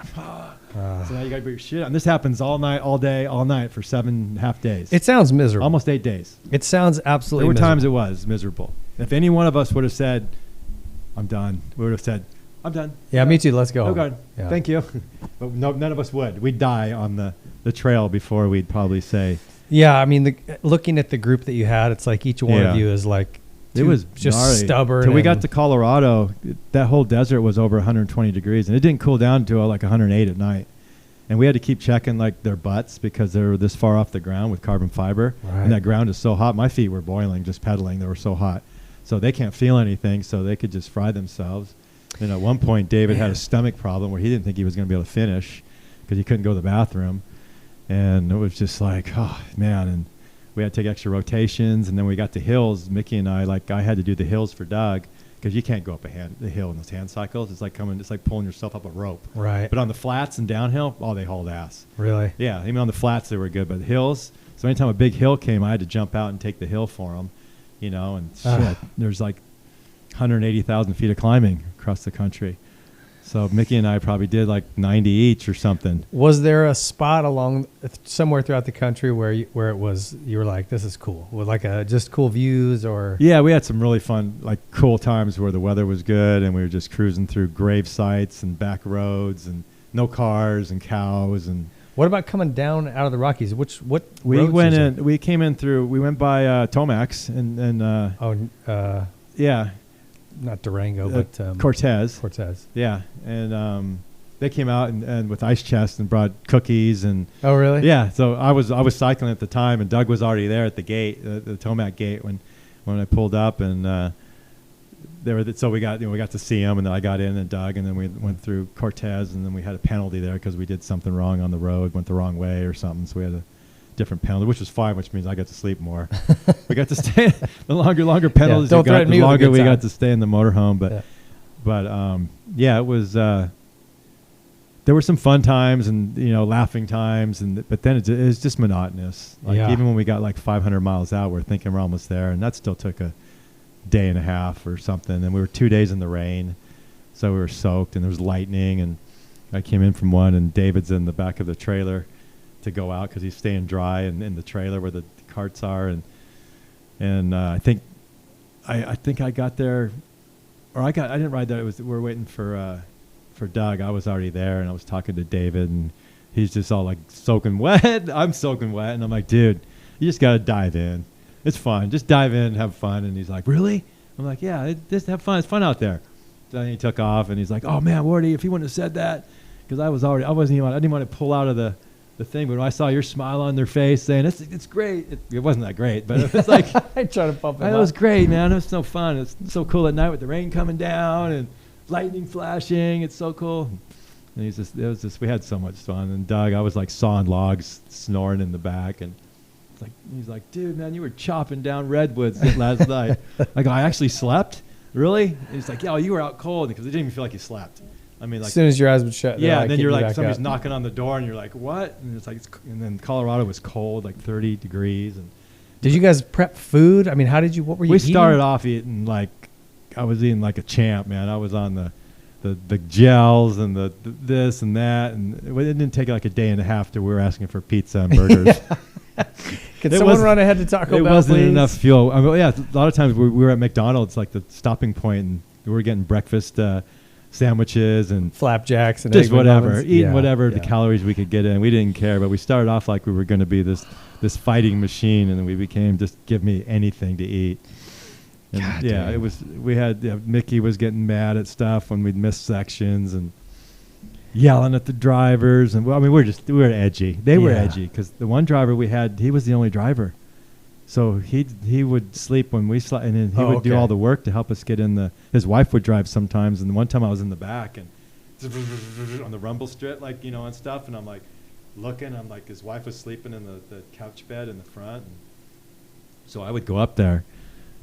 now you got to put your shit on. This happens all night, all day, all night for 7.5 days.
It sounds miserable.
Almost 8 days.
It sounds absolutely.
There were
miserable.
times it was miserable. If any one of us would have said, "I'm done," we would have said, "I'm done."
Yeah, me too. Let's go.
Oh God, thank you. But no, none of us would. We'd die on the trail before we'd probably say.
Yeah, I mean, looking at the group that you had, it's like each one of you is like.
It was
just
gnarly.
stubborn.
Till we got to Colorado, that whole desert was over 120 degrees, and it didn't cool down until like 108 at night. And we had to keep checking like their butts because they were this far off the ground with carbon fiber, and that ground is so hot. My feet were boiling just pedaling; they were so hot, so they can't feel anything, so they could just fry themselves. And at one point, David had a stomach problem where he didn't think he was going to be able to finish because he couldn't go to the bathroom, and it was just like, oh man, and. We had to take extra rotations, and then we got to hills. Mickey and I had to do the hills for Doug because you can't go up the hill in those hand cycles. It's like pulling yourself up a rope.
Right.
But on the flats and downhill, they hauled ass.
Really?
Yeah. Even on the flats, they were good. But the hills, so anytime a big hill came, I had to jump out and take the hill for them, and shit. There's like 180,000 feet of climbing across the country. So Mickey and I probably did like 90 each or something.
Was there a spot along somewhere throughout the country where you were like, this is cool, with like just cool views or? Yeah,
we had some really fun, like cool times where the weather was good and we were just cruising through grave sites and back roads and no cars and cows and.
What about coming down out of the Rockies?
We went in. We came in through. We went by Tomax and. Yeah.
Not Durango, but
Cortez.
Cortez.
Yeah, and they came out and with ice chests and brought cookies and.
Oh really?
Yeah. So I was cycling at the time, and Doug was already there at the gate, the Tomac gate when I pulled up, and we got to see him, and then I got in and Doug, and then we went through Cortez, and then we had a penalty there because we did something wrong on the road, went the wrong way or something, so we had a different penalty, which was fine, which means I got to sleep more. We got to stay. The longer penalties you got, the longer we got to stay in the motorhome. But it was. There were some fun times and laughing times, but then it was just monotonous. Even when we got like 500 miles out, we're thinking we're almost there, and that still took a day and a half or something. And we were 2 days in the rain, so we were soaked, and there was lightning, and I came in from one, and David's in the back of the trailer to go out because he's staying dry and in the trailer where the carts are, and I think I got there, or I didn't ride there. We were waiting for Doug. I was already there, and I was talking to David, and he's just all like soaking wet. I'm soaking wet, and I'm like, dude, you just got to dive in. It's fun. Just dive in and have fun. And he's like, really? I'm like, yeah, just have fun. It's fun out there. So then he took off, and he's like, oh man, Wardy, if he wouldn't have said that, because I didn't want to pull out of the thing, but when I saw your smile on their face saying it's great, it wasn't that great, but it was like
I try to pump it up.
It was great, man. It was so fun. It's so cool at night with the rain coming down and lightning flashing. It's so cool. And we had so much fun. And Doug, I was like sawing logs, snoring in the back, and he's like, dude, man, you were chopping down redwoods last night. I go, I actually slept? Really? And he's like, yeah, you were out cold, because it didn't even feel like you slept. I mean, like,
as soon as your eyes would shut.
Yeah, and then you're like, somebody's knocking on the door, and you're like, what? And it's like, and then Colorado was cold, like 30 degrees. And
did you guys prep food? I mean, what were you eating?
We started off eating I was eating like a champ, man. I was on the gels and the this and that, and it didn't take like a day and a half till we were asking for pizza and burgers.
Can someone run ahead to Taco Bell,
It wasn't
please?
enough fuel. A lot of times we were at McDonald's, like the stopping point, and we were getting breakfast. sandwiches and
flapjacks and
just
egg
whatever,
McMuffins.
eating
Yeah,
whatever the
yeah.
calories we could get in. We didn't care, but we started off like we were going to be this fighting machine, and then we became just give me anything to eat. And
God
yeah,
damn.
it was. We had Mickey was getting mad at stuff when we'd miss sections and yelling at the drivers, and we were edgy. They were
Yeah.
edgy because the one driver we had, he was the only driver. So he would sleep when we slept, and then he would do all the work to help us get in the. His wife would drive sometimes, and one time I was in the back and on the rumble strip, like and stuff, and I'm like looking. I'm like his wife was sleeping in the couch bed in the front, and so I would go up there,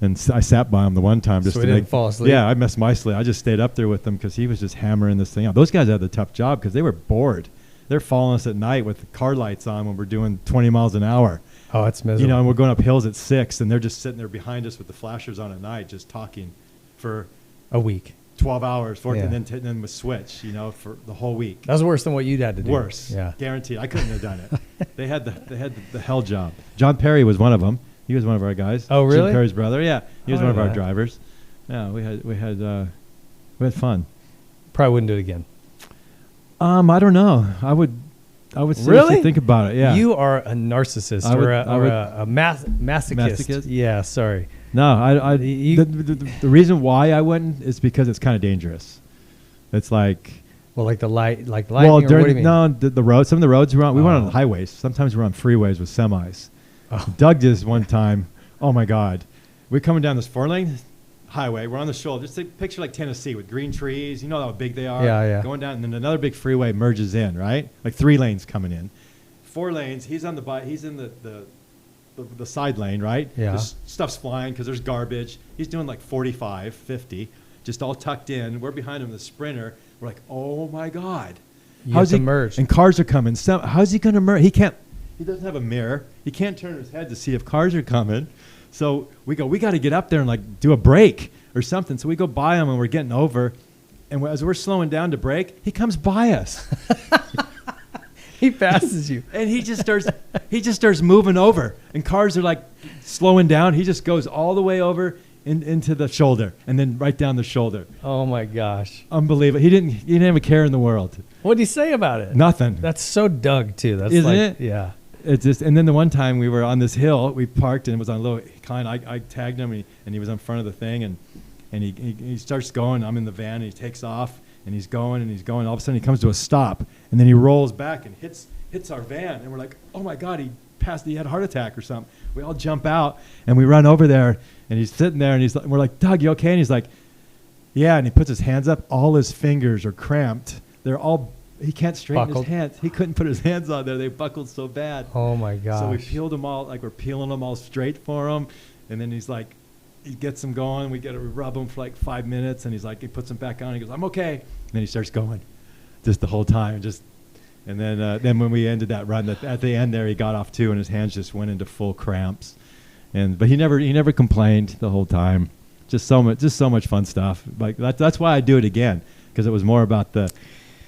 and I sat by him the one time just
So
to
he didn't fall asleep?
Yeah, I missed my sleep. I just stayed up there with him because he was just hammering this thing out. Those guys had the tough job because they were bored. They're following us at night with the car lights on when we're doing 20 miles an hour.
Oh, it's miserable.
And we're going up hills at 6, and they're just sitting there behind us with the flashers on at night, just talking for
a week.
12 hours, 14,
Yeah.
and then we switch, for the whole week.
That was worse than what you'd had to do.
Worse,
Yeah.
guaranteed. I couldn't have done it. They had the hell job. John Perry was one of them. He was one of our guys.
Oh, really?
Jim Perry's brother. Yeah, he was
Oh,
one of
I
our
know that.
drivers. Yeah, we had fun.
Probably wouldn't do it again.
I don't know. I would seriously
Really?
think about it. Yeah.
You are a narcissist
I would-
or
I would-
a masochist.
Masochist?
Yeah, sorry.
No,
You-
the reason why I wouldn't is because it's kind of dangerous. It's like
Well, like the lightning, or
well,
what do you mean?
no, the road. Some of the roads we were on. We went on
Oh.
the highways. Sometimes we're on freeways with semis.
Oh.
Doug did this one time. Oh my God, we're coming down this 4-lane highway. We're on the shoulder. Just picture like Tennessee with green trees. You know how big they are.
Yeah, yeah.
Going down, and then another big freeway merges in. Right, like 3 lanes coming in, 4 lanes. He's on the bike. He's in the side lane. Right.
Yeah.
There's stuff's flying because there's garbage. He's doing like 45, 50, just all tucked in. We're behind him, the Sprinter. We're like, oh my God.
You have to merge.
And cars are coming. How's he going to merge? He doesn't have a mirror. He can't turn his head to see if cars are coming. So we got to get up there and like do a break or something. So we go by him and we're getting over. And as we're slowing down to brake, he comes by us.
He passes you.
And he just starts moving over. And cars are like slowing down. He just goes all the way over into the shoulder and then right down the shoulder.
Oh my gosh.
Unbelievable. He didn't have a care in the world.
What did he say about it?
Nothing.
That's so Doug too. That's
Isn't
like,
it?
Yeah.
It's just, and then the one time we were on this hill, we parked and it was on a low incline. I tagged him and he was in front of the thing and he starts going. I'm in the van and he takes off and he's going. All of a sudden he comes to a stop and then he rolls back and hits our van and we're like, oh my God, he had a heart attack or something. We all jump out and we run over there and he's sitting there and we're like, Doug, you okay? And he's like, yeah. And he puts his hands up. All his fingers are cramped. He can't straighten
Buckled.
his hands. He couldn't put his hands on there. They buckled so bad.
Oh my gosh.
So we peeled them all, like we're peeling them all straight for him. And then he's like, he gets them going. We rub them for like 5 minutes. And he's like, he puts them back on. He goes, I'm okay. And then he starts going just the whole time. And then when we ended that run, at the end there, he got off too. And his hands just went into full cramps. But he never complained the whole time. Just so much fun stuff. Like that's why I do it again. Because it was more about the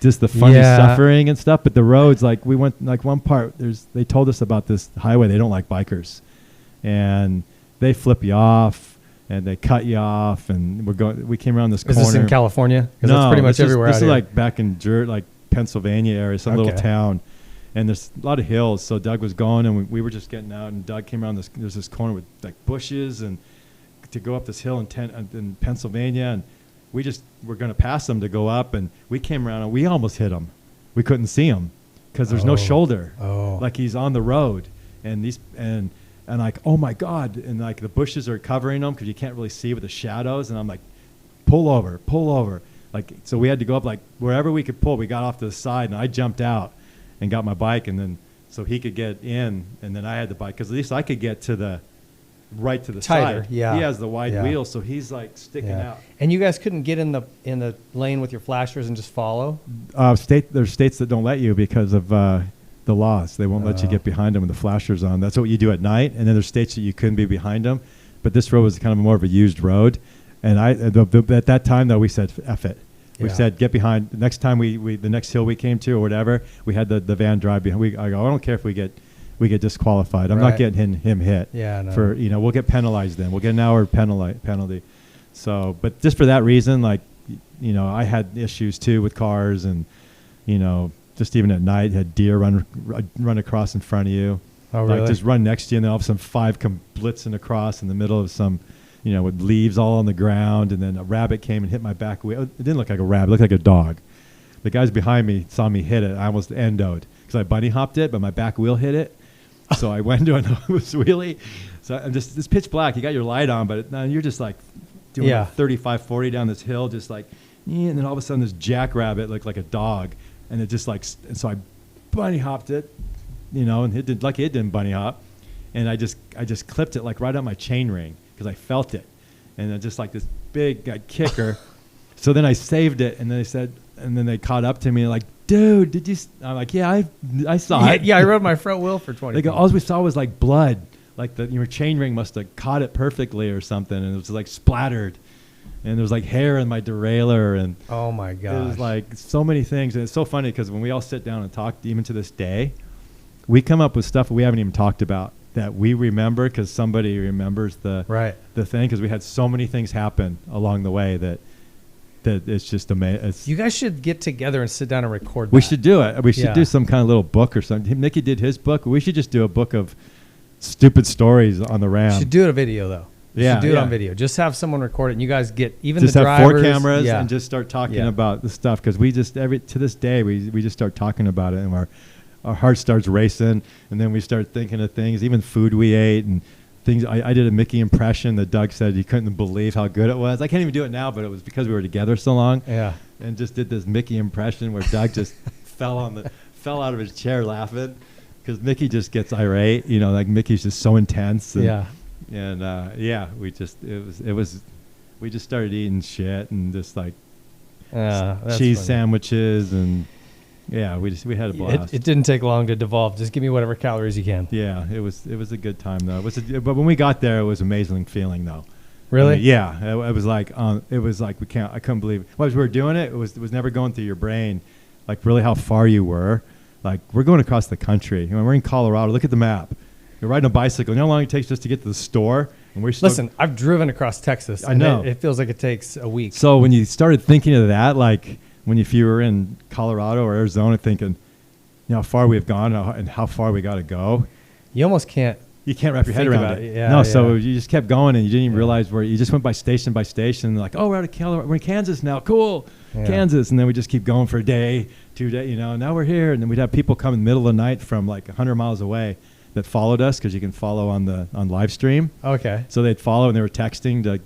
funny suffering and stuff. But the roads, like we went, like one part, they told us about this highway. They don't like bikers, and they flip you off and they cut you off. And we came around this corner.
Is this in California? Because that's pretty much everywhere
This
out
is
here.
like back in like Pennsylvania area, some little town. And there's a lot of hills. So Doug was going and we were just getting out. And Doug came around there's this corner with like bushes and to go up this hill in Pennsylvania. And we just were going to pass them to go up, and we came around and we almost hit him. We couldn't see him because there's no shoulder.
Oh.
Like he's on the road, and like, oh my God, and like the bushes are covering him because you can't really see with the shadows. And I'm like, pull over. Like, so we had to go up like wherever we could pull. We got off to the side, and I jumped out and got my bike, and then so he could get in, and then I had the bike because at least I could get to the
Tighter,
side.
yeah.
He has the wide
Yeah.
wheel, so he's like sticking
Yeah.
out.
And you guys couldn't get in the lane with your flashers and just follow?
There's states that don't let you because of the laws. They won't let you get behind them with the flashers on. That's what you do at night. And then there's states that you couldn't be behind them. But this road was kind of more of a used road. And at that time, though, we said, F it. We
Yeah.
said, get behind. The next time the next hill we came to or whatever, we had the van drive behind. I go, I don't care if we get disqualified. I'm
Right.
not getting him hit.
Yeah, no.
We'll get penalized then. We'll get an hour penalty. So, but just for that reason, like you know, I had issues too with cars, and you know, just even at night, had deer run across in front of you.
Oh, really?
Like just run next to you, and then all of a sudden 5 come blitzing across in the middle of some, you know, with leaves all on the ground, and then a rabbit came and hit my back wheel. It didn't look like a rabbit; it looked like a dog. The guys behind me saw me hit it. I almost endoed because I bunny hopped it, but my back wheel hit it. So I went to a wheelie. So I'm just, it's pitch black. You got your light on, but you're just like doing a 35, 40 down this hill, just like, and then all of a sudden this jackrabbit looked like a dog, and it just like, and so I bunny hopped it, you know, and it didn't bunny hop, and I just clipped it like right on my chain ring because I felt it, and then just like this big kicker. So then I saved it, and then they caught up to me like, dude, did you? I'm like, yeah, I saw it.
Yeah, I rode my front wheel for 20
They go, all we saw was like blood. Like your chain ring must have caught it perfectly or something, and it was like splattered. And there was like hair in my derailleur, and
oh my gosh,
it was like so many things. And it's so funny because when we all sit down and talk, even to this day, we come up with stuff we haven't even talked about that we remember because somebody remembers the thing, because we had so many things happen along the way that it's just amazing.
You guys should get together and sit down and record that.
We should do it. We should do some kind of little book or something. Mickey did his book. We should just do a book of stupid stories on the RAAM.
You should do it a video, though. You should do it on video. Just have someone record it, and you guys get even
just
the drivers.
Just have 4 cameras and just start talking about the stuff, because we just to this day we just start talking about it, and our heart starts racing, and then we start thinking of things, even food we ate and things. I did a Mickey impression that Doug said he couldn't believe how good it was. I can't even do it now, but it was because we were together so long. Yeah. And just did this Mickey impression where Doug just fell out of his chair laughing, because Mickey just gets irate. You know, like Mickey's just so intense. And, we just started eating shit and just like cheese sandwiches, and we had a blast.
It didn't take long to devolve. Just give me whatever calories you can.
Yeah, it was a good time though. But when we got there, it was an amazing feeling though.
Really?
I mean, it was like I couldn't believe it. As we were doing it, it was never going through your brain, like really how far you were. Like, we're going across the country. You know, we're in Colorado. Look at the map. You're riding a bicycle. You know how long it takes just to get to the store? And
listen, I've driven across Texas.
I know.
It feels like it takes a week.
So when you started thinking of that, like if you were in Colorado or Arizona thinking, you know, how far we've gone and how far we got to go,
you almost can't.
You can't wrap your head around it. So you just kept going, and you didn't even realize where. You just went by station, like, oh, we're out of Colorado. We're in Kansas now. Cool, Kansas. And then we just keep going for a day, 2 days. You know, now we're here, and then we'd have people come in the middle of the night from like 100 miles away that followed us, because you can follow on live stream. Okay. So they'd follow, and they were texting to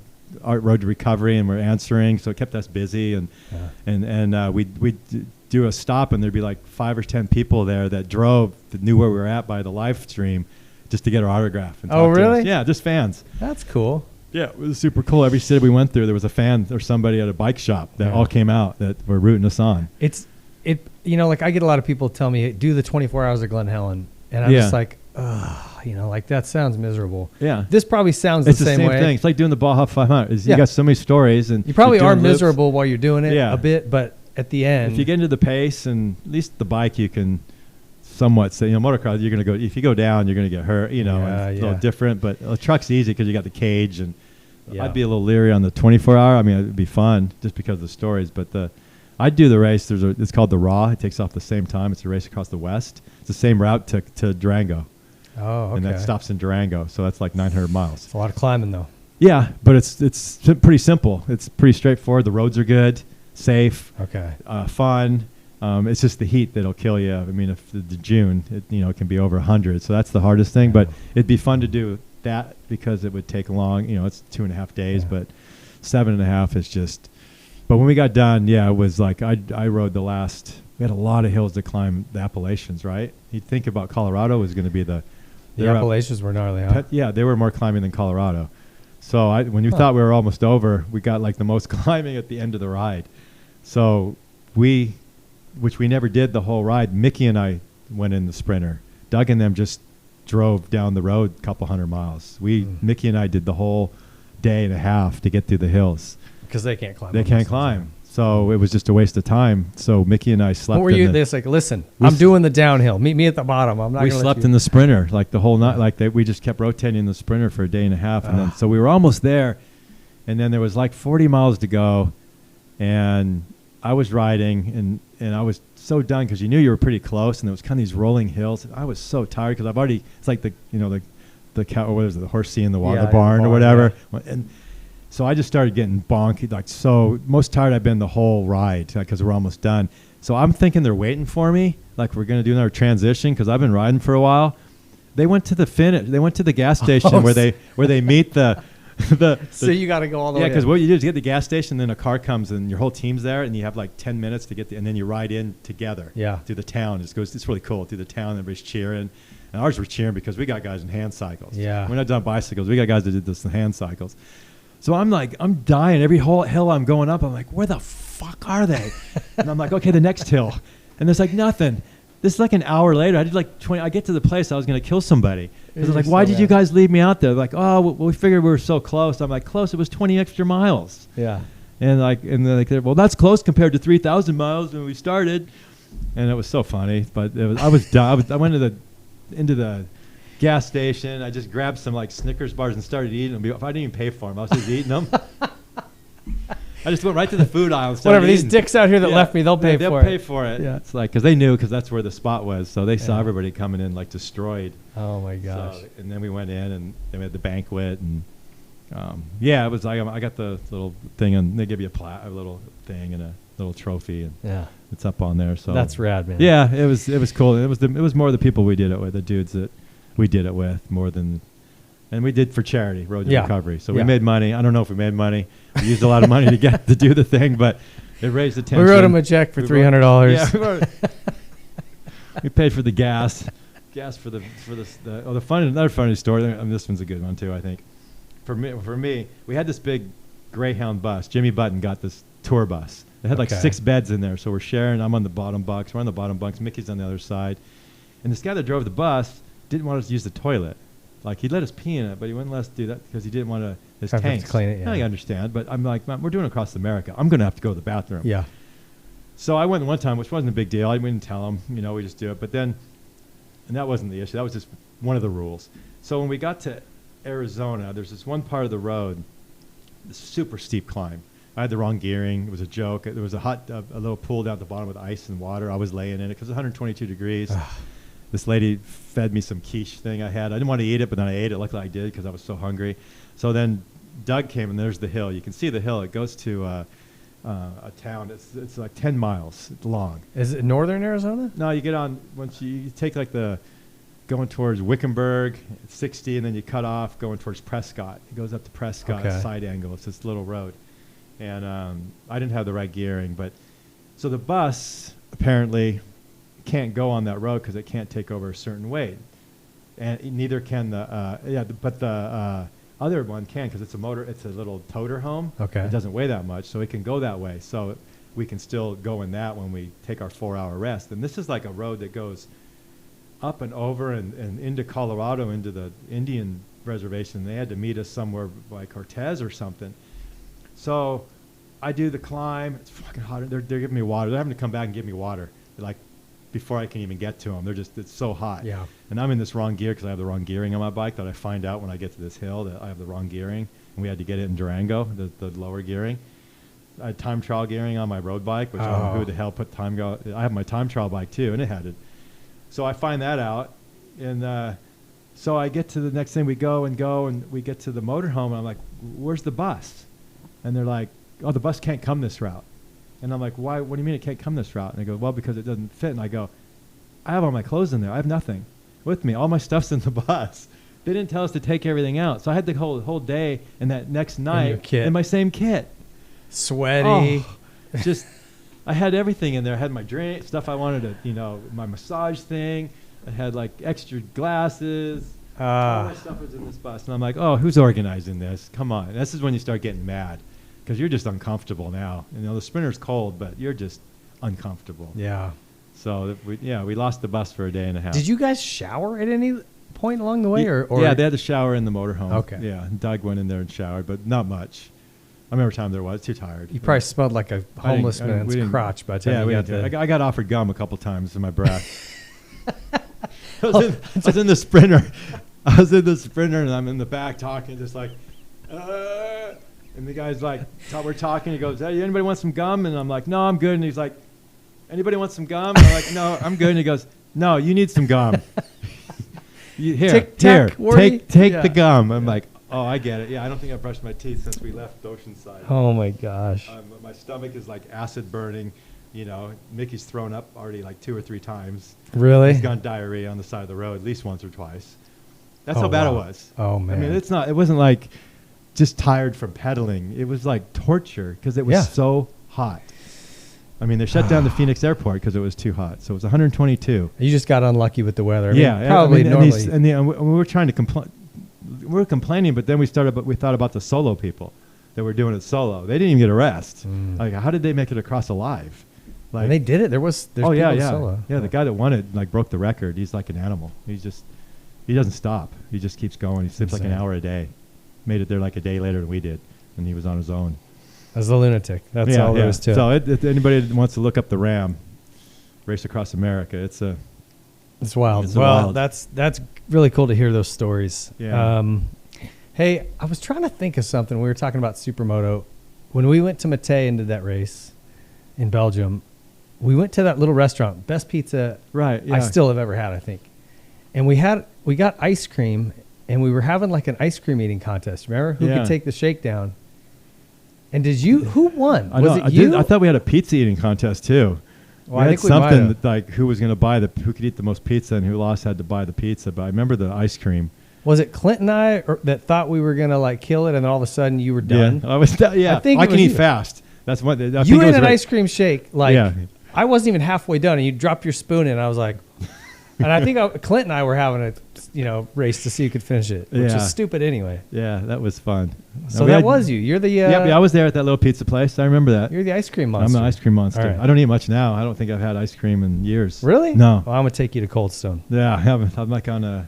Art Road to Recovery, and we're answering. So it kept us busy, and we'd do a stop, and there'd be like 5 or 10 people there that knew where we were at by the live stream, just to get our autograph. And
oh, really?
Yeah, just fans.
That's cool.
Yeah, it was super cool. Every city we went through, there was a fan or somebody at a bike shop that all came out that were rooting us on.
You know, like I get a lot of people tell me, hey, do the 24 hours of Glen Helen. And I'm just like, you know, like that sounds miserable. Yeah. This probably sounds the same way.
Thing. It's like doing the Baja 500. You got so many stories. And
you probably are miserable while you're doing it a bit, but at the end.
If you get into the pace, and at least the bike, you can somewhat say, you know, motocross, you're going to go, if you go down, you're going to get hurt, you know, and it's a little different, but a truck's easy because you got the cage, and I'd be a little leery on the 24 hour. I mean, it'd be fun just because of the stories, but I'd do the race. It's called the RAAM. It takes off the same time. It's a race across the West. It's the same route to Durango. Oh, okay. And that stops in Durango. So that's like 900 miles.
It's a lot of climbing though.
Yeah, but it's pretty simple. It's pretty straightforward. The roads are good, safe, fun. It's just the heat that'll kill you. I mean, if the June, it can be over 100. So that's the hardest thing. But it'd be fun to do that because it would take long. You know, it's 2.5 days, but 7.5 is just. But when we got done, it was like I rode the last. We had a lot of hills to climb the Appalachians, right? You'd think about Colorado was going to be the
Appalachians were gnarly, huh?
Yeah, they were more climbing than Colorado. So when you thought we were almost over, we got like the most climbing at the end of the ride. So which we never did the whole ride. Mickey and I went in the Sprinter. Doug and them just drove down the road a couple 100 miles. Mickey and I did the whole day and a half to get through the hills.
Because they can't climb.
They can't climb. So it was just a waste of time. So Mickey and I slept.
What were you? They're like, listen, I'm doing the downhill. Meet me at the bottom. I'm not.
We slept in the Sprinter like the whole night. Like we just kept rotating the Sprinter for a day and a half, and then so we were almost there, and then there was like 40 miles to go, and I was riding, and I was so done because you knew you were pretty close, and there was kind of these rolling hills. I was so tired because I've already, it's like the cow, or what is it, the horse seeing the water, the barn or whatever. Yeah. And so I just started getting bonky, like so most tired I've been the whole ride because we're almost done. So I'm thinking they're waiting for me, like we're going to do another transition because I've been riding for a while. They went to the finish. They went to the gas station where they meet the
so you got to go all the way.
Yeah, because what you do is you get the gas station, then a car comes and your whole team's there, and you have like 10 minutes to get and then you ride in together.
Yeah.
Through the town. It's really cool through the town. Everybody's cheering, and ours were cheering because we got guys in hand cycles.
Yeah.
We're not done bicycles. We got guys that did this in hand cycles. So I'm dying. Every whole hill I'm going up, I'm like, where the fuck are they? And I'm like, okay, the next hill, and there's like nothing. This is like an hour later. I did like 20. I get to the place I was going to kill somebody. Because they're like, why did you guys leave me out there? They're like, oh, well, we figured we were so close. I'm like, close? It was 20 extra miles.
Yeah.
And they're like, well, that's close compared to 3,000 miles when we started. And it was so funny. But I was done. I went into the gas station. I just grabbed some like Snickers bars and started eating them. If I didn't even pay for them, I was just eating them. I just went right to the food aisle and started
whatever, these dicks out here that left me, they'll pay for it.
They'll pay for it. Yeah. It's like, because they knew, because that's where the spot was. So they saw everybody coming in like destroyed.
Oh, my gosh.
So, and then we went in and they had the banquet. And it was like, I got the little thing, and they give you a little thing and a little trophy. And it's up on there. So
that's rad, man.
Yeah, it was cool. It was more the people we did it with, the dudes that we did it with, more than. And we did for charity, Road to Recovery. So we made money. I don't know if we made money. We used a lot of money to do the thing, but it raised attention.
We wrote him a check for $300.
Yeah, we paid for the gas. Gas for the another funny story. This one's a good one too, I think. For me, we had this big Greyhound bus. Jimmy Button got this tour bus. It had like 6 beds in there, so we're sharing. I'm on the bottom bunks. We're on the bottom bunks. Mickey's on the other side, and this guy that drove the bus didn't want us to use the toilet. Like, he let us pee in it, but he wouldn't let us do that because he didn't want his tanks.
To clean it,
I understand, but I'm like, man, we're doing it across America. I'm going to have to go to the bathroom.
Yeah.
So I went one time, which wasn't a big deal. I didn't tell him, we just do it. But then, and that wasn't the issue. That was just one of the rules. So when we got to Arizona, there's this one part of the road, this super steep climb. I had the wrong gearing. It was a joke. There was a little pool down at the bottom with ice and water. I was laying in it because it was 122 degrees. This lady fed me some quiche thing I had. I didn't want to eat it, but then I ate it. Luckily I did because I was so hungry. So then Doug came, and there's the hill. You can see the hill. It goes to a town. It's like 10 miles long.
Is it northern Arizona?
No, you get on, once you take like going towards Wickenburg, 60, and then you cut off going towards Prescott. It goes up to Prescott, side angle. It's this little road. And I didn't have the right gearing. So the bus apparently can't go on that road because it can't take over a certain weight, and neither can but the other one can, because it's a little toter home. It doesn't weigh that much, so it can go that way. So we can still go in that when we take our 4-hour rest. And this is like a road that goes up and over and into Colorado, into the Indian reservation. They had to meet us somewhere by Cortez or something. So I do the climb. It's fucking hot. They're giving me water. They're having to come back and give me water, like, before I can even get to them. It's so hot.
Yeah.
And I'm in this wrong gear because I have the wrong gearing on my bike, that I find out when I get to this hill that I have the wrong gearing. And we had to get it in Durango, the lower gearing. I had time trial gearing on my road bike, which I don't know who the hell put time trial. I have my time trial bike too, and it had it. So I find that out. And so I get to the next thing. We go, and we get to the motorhome, and I'm like, where's the bus? And they're like, oh, the bus can't come this route. And I'm like, why? What do you mean it can't come this route? And they go, well, because it doesn't fit. And I go, I have all my clothes in there. I have nothing with me. All my stuff's in the bus. They didn't tell us to take everything out. So I had the whole day and that next night in my same kit.
Sweaty.
Oh, I had everything in there. I had my drink, stuff I wanted to, my massage thing. I had like extra glasses. All my stuff was in this bus. And I'm like, oh, who's organizing this? Come on. This is when you start getting mad. Because you're just uncomfortable now. The sprinter's cold, but you're just uncomfortable.
Yeah.
So we lost the bus for a day and a half.
Did you guys shower at any point along the way, or?
Yeah, they had to shower in the motorhome.
Okay.
Yeah, Doug went in there and showered, but not much. I remember time there was too tired.
You probably smelled like a homeless man's crotch by the time you got there.
I got offered gum a couple times in my breath. I was in the Sprinter. And I'm in the back talking, just like, And the guy's like, we're talking. He goes, "Hey, anybody want some gum?" And I'm like, "No, I'm good." And he's like, "Anybody want some gum?" And I'm like, "No, I'm good." And he goes, "No, you need some gum. Take the gum." I'm like, "Oh, I get it. Yeah, I don't think I've brushed my teeth since we left Oceanside."
Oh my gosh.
My stomach is like acid burning. You know, Mickey's thrown up already like 2 or 3 times.
Really?
He's gotten diarrhea on the side of the road at least once or twice. That's how
Oh,
bad
wow.
it was.
Oh man.
I mean, it wasn't like just tired from pedaling. It was like torture because it was
Yeah.
so hot. I mean, they shut down the Phoenix airport because it was too hot. So it was 122.
You just got unlucky with the weather. I mean,
Yeah,
probably
I mean,
normally.
and we were trying to complain. We were complaining, but then we thought about the solo people that were doing it solo. They didn't even get a rest. Like, how did they make it across alive? Like,
and they did it. There's people solo.
Yeah, the guy that won it like broke the record. He's like an animal. He doesn't stop. He just keeps going. He sleeps like an
Insane.
hour a day. Made it there like a day later than we did, and he was on his own.
As a lunatic. That's all there is to it.
So if anybody that wants to look up the RAAM, Race Across America, it's
wild.
It's
Well,
wild.
that's really cool to hear those stories.
Yeah.
Hey, I was trying to think of something. We were talking about SuperMoto. When we went to Matei and did that race in Belgium, we went to that little restaurant, best pizza
right. Yeah.
I still have ever had, I think. And we got ice cream, and we were having like an ice cream eating contest. Remember who could take the shakedown? And who won? Was it you?
I thought we had a pizza eating contest too.
Well,
We
I
had
think we might
something
have.
that, like who was going to who could eat the most pizza and who lost had to buy the pizza. But I remember the ice cream.
Was it Clint and I that thought we were gonna like kill it, and then all of a sudden you were done?
Yeah, I was. Yeah,
I think
I
it
can
was
eat
you.
fast. That's what I
You
think it
ate
was
an
right.
ice cream shake. Like
Yeah.
I wasn't even halfway done, and you dropped your spoon in. I was like, and I think Clint and I were having a race to see who could finish it, which
Yeah.
is stupid anyway.
Yeah, that was fun.
So that was you. You're the
yeah, I was there at that little pizza place. I remember that.
you're the ice cream
I'm
monster.
an ice cream monster.
All right.
I don't eat much now. I don't think I've had ice cream in years.
Really?
No.
Well, I'm gonna take you to Cold Stone.
Yeah, I haven't. I'm like on a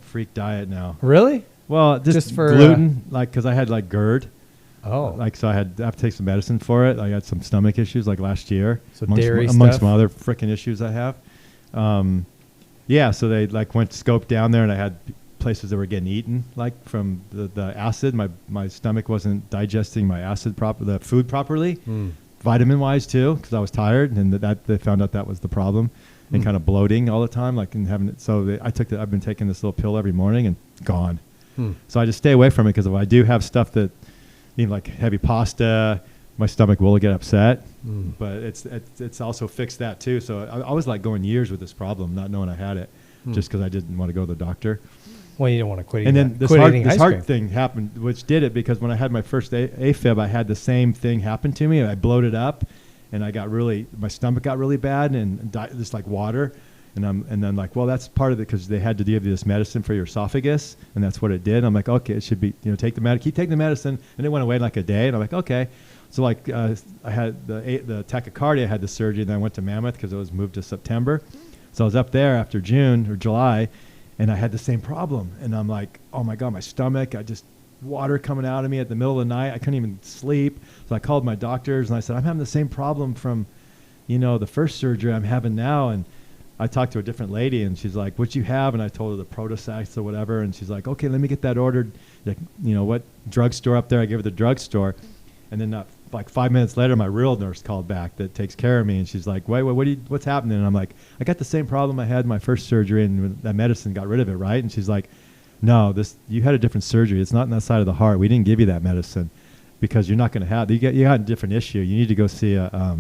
freak diet now.
Really?
Well,
Just for,
gluten, like because I had like GERD.
Oh.
Like, so I have to take some medicine for it. I got some stomach issues like last year.
So
amongst
dairy
amongst
stuff?
my other freaking issues I have. Yeah, so they like went scoped down there, and I had places that were getting eaten, like from the acid. My stomach wasn't digesting my acid the food properly, vitamin wise too, because I was tired, and that they found out that was the problem, and kind of bloating all the time, like and having it. So I've been taking this little pill every morning, and gone. So I just stay away from it because if I do have stuff that, like heavy pasta, my stomach will get upset. But it's also fixed that too. So I was like going years with this problem, not knowing I had it, just because I didn't want to go to the doctor.
Well, you don't want to quit.
And
eating
then
that-
this
quit eating ice
heart
cream.
thing happened, which did it because when I had my first AFib, I had the same thing happen to me. I bloated up, and my stomach got really bad, and just like water. And then like, well, that's part of it because they had to give you this medicine for your esophagus, and that's what it did. I'm like, okay, it should be, keep taking the medicine, and it went away in like a day, and I'm like, okay. So like, I had the tachycardia, I had the surgery, and then I went to Mammoth because it was moved to September. So I was up there after June or July, and I had the same problem, and I'm like, oh my God, my stomach, water coming out of me at the middle of the night. I couldn't even sleep. So I called my doctors, and I said, I'm having the same problem from, the first surgery I'm having now, and I talked to a different lady, and she's like, what you have? And I told her the Protosax or whatever, and she's like, okay, let me get that ordered. Like, what drugstore up there? I gave her the drugstore. And then like 5 minutes later, my real nurse called back that takes care of me, and she's like, wait, what's happening? And I'm like, I got the same problem I had in my first surgery, and that medicine got rid of it, right? And she's like, no, you had a different surgery. It's not in that side of the heart. We didn't give you that medicine because you're not going to have, you got a different issue. You need to go see a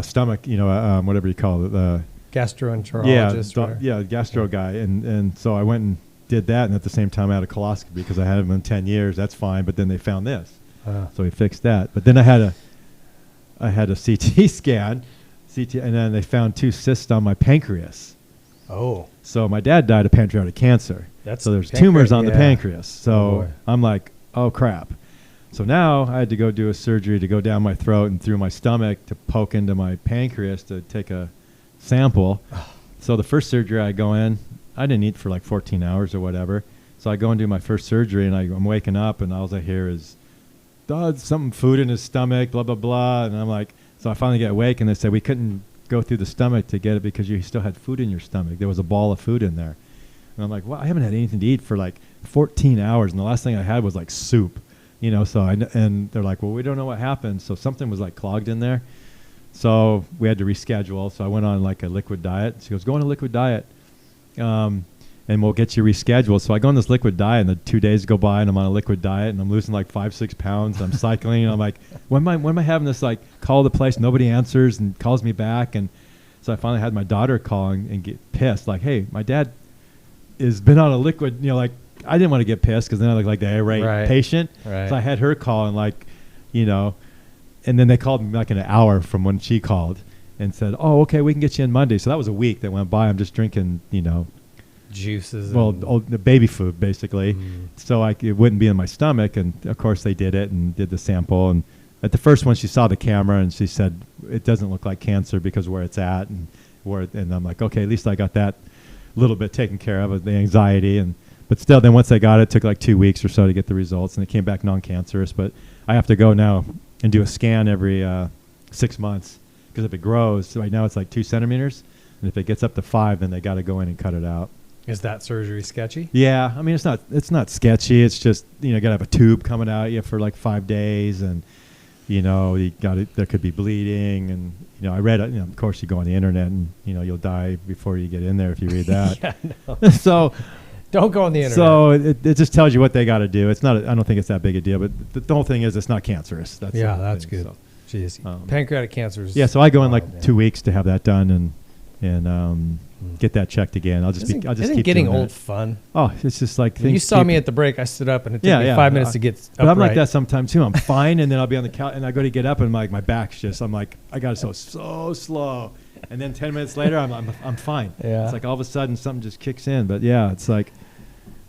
stomach, whatever you call it.
Gastroenterologist.
Yeah, gastro guy. And so I went and did that, and at the same time I had a coloscopy because I hadn't been 10 years. That's fine, but then they found this. So we fixed that. But then I had a CT scan, and then they found 2 cysts on my pancreas.
Oh.
So my dad died of pancreatic cancer. So there's
pancreas,
tumors on the
yeah.
pancreas. So
Oh, boy.
I'm like, oh crap. So now I had to go do a surgery to go down my throat and through my stomach to poke into my pancreas to take a sample. So the first surgery I go in, I didn't eat for like 14 hours or whatever. So I go and do my first surgery, and I'm waking up, and all I hear is, something food in his stomach, blah, blah, blah. And I'm like, so I finally get awake, and they say, we couldn't go through the stomach to get it because you still had food in your stomach. There was a ball of food in there. And I'm like, well, I haven't had anything to eat for like 14 hours, and the last thing I had was like soup, you know. So and they're like, well, we don't know what happened. So something was like clogged in there. So we had to reschedule. So I went on like a liquid diet. She goes, go on a liquid diet, and we'll get you rescheduled. So I go on this liquid diet, and the 2 days go by, and I'm on a liquid diet, and I'm losing like 5-6 pounds. I'm cycling, and I'm like, when am I having this like call the place? Nobody answers and calls me back, and so I finally had my daughter call and get pissed, like, hey, my dad has been on a liquid, you know, like I didn't want to get pissed because then I look like the irate patient. Right. So I had her call and like, you know, and then they called me like in an hour from when she called and said, oh, okay, we can get you in Monday. So that was a week that went by. I'm just drinking, you know,
juices.
Well, the baby food basically. So it wouldn't be in my stomach. And of course they did it and did the sample. And at the first one, she saw the camera and she said, it doesn't look like cancer because where it's at and I'm like, okay, at least I got that little bit taken care of, the anxiety. But still, then once I got it, it took like 2 weeks or so to get the results, and it came back non-cancerous. But I have to go now and do a scan every 6 months, because if it grows, so right now it's like 2 centimeters, and if it gets up to 5, then they got to go in and cut it out.
Is that surgery sketchy?
Yeah, I mean it's not sketchy. It's just, you know, you got to have a tube coming out you for like 5 days, and you know there could be bleeding, and you know I read it. You know, of course you go on the internet and you know you'll die before you get in there if you read that.
Yeah, no.
So.
Don't go on the internet.
So it just tells you what they got to do. It's not. I don't think it's that big a deal. But the whole thing is it's not cancerous. That's
that's
thing,
good.
So.
Jeez, pancreatic cancer is.
Yeah, so I go in like 2 weeks to have that done and get that checked again. I'll just
isn't
keep
getting
doing
old
that.
fun?
Oh, it's just like
you saw me at the break. I stood up and it took me 5 minutes to get upright.
But I'm like that sometimes too. I'm fine, and then I'll be on the couch and I go to get up and my back's just. I'm like I got to so slow, and then 10 minutes later I'm fine. Yeah. It's like all of a sudden something just kicks in. But yeah, it's like.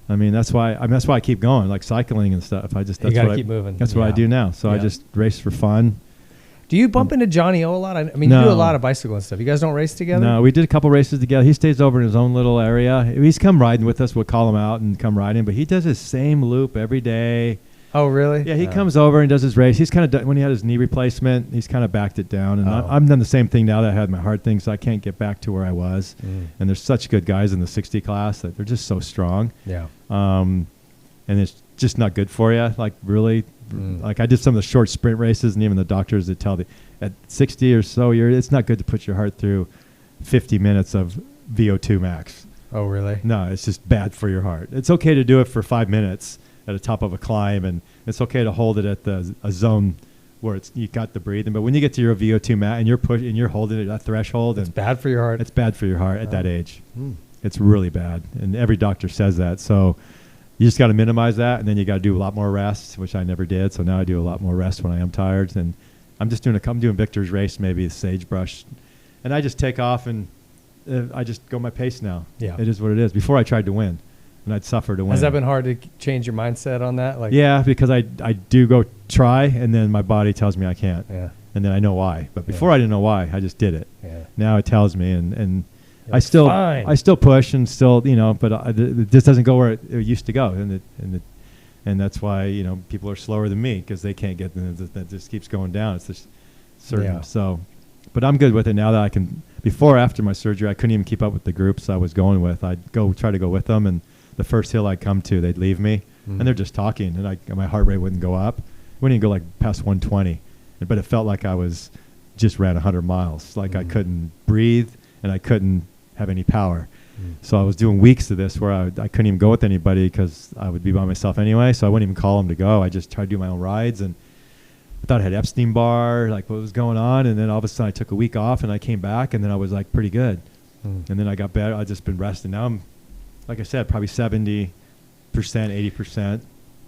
I mean that's why I keep going, like cycling and stuff. That's
you gotta keep moving.
That's what I do now. So I just race for fun.
Do you bump into Johnny O a lot? I mean,
no.
You do a lot of bicycle and stuff. You guys don't race together?
No, we did a couple races together. He stays over in his own little area. He's come riding with us. We'll call him out and come riding, but he does his same loop every day.
Oh, really?
Yeah, he comes over and does his race. He's kind of when he had his knee replacement, he's kind of backed it down. And I'm done the same thing now that I had my heart thing, so I can't get back to where I was. And there's such good guys in the 60 class that they're just so strong.
Yeah.
And it's just not good for you. Like really, like I did some of the short sprint races, and even the doctors that tell at 60 or so, it's not good to put your heart through 50 minutes of VO2 max.
Oh, really?
No, it's just bad for your heart. It's okay to do it for 5 minutes at the top of a climb, and it's okay to hold it at a zone where you got the breathing. But when you get to your VO2 max and you're holding it at that threshold,
it's bad for your heart.
It's bad for your heart at that age. It's really bad, and every doctor says that. So you just got to minimize that, and then you got to do a lot more rest, which I never did. So now I do a lot more rest when I am tired, and I'm doing Victor's race, maybe Sagebrush, and I just take off and I just go my pace now. Yeah, it is what it is. Before I tried to win, and I'd suffer to win.
Has that been hard to change your mindset on that? Like,
yeah, because I do go try, and then my body tells me I can't. Yeah, and then I know why. But before I didn't know why. I just did it. Yeah. Now it tells me, and I still push and still, you know, but it just doesn't go where it used to go, and that's why, you know, people are slower than me because they can't get that just keeps going down. It's just certain. Yeah. So, but I'm good with it now that I can. Before, after my surgery, I couldn't even keep up with the groups I was going with. I'd try to go with them, and the first hill I'd come to, they'd leave me, and they're just talking, and my heart rate wouldn't go up. It wouldn't even go like past 120, but it felt like I was just ran 100 miles. Like I couldn't breathe and I couldn't have any power. So I was doing weeks of this where I couldn't even go with anybody because I would be by myself anyway. So I wouldn't even call them to go. I just tried to do my own rides, and I thought I had Epstein-Barr, like what was going on. And then all of a sudden I took a week off and I came back, and then I was like pretty good. And then I got better. I just been resting. Now I'm, like I said, probably 70%, 80%.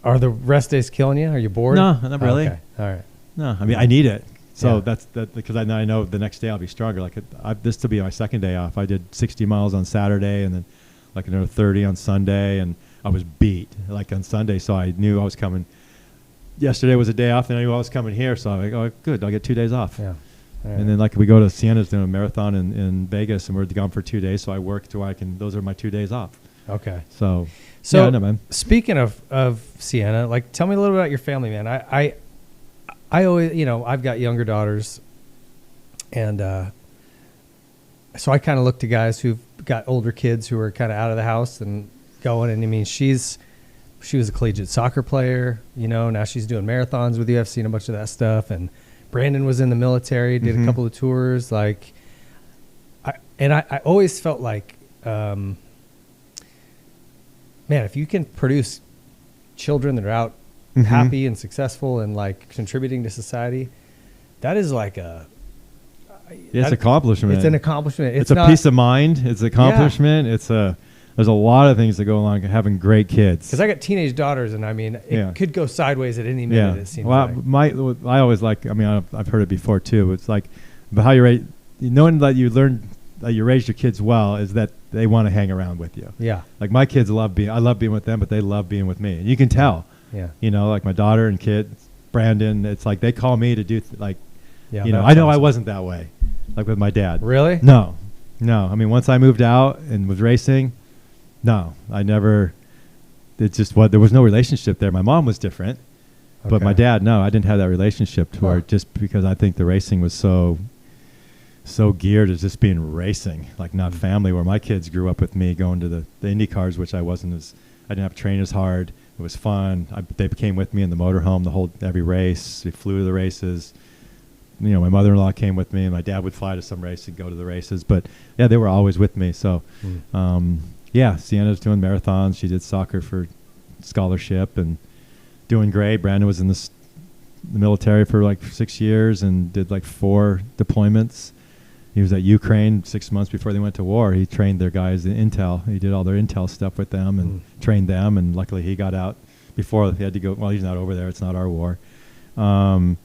Are the rest days killing you? Are you bored?
No, not really.
Okay. All right.
No, I mean, I need it. So that's because I know the next day I'll be stronger. Like this will be my second day off. I did 60 miles on Saturday and then like another 30 on Sunday, and I was beat like on Sunday. So I knew I was coming. Yesterday was a day off, and I knew I was coming here. So I'm like, oh, good, I'll get 2 days off. Yeah. Right. And then like we go to Sienna's doing a marathon in Vegas, and we're gone for 2 days. So I work till those are my 2 days off.
Okay.
So
yeah,
no, man.
Speaking of Sienna, like tell me a little bit about your family, man. I always, I've got younger daughters, and so I kind of look to guys who've got older kids who are kind of out of the house and going. And I mean, she's she was a collegiate soccer player, now she's doing marathons with you. I've seen a bunch of that stuff. And Brandon was in the military, did a couple of tours. Like, I always felt like, man, if you can produce children that are out happy and successful and like contributing to society, that is like
it's accomplishment.
It's an accomplishment.
It's a peace of mind. It's an accomplishment. Yeah. There's a lot of things that go along with having great kids.
Because I got teenage daughters, and I mean, it could go sideways at any minute.
Yeah.
It seems
like. I always like. I mean, I've heard it before too. It's like, but how you raise, knowing that you learn that you raised your kids well is that they want to hang around with you.
Yeah.
Like my kids love being. I love being with them, but they love being with me. And you can tell.
Yeah.
Like my daughter and kids, Brandon. It's like they call me to do
Yeah.
I know awesome. I wasn't that way, like with my dad.
Really?
No. I mean, once I moved out and was racing. No, I never. It's just there was no relationship there. My mom was different, but my dad, no, I didn't have that relationship to her just because I think the racing was so geared as just being racing, like not family. Where my kids grew up with me going to the Indy cars, which I didn't have to train as hard. It was fun. They came with me in the motorhome every race. We flew to the races. My mother-in-law came with me, and my dad would fly to some race and go to the races. But yeah, they were always with me. So. Yeah, Sienna's doing marathons. She did soccer for scholarship and doing great. Brandon was in the military for like 6 years and did like 4 deployments. He was at Ukraine 6 months before they went to war. He trained their guys in Intel. He did all their Intel stuff with them and trained them. And luckily he got out before he had to go. Well, he's not over there. It's not our war. Alon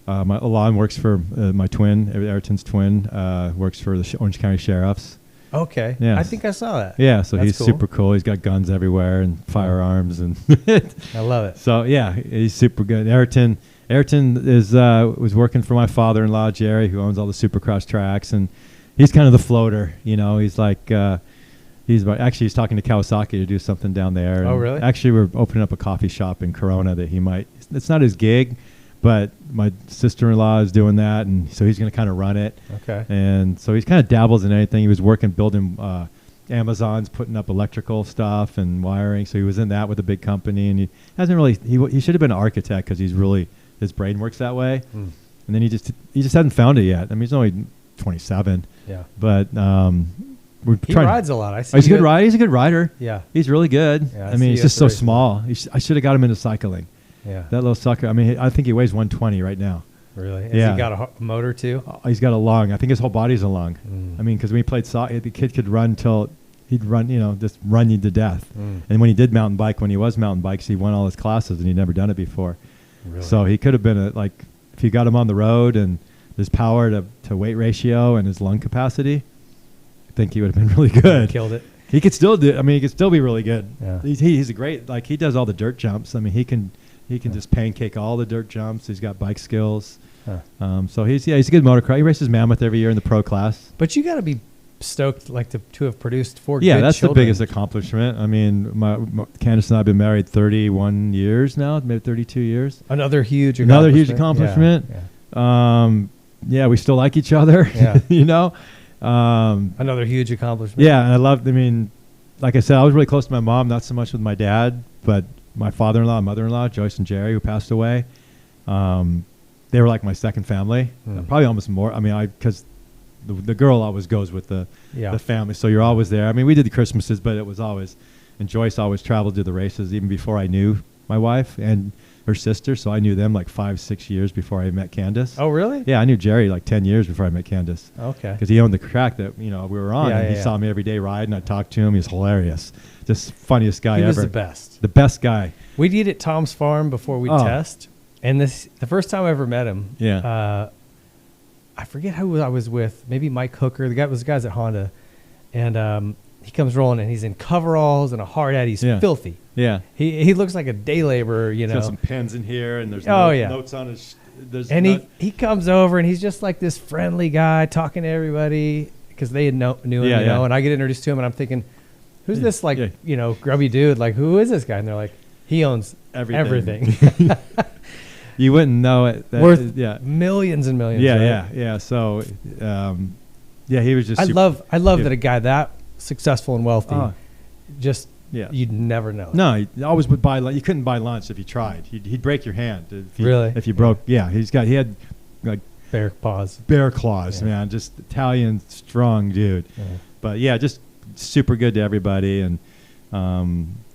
works for my twin, Ayrton's twin, works for the Orange County Sheriffs.
Okay.
Yes.
I think I saw that.
Yeah, so
That's
he's
cool.
super cool. He's got guns everywhere and firearms and
I love it.
So yeah, he's super good. Ayrton is was working for my father-in-law Jerry, who owns all the Supercross tracks, and he's kind of the floater. He's like he's talking to Kawasaki to do something down there.
Oh, really?
Actually, we're opening up a coffee shop in Corona that he might. It's not his gig. But my sister-in-law is doing that, and so he's going to kind of run it.
Okay.
And so he's kind of dabbles in anything. He was building Amazons, putting up electrical stuff and wiring. So he was in that with a big company, and he hasn't really. He should have been an architect because his brain works that way. And then he just hasn't found it yet. I mean, he's only 27.
Yeah.
But
he rides a lot. I see.
He's a good rider. He's a good rider.
Yeah.
He's really good.
Yeah,
I mean, he's just so small. I should have got him into cycling.
Yeah.
That little sucker. I mean, I think he weighs 120 right now.
Really? Has
Yeah.
he got a motor too?
He's got a lung. I think his whole body's a lung. I mean, because when he played soccer, the kid could run till he'd run, just run you to death. And when he did mountain bike, when he was mountain bikes, he won all his classes and he'd never done it before.
Really?
So he could have been if you got him on the road and his power to weight ratio and his lung capacity, I think he would have been really good.
Killed it.
He could still do. I mean, he could still be really good.
Yeah.
He's a great. He does all the dirt jumps. I mean, he can just pancake all the dirt jumps. He's got bike skills.
Huh.
So he's a good motocross. He races Mammoth every year in the pro class.
But you got to be stoked to have produced 4
Yeah,
good
that's
children.
the biggest accomplishment. I mean, Candace and I have been married 31 years now, maybe 32 years.
Another huge
accomplishment. Yeah, we still like each other.
Yeah. Another huge accomplishment.
Yeah, and I mean, like I said, I was really close to my mom, not so much with my dad, but my father-in-law and mother-in-law, Joyce and Jerry, who passed away, they were like my second family. Probably almost more. I mean, because the girl always goes with the family, so you're always there. I mean, we did the Christmases, but it was always, and Joyce always traveled to the races even before I knew my wife and her sister, so I knew them 5-6 years before I met Candace.
Oh, really?
Yeah, I knew Jerry 10 years before I met Candace.
Okay.
Because he owned the track that we were on, and he saw me every day riding. I talked to him. He was hilarious. Just funniest guy ever.
He was the best.
The best guy.
We'd eat at Tom's farm before we'd test, and the first time I ever met him, I forget who I was with. Maybe Mike Hooker. The guys at Honda, and he comes rolling, and he's in coveralls and a hard hat. He's filthy.
Yeah.
He looks like a day laborer,
He's got some pins in here, and there's notes on his.
He comes over, and he's just like this friendly guy talking to everybody because they knew him, and I get introduced to him, and I'm thinking, who's this grubby dude? Like, who is this guy? And they're like, he owns everything.
You wouldn't know it.
Worth millions and millions.
Yeah. So, he was just.
I love that a guy that successful and wealthy just
Yeah.
you'd never know.
No, he always would buy. You couldn't buy lunch if you tried. He'd break your hand. If you broke. Yeah, he had like
Bear paws.
Bear claws, man. Just Italian strong dude.
Yeah.
But yeah, just super good to everybody. And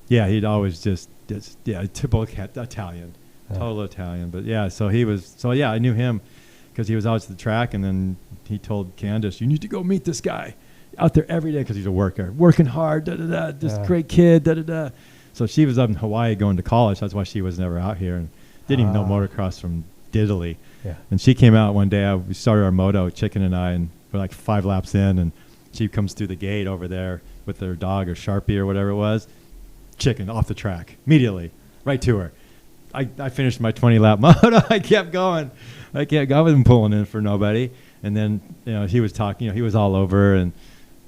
he'd always just typical Italian, total Italian. But yeah, I knew him because he was out to the track, and then he told Candace, "You need to go meet this guy out there every day because he's a worker, working hard, this great kid, So she was up in Hawaii going to college. That's why she was never out here and didn't even know motocross from diddly.
Yeah.
And she came out one day. We started our moto, Chicken and I, and we're like 5 laps in, and she comes through the gate over there with her dog or Sharpie or whatever it was. Chicken off the track immediately, right to her. I finished my 20-lap moto. I kept going. I wasn't pulling in for nobody. And then he was talking. He was all over, and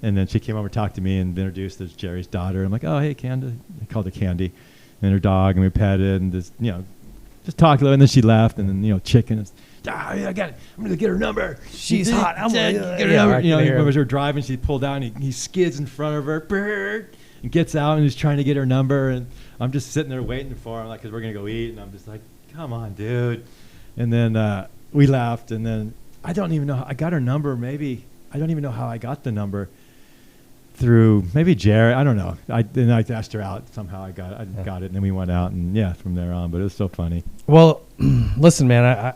then she came over and talked to me and introduced as Jerry's daughter. I'm like, oh, hey, Candy. I called her Candy, and her dog, and we petted and just talked a little. And then she left, and then Chicken. I got it. I'm gonna get her number.
She's hot. I'm gonna
get her number. As we were driving, she pulled down. He skids in front of her, and gets out, and he's trying to get her number. And I'm just sitting there waiting for him, like, because we're gonna go eat. And I'm just like, come on, dude. And then we left, and then I don't even know how I got her number. Maybe I don't even know how I got the number through maybe Jerry. I don't know. I asked her out somehow. I got it, and then we went out, and from there on. But it was so funny.
Well, listen, man,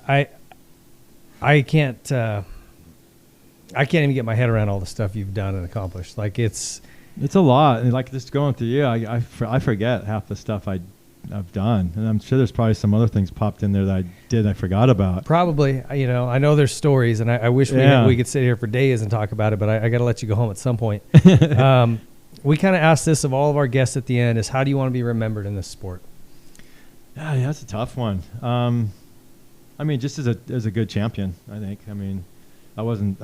I can't even get my head around all the stuff you've done and accomplished. Like it's
a lot, and like just going through you, I forget half the stuff I've done, and I'm sure there's probably some other things popped in there that I forgot about.
Probably, I know there's stories, and I wish we could sit here for days and talk about it, but I got to let you go home at some point. We kind of ask this of all of our guests at the end: is how do you want to be remembered in this sport?
Yeah, that's a tough one. I mean, just as a good champion, I think. I mean, I wasn't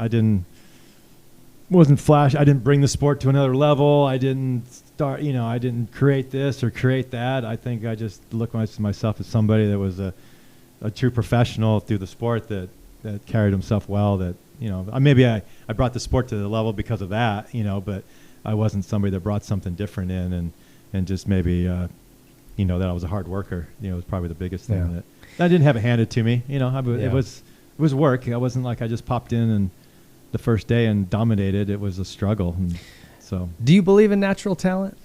flash. I didn't bring the sport to another level. I didn't start, I didn't create this or create that. I think I just look at myself as somebody that was a true professional through the sport that carried himself well. That, maybe I brought the sport to the level because of that, but I wasn't somebody that brought something different in and just maybe, that I was a hard worker, was probably the biggest thing that I didn't have it handed to me. It was work. I wasn't like I just popped in and the first day and dominated. It was a struggle. And so,
do you believe in natural talent?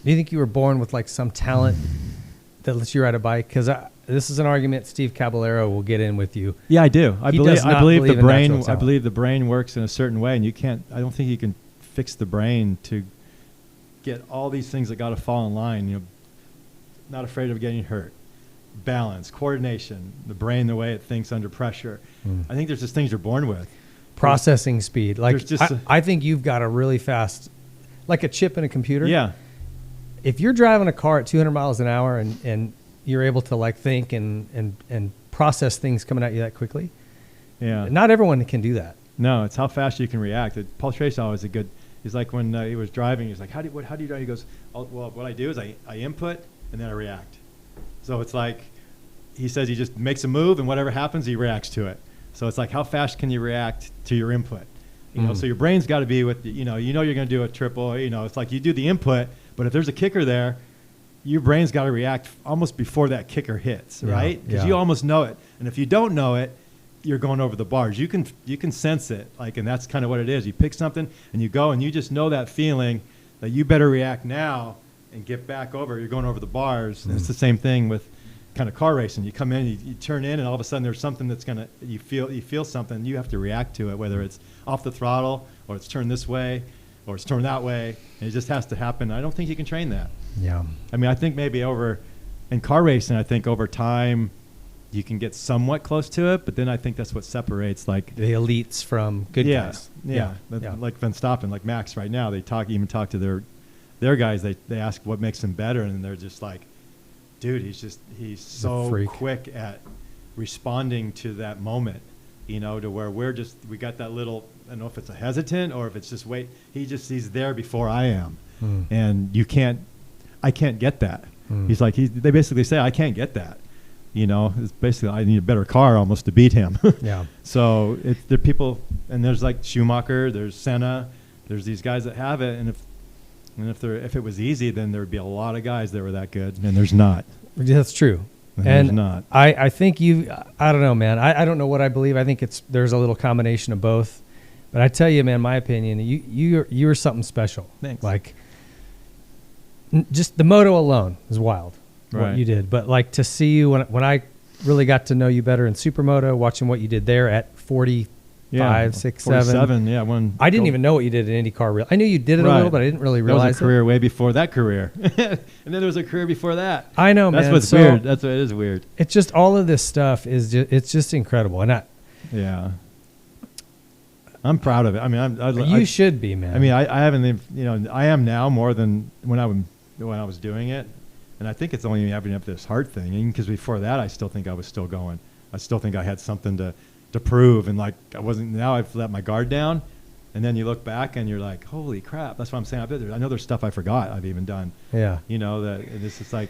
Do you think you were born with like some talent that lets you ride a bike? Because this is an argument Steve Caballero will get in with you.
Yeah, I do. I believe the brain. I believe the brain works in a certain way, and you can't. I don't think you can fix the brain to get all these things that got to fall in line. Not afraid of getting hurt. Balance, coordination, the brain, the way it thinks under pressure. I think there's just things you're born with.
Processing speed. Like I think you've got a really fast, like a chip in a computer.
Yeah.
If you're driving a car at 200 miles an hour and you're able to like think and process things coming at you that quickly. Yeah. Not everyone can do that.
No, it's how fast you can react. Paul Trace always a good. He's like when he was driving. He's like, how do you drive? He goes, well, what I do is I input and then I react. So it's like, he says he just makes a move and whatever happens, he reacts to it. So it's like, how fast can you react to your input? So your brain's got to be with, you're going to do a triple, it's like you do the input, but if there's a kicker there, your brain's got to react almost before that kicker hits, right? Because you almost know it. And if you don't know it, you're going over the bars. You can sense it, and that's kind of what it is. You pick something and you go and you just know that feeling that you better react now and get back over. You're going over the bars. And it's the same thing with kind of car racing. You come in, you turn in, and all of a sudden there's something that's you feel something. You have to react to it, whether it's off the throttle or it's turned this way or it's turned that way. And it just has to happen. I don't think you can train that.
Yeah.
I mean, I think maybe in car racing, I think over time you can get somewhat close to it, but then I think that's what separates like
the elites from good guys.
Yeah. Like Verstappen, like Max right now, they even talk to their guys. They ask what makes him better, and they're just like, dude, he's so quick at responding to that moment, to where we got that little, I don't know if it's a hesitant or if it's just he's there before I am. And I can't get that. He's like, they basically say, I can't get that. It's basically, I need a better car almost to beat him.
Yeah.
So there are people, and there's like Schumacher, there's Senna, there's these guys that have it. And if, And if it was easy, then there would be a lot of guys that were that good, and there's not.
That's true.
And there's not.
I think I don't know, man. I don't know what I believe. I think there's a little combination of both. But I tell you, man, my opinion, you're something special.
Thanks.
Like, just the moto alone is wild,
right.
what you did. But like to see you when I really got to know you better in SuperMoto, watching what you did there at 45, 6, 7.
Yeah,
I didn't even know what you did in IndyCar. I knew you did it a little, but I didn't really realize
that was a career way before that career. And then there was a career before that.
I know, man.
That's what's weird. That's what it is weird.
It's just all of this stuff it's just incredible. And
I'm proud of it. I mean,
you should be, man.
I mean, I haven't even, I am now more than when I was doing it. And I think it's only having up this heart thing. Because before that, I still think I was still going. I still think I had something to prove. And like, I wasn't, now I've let my guard down. And then you look back and you're like, holy crap. That's what I'm saying. I know there's stuff I forgot I've even done.
Yeah.
That it's just like,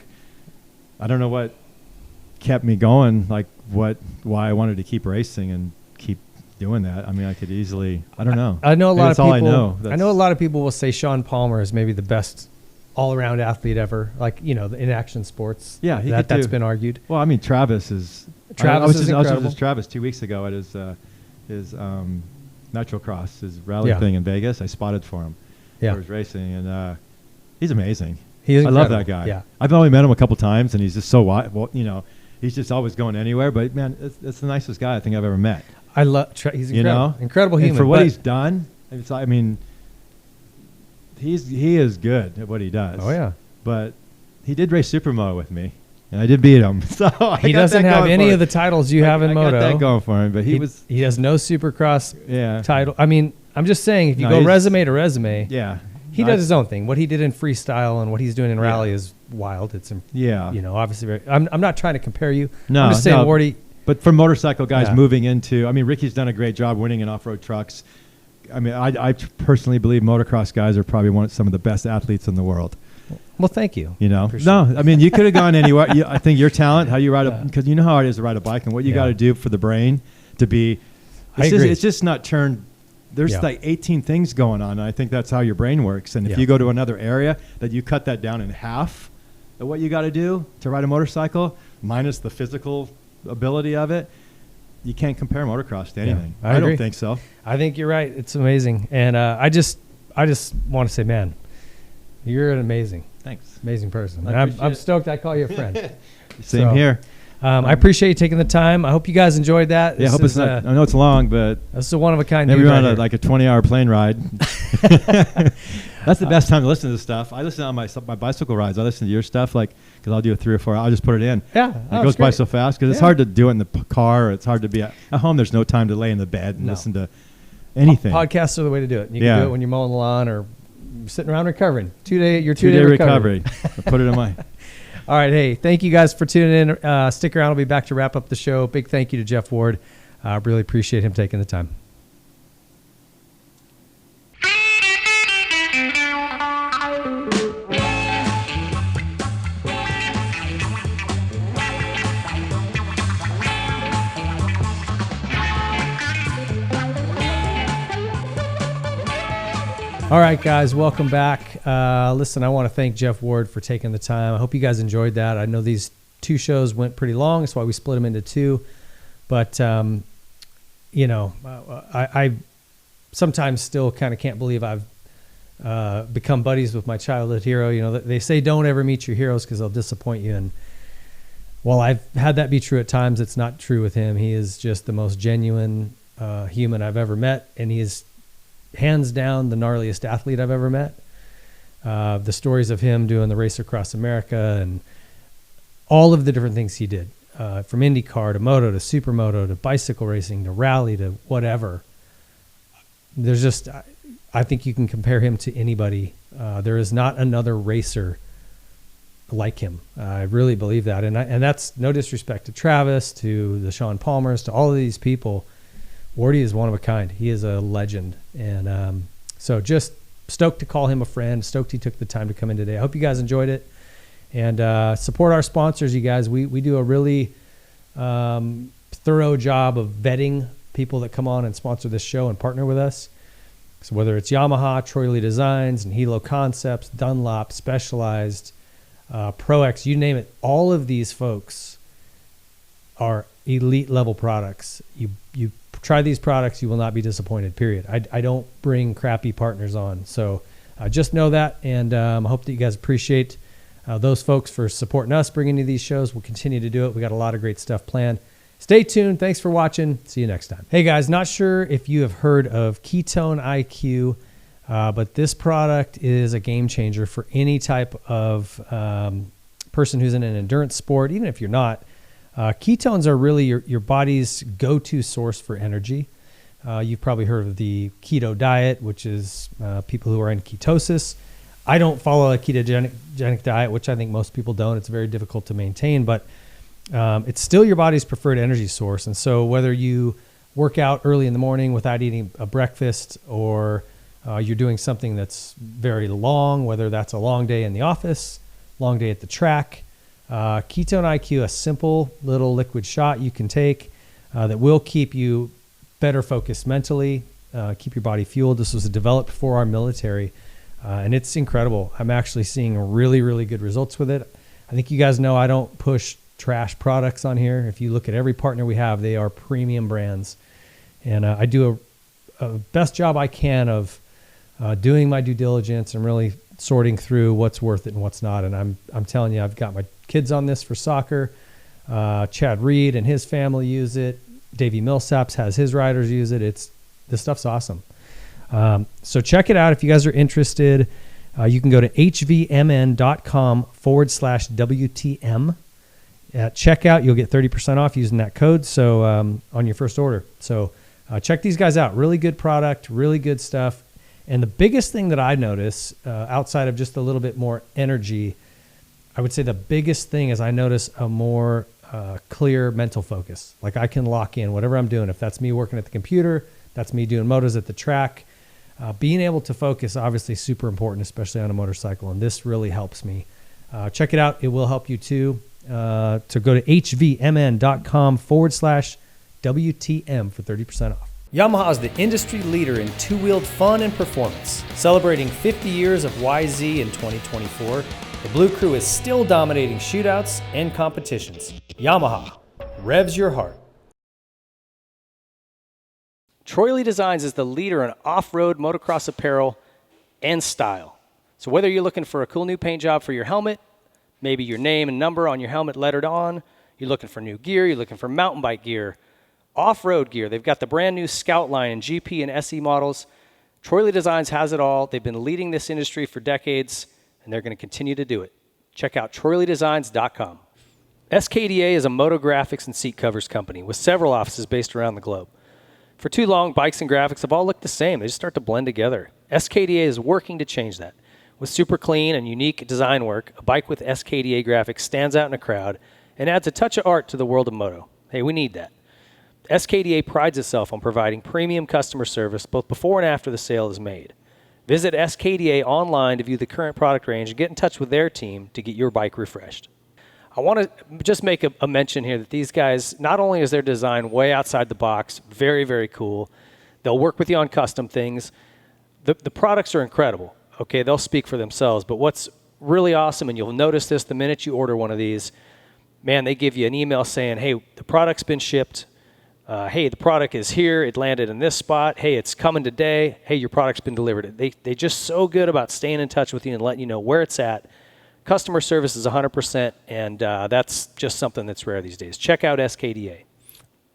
I don't know what kept me going, like why I wanted to keep racing and keep doing that. I mean, I could easily, I don't know.
I know a lot of people.
All I know.
I know a lot of people will say Sean Palmer is maybe the best all-around athlete ever, like, in action sports.
Yeah,
that's been argued.
Well, I mean, Travis is
incredible.
I was with Travis 2 weeks ago at his Metro Cross, his rally thing in Vegas. I spotted for him.
Yeah.
For his racing, and he's amazing.
I
love that guy.
Yeah.
I've only met him a couple times, and he's just so he's just always going anywhere. But man, it's the nicest guy I think I've ever met.
I love. He's incredible. Incredible human.
And for what he's done, I mean, he is good at what he does.
Oh yeah.
But he did race Supermoto with me, and I did beat him. So
he doesn't have any of the titles you have in moto.
I got that going for him, but
he has no Supercross title. I mean, I'm just saying, if you go resume to resume, he does his own thing. What he did in freestyle and what he's doing in rally is wild. It's obviously very. I'm not trying to compare you.
No,
I'm just saying, Wardy.
But for motorcycle guys moving into, I mean, Ricky's done a great job winning in off-road trucks. I mean, I personally believe motocross guys are probably some of the best athletes in the world.
Well, thank you.
I mean, you could have gone anywhere. I think your talent, how you ride because you know how it is to ride a bike and what you got to do for the brain to be. It's just not turned. There's like 18 things going on, and I think that's how your brain works. And if you go to another area, that you cut that down in half of what you got to do to ride a motorcycle, minus the physical ability of it, you can't compare motocross to anything.
I agree.
Don't think so.
I think you're right. It's amazing, and I just want to say, man, you're an amazing person. I'm stoked I call you a friend.
Same here.
I appreciate you taking the time. I hope you guys enjoyed that.
I hope it's not. I know it's long, but
this is a one of a kind.
Maybe we're on a 20-hour plane ride. That's the best time to listen to this stuff. I listen on my bicycle rides. I listen to your stuff, because I'll do 3 or 4. I'll just put it in.
Yeah,
it goes by so fast because it's hard to do it in the car. It's hard to be at home. There's no time to lay in the bed and listen to anything.
Podcasts are the way to do it. You can do it when you're mowing the lawn or sitting around recovering. 2-day recovery.
Put it in my.
All right. Hey, thank you guys for tuning in. Stick around. I'll be back to wrap up the show. Big thank you to Jeff Ward. I really appreciate him taking the time. All right, guys, welcome back. Listen, I want to thank Jeff Ward for taking the time. I hope you guys enjoyed that. I know these 2 shows went pretty long. That's why we split them into 2. But, I sometimes still kind of can't believe I've become buddies with my childhood hero. They say don't ever meet your heroes because they'll disappoint you. And while I've had that be true at times, it's not true with him. He is just the most genuine human I've ever met. And he is hands down the gnarliest athlete I've ever met. The stories of him doing the race across America and all of the different things he did, from IndyCar to moto to supermoto to bicycle racing to rally to whatever. There's just, I think you can compare him to anybody. There is not another racer like him. I really believe that. And that's no disrespect to Travis, to the Sean Palmers, to all of these people. Wardy is one of a kind. He is a legend. And so just stoked to call him a friend. Stoked he took the time to come in today. I hope you guys enjoyed it. And support our sponsors, you guys. We do a really thorough job of vetting people that come on and sponsor this show and partner with us. So whether it's Yamaha, Troy Lee Designs, and Hilo Concepts, Dunlop, Specialized, Pro-X, you name it, all of these folks are elite level products. You try these products, you will not be disappointed, period. I don't bring crappy partners on. So just know that, and I hope that you guys appreciate those folks for supporting us, bringing you these shows. We'll continue to do it. We got a lot of great stuff planned. Stay tuned. Thanks for watching. See you next time. Hey guys, not sure if you have heard of Ketone IQ, but this product is a game changer for any type of person who's in an endurance sport, even if you're not. Ketones are really your body's go-to source for energy. You've probably heard of the keto diet, which is people who are in ketosis. I don't follow a ketogenic diet, which I think most people don't. It's very difficult to maintain, but it's still your body's preferred energy source. And so whether you work out early in the morning without eating a breakfast, or you're doing something that's very long, whether that's a long day in the office, long day at the track, Ketone IQ, a simple little liquid shot you can take that will keep you better focused mentally, keep your body fueled. This was developed for our military, and it's incredible. I'm actually seeing really, really good results with it. I think you guys know I don't push trash products on here. If you look at every partner we have, they are premium brands. And I do a best job I can of doing my due diligence and really sorting through what's worth it and what's not. And I'm telling you, I've got my kids on this for soccer. Chad Reed and his family use it. Davey Millsaps has his riders use it. This stuff's awesome. So check it out. If you guys are interested, you can go to hvmn.com/WTM. At checkout, you'll get 30% off using that code. So on your first order. So check these guys out. Really good product, really good stuff. And the biggest thing that I notice outside of just a little bit more energy, I would say the biggest thing is I notice a more clear mental focus. Like I can lock in whatever I'm doing. If that's me working at the computer, that's me doing motos at the track. Being able to focus, obviously super important, especially on a motorcycle. And this really helps me. Check it out. It will help you too. To go to hvmn.com/WTM for 30% off. Yamaha is the industry leader in two-wheeled fun and performance. Celebrating 50 years of YZ in 2024, the Blue Crew is still dominating shootouts and competitions. Yamaha, revs your heart. Troy Lee Designs is the leader in off-road motocross apparel and style. So whether you're looking for a cool new paint job for your helmet, maybe your name and number on your helmet lettered on, you're looking for new gear, you're looking for mountain bike gear, off-road gear. They've got the brand new Scout line in GP and SE models. Troy Lee Designs has it all. They've been leading this industry for decades, and they're going to continue to do it. Check out TroyLeeDesigns.com. SKDA is a moto graphics and seat covers company with several offices based around the globe. For too long, bikes and graphics have all looked the same. They just start to blend together. SKDA is working to change that. With super clean and unique design work, a bike with SKDA graphics stands out in a crowd and adds a touch of art to the world of moto. Hey, we need that. SKDA prides itself on providing premium customer service both before and after the sale is made. Visit SKDA online to view the current product range and get in touch with their team to get your bike refreshed. I want to just make a mention here that these guys, not only is their design way outside the box, very, very cool. They'll work with you on custom things. The products are incredible. Okay, they'll speak for themselves. But what's really awesome, and you'll notice this the minute you order one of these, man, they give you an email saying, hey, the product's been shipped. Hey, the product is here. It landed in this spot. Hey, it's coming today. Hey, your product's been delivered. They just so good about staying in touch with you and letting you know where it's at. Customer service is 100%, and that's just something that's rare these days. Check out SKDA.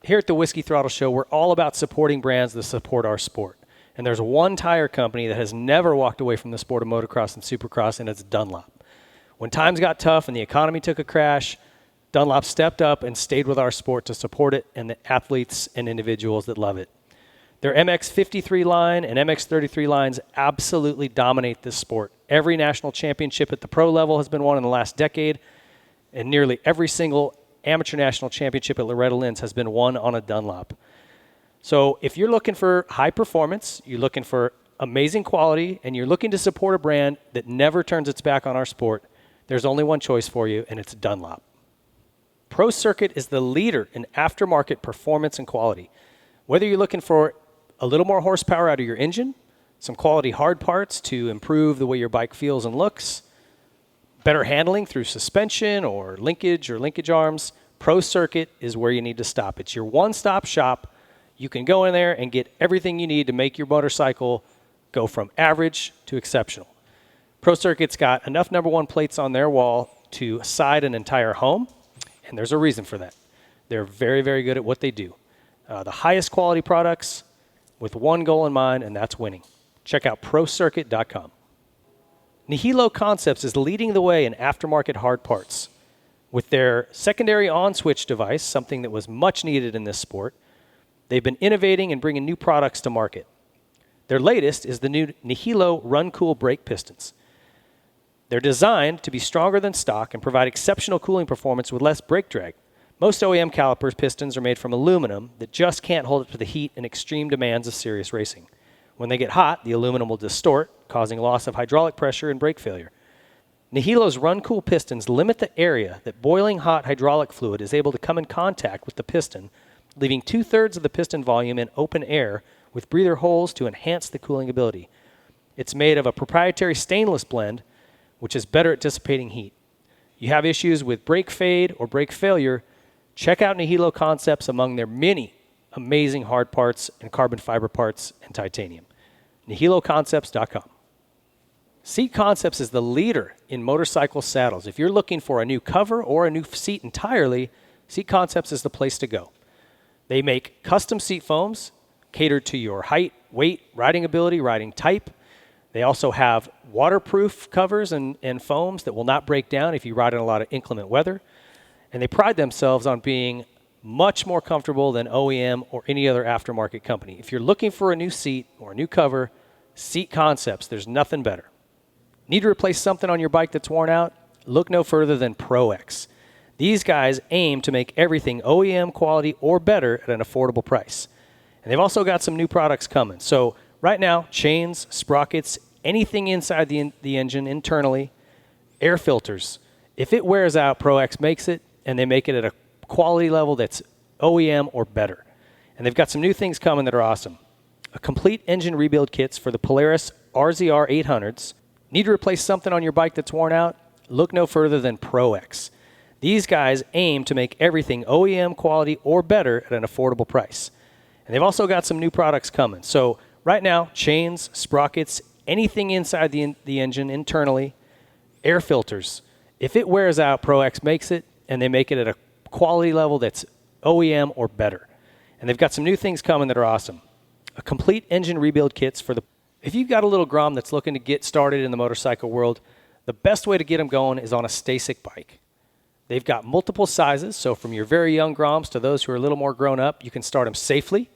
Here at the Whiskey Throttle Show, we're all about supporting brands that support our sport. And there's one tire company that has never walked away from the sport of motocross and supercross, and it's Dunlop. When times got tough and the economy took a crash, Dunlop stepped up and stayed with our sport to support it and the athletes and individuals that love it. Their MX53 line and MX33 lines absolutely dominate this sport. Every national championship at the pro level has been won in the last decade, and nearly every single amateur national championship at Loretta Lynn's has been won on a Dunlop. So if you're looking for high performance, you're looking for amazing quality, and you're looking to support a brand that never turns its back on our sport, there's only one choice for you, and it's Dunlop. Pro Circuit is the leader in aftermarket performance and quality. Whether you're looking for a little more horsepower out of your engine,
some quality hard parts to improve the way your bike feels and looks, better handling through suspension or linkage arms, Pro Circuit is where you need to stop. It's your one-stop shop. You can go in there and get everything you need to make your motorcycle go from average to exceptional. Pro Circuit's got enough number one plates on their wall to side an entire home, and there's a reason for that. They're very, very good at what they do. The highest quality products with one goal in mind, and that's winning. Check out ProCircuit.com. Nihilo Concepts is leading the way in aftermarket hard parts. With their secondary on-switch device, something that was much needed in this sport, they've been innovating and bringing new products to market. Their latest is the new Nihilo Run Cool brake pistons. They're designed to be stronger than stock and provide exceptional cooling performance with less brake drag. Most OEM calipers pistons are made from aluminum that just can't hold up to the heat and extreme demands of serious racing. When they get hot, the aluminum will distort, causing loss of hydraulic pressure and brake failure. Nihilo's Run Cool pistons limit the area that boiling hot hydraulic fluid is able to come in contact with the piston, leaving 2/3 of the piston volume in open air with breather holes to enhance the cooling ability. It's made of a proprietary stainless blend, which is better at dissipating heat. You have issues with brake fade or brake failure, check out Nihilo Concepts among their many amazing hard parts and carbon fiber parts and titanium. NihiloConcepts.com. Seat Concepts is the leader in motorcycle saddles. If you're looking for a new cover or a new seat entirely, Seat Concepts is the place to go. They make custom seat foams catered to your height, weight, riding ability, riding type. They also have waterproof covers and foams that will not break down if you ride in a lot of inclement weather. And they pride themselves on being much more comfortable than OEM or any other aftermarket company. If you're looking for a new seat or a new cover, Seat Concepts, there's nothing better. Need to replace something on your bike that's worn out? Look no further than Pro-X. These guys aim to make everything OEM quality or better at an affordable price. And they've also got some new products coming. So right now, chains, sprockets, anything inside the engine internally, air filters. If it wears out, Pro-X makes it, and they make it at a quality level that's OEM or better. And they've got some new things coming that are awesome. A complete engine rebuild kits for the Polaris RZR 800s. Need to replace something on your bike that's worn out? Look no further than Pro-X. These guys aim to make everything OEM quality or better at an affordable price. And they've also got some new products coming. So right now, chains, sprockets, anything inside the engine internally, air filters. If it wears out, Pro-X makes it, and they make it at a quality level that's OEM or better. And they've got some new things coming that are awesome. A complete engine rebuild kits for the... If you've got a little Grom that's looking to get started in the motorcycle world, the best way to get them going is on a Stasic bike. They've got multiple sizes, so from your very young Groms to those who are a little more grown up, you can start them safely.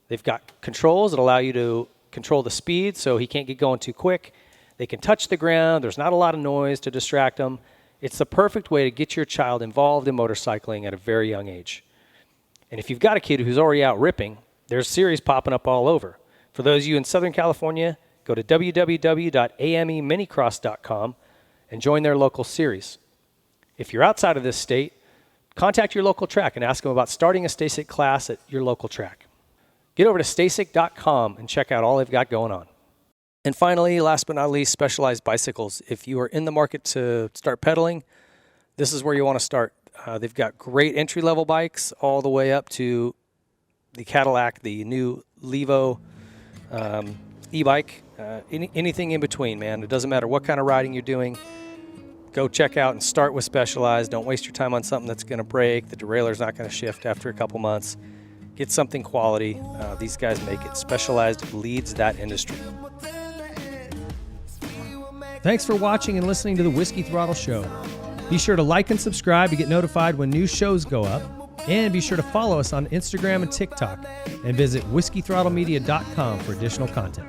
They've got controls that allow you to control the speed so he can't get going too quick. They can touch the ground. There's not a lot of noise to distract them. It's the perfect way to get your child involved in motorcycling at a very young age. And if you've got a kid who's already out ripping, there's series popping up all over. For those of you in Southern California, go to www.ameminicross.com and join their local series. If you're outside of this state, contact your local track and ask them about starting a Stasic class at your local track. Get over to Stasic.com and check out all they've got going on. And finally, last but not least, Specialized Bicycles. If you are in the market to start pedaling, this is where you want to start. They've got great entry-level bikes all the way up to the Cadillac, the new Levo e-bike, anything in between, man. It doesn't matter what kind of riding you're doing. Go check out and start with Specialized. Don't waste your time on something that's going to break. The derailler's not going to shift after a couple months. Get something quality. These guys make it. Specialized leads that industry.
Thanks for watching and listening to the Whiskey Throttle Show. Be sure to like and subscribe to get notified when new shows go up. And be sure to follow us on Instagram and TikTok. And visit whiskeythrottlemedia.com for additional content.